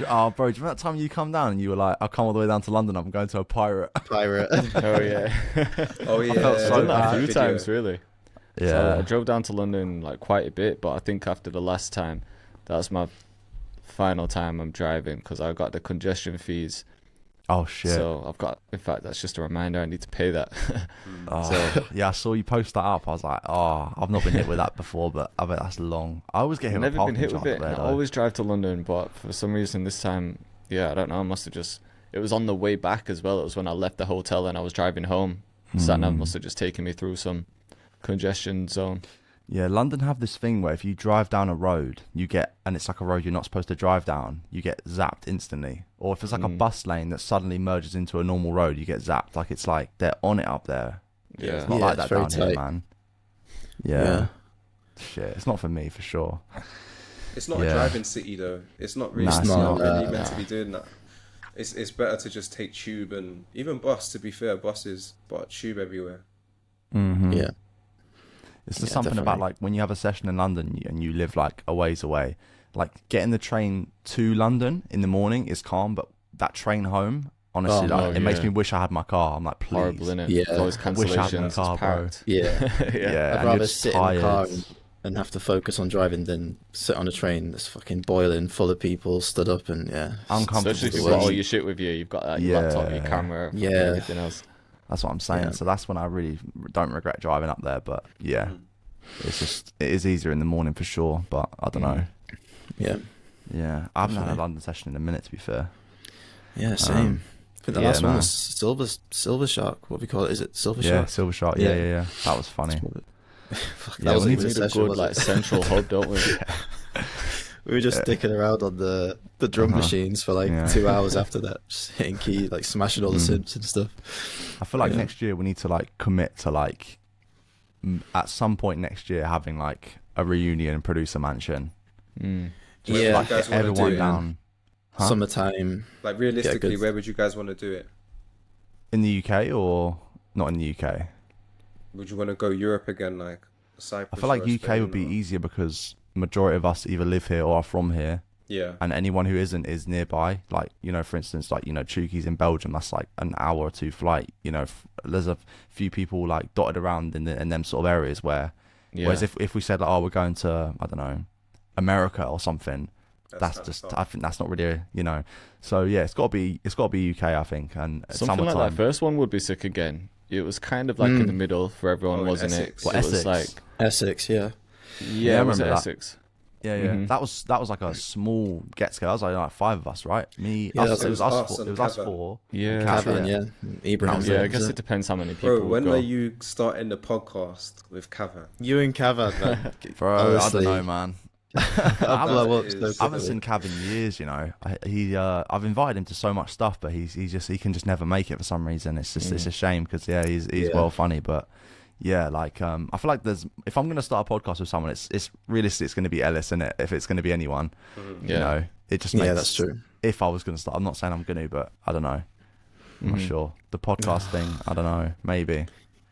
Oh, bro, do you remember that time you come down and you were like, I'll come all the way down to London, I'm going to a pirate. Pirate. Oh yeah. Oh yeah, felt I've so done that bad. a few Video. times really. So Yeah. I drove down to London like quite a bit, but I think after the last time, that's my final time I'm driving because I got the congestion fees. Oh, shit. So I've got, in fact, that's just a reminder. I need to pay that. Oh, yeah, I saw you post that up. I was like, oh, I've not been hit with that before, but I bet that's long. I always get hit I've with never been parking hit with charge it. up there, I though. always drive to London, but for some reason this time, yeah, I don't know. I must have just. It was on the way back as well. It was when I left the hotel and I was driving home. Sat nav must have just taken me through some congestion zone. Yeah, London have this thing where if you drive down a road, and it's like a road you're not supposed to drive down, you get zapped instantly. Or if it's like a bus lane that suddenly merges into a normal road, you get zapped. Like it's like they're on it up there. Yeah. It's not Yeah, like it's that very down here, tight. man. Yeah. Yeah. Shit, it's not for me for sure. It's not Yeah. a driving city though. It's not really. Nah, it's it's not not. really meant to be doing that. It's better to just take tube and even bus. To be fair, buses, but tube everywhere. Mm-hmm. Yeah. It's just Yeah, something about definitely. like when you have a session in London and you live like a ways away, like getting the train to London in the morning is calm, but that train home, honestly, Oh, like no, it makes yeah. me wish I had my car. I'm like, please. Horrible, innit? Yeah. There's always I wish I had my cancellations. car, It's bro. packed. Yeah. Yeah, I'd and rather you're sit in the car tired. and have to focus on driving than sit on a train that's fucking boiling, full of people stood up and yeah. Uncomfortable. Especially if to you've got all see. your shit with you. You've got like, your laptop, your Yeah. camera, Yeah. everything else. That's what I'm saying. Yeah. So that's when I really don't regret driving up there. But yeah, it is easier in the morning for sure. But I don't know. Yeah. Yeah, I haven't had a Definitely. London session in a minute, to be fair. Yeah, same. I think the yeah, last one no. was Silver Shark. What do we call it? Is it Silver Yeah, Shark? Silver Shark. Yeah, Yeah. yeah, yeah. That was funny. Fuck, Yeah, that was we a need We good need a session, good wasn't like it? central hub, don't we? We were just sticking around on the drum machines for like Yeah. 2 hours after that, just hitting key, like smashing all the synths and stuff. I feel like Yeah. next year we need to like commit to like at some point next year having like a reunion producer mansion. Yeah, Like you guys wanna everyone do it? down. Huh? summertime. Like realistically, good. where would you guys want to do it? In the UK or not in the UK? Would you want to go Europe again, like Cyprus? I feel like or UK Spain, would be or- easier because majority of us either live here or are from here, Yeah. and anyone who isn't is nearby. Like, you know, for instance, like, you know, Chuki's in Belgium, that's like an hour or two flight. You know, there's a few people like dotted around in them sort of areas where, whereas if we said like, oh, we're going to, I don't know, America or something, that's just, I think that's not really, you know. So yeah, it's got to be UK, I think. And Something like that first one would be sick again. It was kind of like in the middle for everyone, in wasn't Essex. it? What, It was Essex? like, Essex, yeah. Yeah, I was it remember that. Essex? Yeah, Mhm. that was like a small get together. That was like 5 of us, right? Me, Yeah, us, it it was was us us. and It was us Kava. 4. Yeah, Cavan, yeah. Ibrahim. yeah. I guess it depends how many people. Bro, would when go. are you starting the podcast with Kava? You and Cavan, man. Bro, Honestly. I don't know, man. I'll blow up so is- I haven't quickly. seen Cav in years, you know. I've invited him to so much stuff, but he can just never make it for some reason. It's just it's a shame because he's well funny, but yeah, like I feel like if I'm gonna start a podcast with someone, it's realistic. It's gonna be Ellis, isn't it? If it's gonna be anyone, you know, it just makes. Yeah, that's true. If I was gonna start, I'm not saying I'm gonna, but I don't know. I'm not sure. The podcast thing, I don't know. Maybe.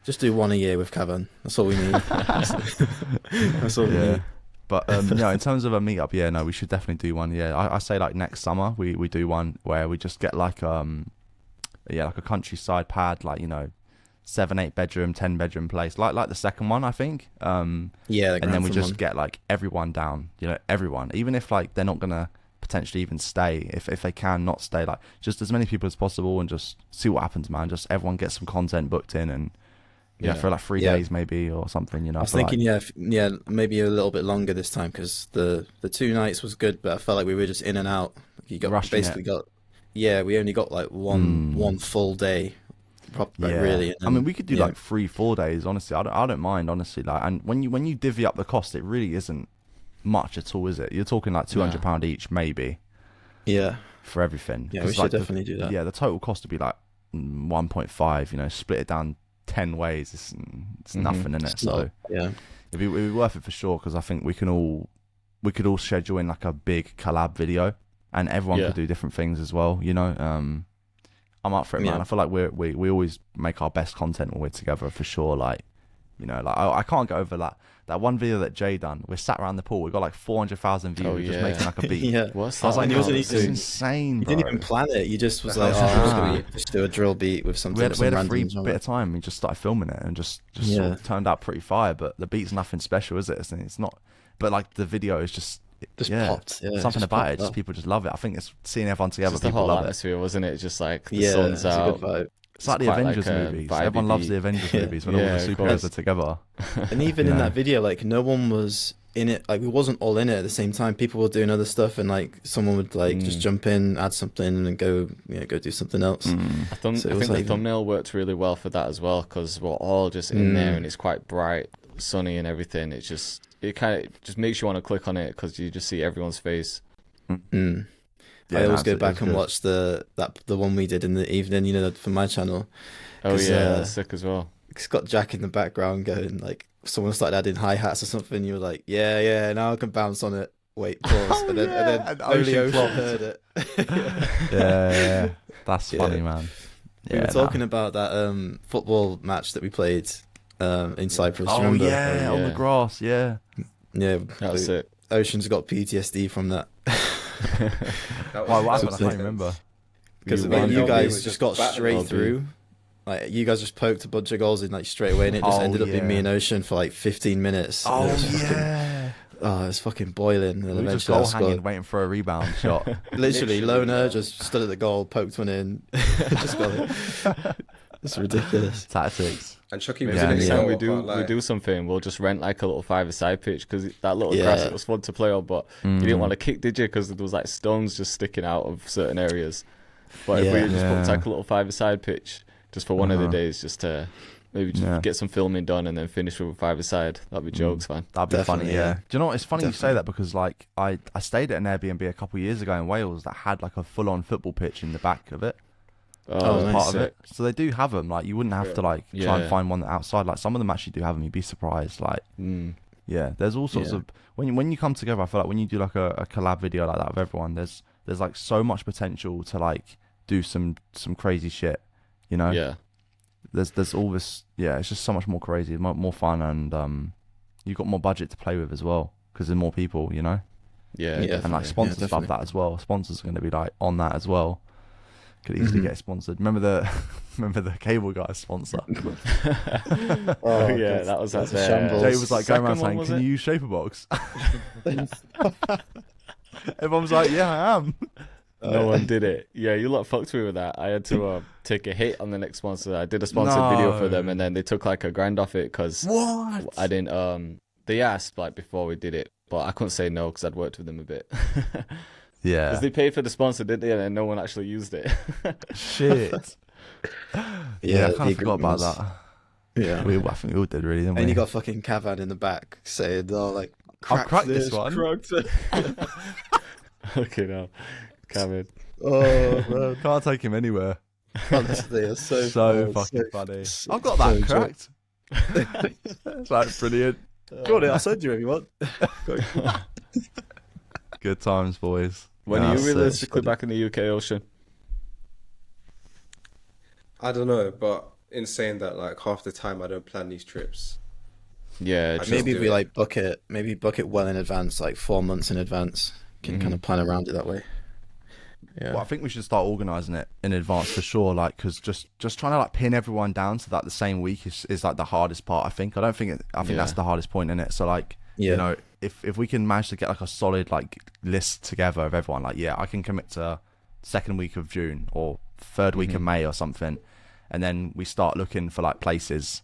Just do one a year with Cavan. That's all we need. That's all we Yeah. need. But in terms of a meetup, yeah, no, we should definitely do one. Yeah, I say like next summer we do one where we just get like like a countryside pad, like, you know, 7-8 bedroom, 10 bedroom place, like the second one, I think. Yeah, And then we just one. get like everyone down, you know, everyone, even if like they're not gonna potentially even stay, if they can not stay, like just as many people as possible, and just see what happens, man. Just everyone gets some content booked in, and for like 3 days maybe or something, you know. I was thinking, maybe a little bit longer this time because the 2 nights was good, but I felt like we were just in and out. You got Rushing basically got, we only got like one full day, really. I mean, we could do like 3-4 days. Honestly, I don't mind. Honestly, like, and when you divvy up the cost, it really isn't much at all, is it? You're talking like £200 each, maybe. Yeah. For everything. Yeah, we should definitely do that. Yeah, the total cost would be like 1.5. You know, split it down 10 ways. It's nothing, in it. So yeah, it'd be worth it for sure, because I think we could all schedule in like a big collab video, and everyone could do different things as well. You know, I'm up for it, man. I feel like we always make our best content when we're together, for sure. Like, you know, like I can't get over that one video that Jay done. We're sat around the pool. We got like 400,000 views just making like a beat. yeah. What's I was that? like, it wasn't it's even- insane, You bro. didn't even plan it. You just was like, just do a drill beat with something. We had some a free random bit of time. We just started filming it, and just sort of turned out pretty fire. But the beat's nothing special, is it? It's not. But like the video is just popped. Yeah, something just about popped it. Just up. people just love it. I think it's seeing everyone together. Just the People whole love it. atmosphere, wasn't it? Just like the Yeah, sun's it's a out. good vibe. It's like the quite Avengers like a movies. vibey Everyone loves the beat. Avengers Yeah. movies when all Yeah, the of superheroes course. are together. And even in that video, like no one was in it. Like we wasn't all in it at the same time. People were doing other stuff, and like someone would like just jump in, add something, and go do something else. I So it think was the like- thumbnail worked really well for that as well, because we're all just in there and it's quite bright, sunny, and everything. It kind of just makes you want to click on it because you just see everyone's face. I always go it back was and good. watch the one we did in the evening, for my channel. Oh 'Cause, yeah, that's sick as well. It's got Jack in the background going like someone started adding hi hats or something. You were like, yeah, now I can bounce on it. Wait, pause, and then and only Ocean Ocean clocked. heard it. Yeah, that's Yeah. funny, man. We were talking about that football match that we played in Cyprus. Oh remember? yeah, on the yeah. grass. Yeah. Yeah. That's it. Ocean's got PTSD from that That Why? was- What that happened? I was can't intense. remember. because You you, won. you We guys were just just got battling straight Bobby. through. Like you guys just poked a bunch of goals in like straight away, and it just Oh, ended up being me yeah. and Ocean for like 15 minutes. And Oh it was fucking- yeah. Oh, it's fucking boiling. And We just eventually I goal scored. hanging, waiting for a rebound shot. Literally, Literally, Loner yeah. just stood at the goal, poked one in, just got it. It's ridiculous. Tactics. And Chucky Maybe was Yeah, in next the time goal, we do something, we'll just rent like a little 5-a-side pitch, because that little Yeah. grass, it was fun to play on, but you didn't want to kick, did you? Because there was like stones just sticking out of certain areas. But if we Yeah. just Yeah. booked like a little 5-a-side pitch just for one of the days, just to maybe just get some filming done and then finish with a 5-a-side, that'd be jokes, man. That'd be funny, Definitely, yeah. yeah. Do you know what? It's funny you say Definitely. that, because like I stayed at an Airbnb a couple of years ago in Wales that had like a full-on football pitch in the back of it. Oh, as nice. part of it. So they do have them. Like you wouldn't have to like try and Yeah. find one outside. Like some of them actually do have them. You'd be surprised. Like yeah, there's all sorts of when you come together. I feel like when you do like a collab video like that with everyone, there's like so much potential to like do some crazy shit. You know. Yeah. There's all this. Yeah, it's just so much more crazy, more fun, and you've got more budget to play with as well because there's more people. You know. Yeah. Yeah. And like definitely. sponsors love definitely. that as well. Sponsors are going to be like on that as well. Could easily get sponsored. Remember the cable guy sponsor? Oh yeah, that was that's at a the shambles. Jay was like going around second one, saying, was "Can it? you use Shaperbox?" Everyone was like, "Yeah, I am." No one did it. Yeah, you lot fucked me with that. I had to take a hit on the next sponsor. I did a sponsored video for them, and then they took like $1,000 off it because What? I didn't. They asked like before we did it, but I couldn't say no because I'd worked with them a bit. Yeah. Because they paid for the sponsor, didn't they? And then no one actually used it. Shit. Yeah, I kind of forgot about that. Yeah. I think we all did, really, didn't we? And you got fucking Cavan in the back saying, "Oh, like I've cracked this one." cracked it." Okay, now, Kevin. Oh man, Can't take him anywhere. honestly, it's so So fun, fucking so- funny. so- I've got that so cracked. It's like brilliant. Go on, I'll send you if you want. Good times, boys. When Yeah, are you so- realistically back in the UK, Ocean? I don't know, but in saying that, like half the time I don't plan these trips. Yeah, I just, Maybe do we it. like book it well in advance, like 4 months in advance. Can kind of plan around it that way. Yeah. Well, I think we should start organising it in advance for sure. Like, because just trying to like pin everyone down to that the same week is like the hardest part. I think. I think that's the hardest point in it. So like, Yeah. you know, if we can manage to get like a solid like list together of everyone, like I can commit to second week of June or third week of May or something, and then we start looking for like places.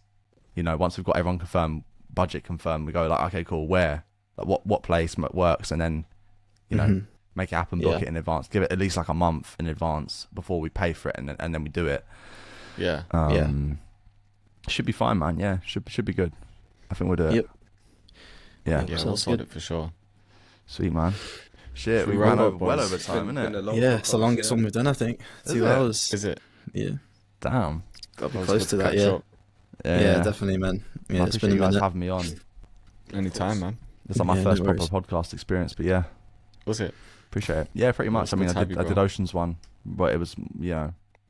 You know, once we've got everyone confirmed, budget confirmed, we go like, okay, cool, where, like what place works, and then you know. Make it happen, book Yeah. it in advance. Give it at least like a month in advance before we pay for it, and then we do it. yeah. Should be fine, man. Yeah, should be good. I think we'll do it. Yep. Yeah, Yeah, we'll Sounds sort good. it for sure. sweet, man. Shit, Should we we ran wrap over up, well boys? over time, Been innit? a long Yeah, it's the podcast, longest yeah. one we've done, I think. Is 2 it? hours. Is it? Yeah, Damn. got to be Let's close to that. catch Yeah. up. Yeah, definitely, man. Yeah, I it's appreciate been a you guys minute. having me on. Anytime, man. It's like my Yeah, first no proper podcast experience, but yeah, Was it? appreciate it. Yeah, pretty much. it's I mean, good to have you, I did bro. Ocean's one, but it was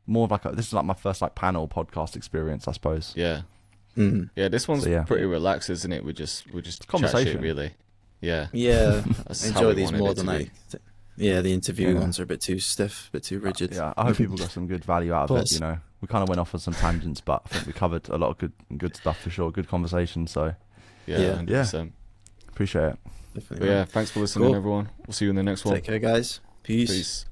more of like this is like my first like panel podcast experience, I suppose. Yeah. Mm. Yeah, this one's So, yeah. pretty relaxed, isn't it? We just chat Conversation. shit, really. Yeah. Yeah, That's I how enjoy we these wanted more it to than be. Yeah, the interview Yeah. ones are a bit too stiff, a bit too rigid. Yeah, I hope people got some good value out of it. Pause. You know, we kind of went off on some tangents, but I think we covered a lot of good stuff for sure. Good conversation, so Yeah, Yeah. 100%. appreciate it. Definitely. But man. yeah, thanks for listening, Cool. everyone. We'll see you in the next one. Take care, guys. Peace. Peace.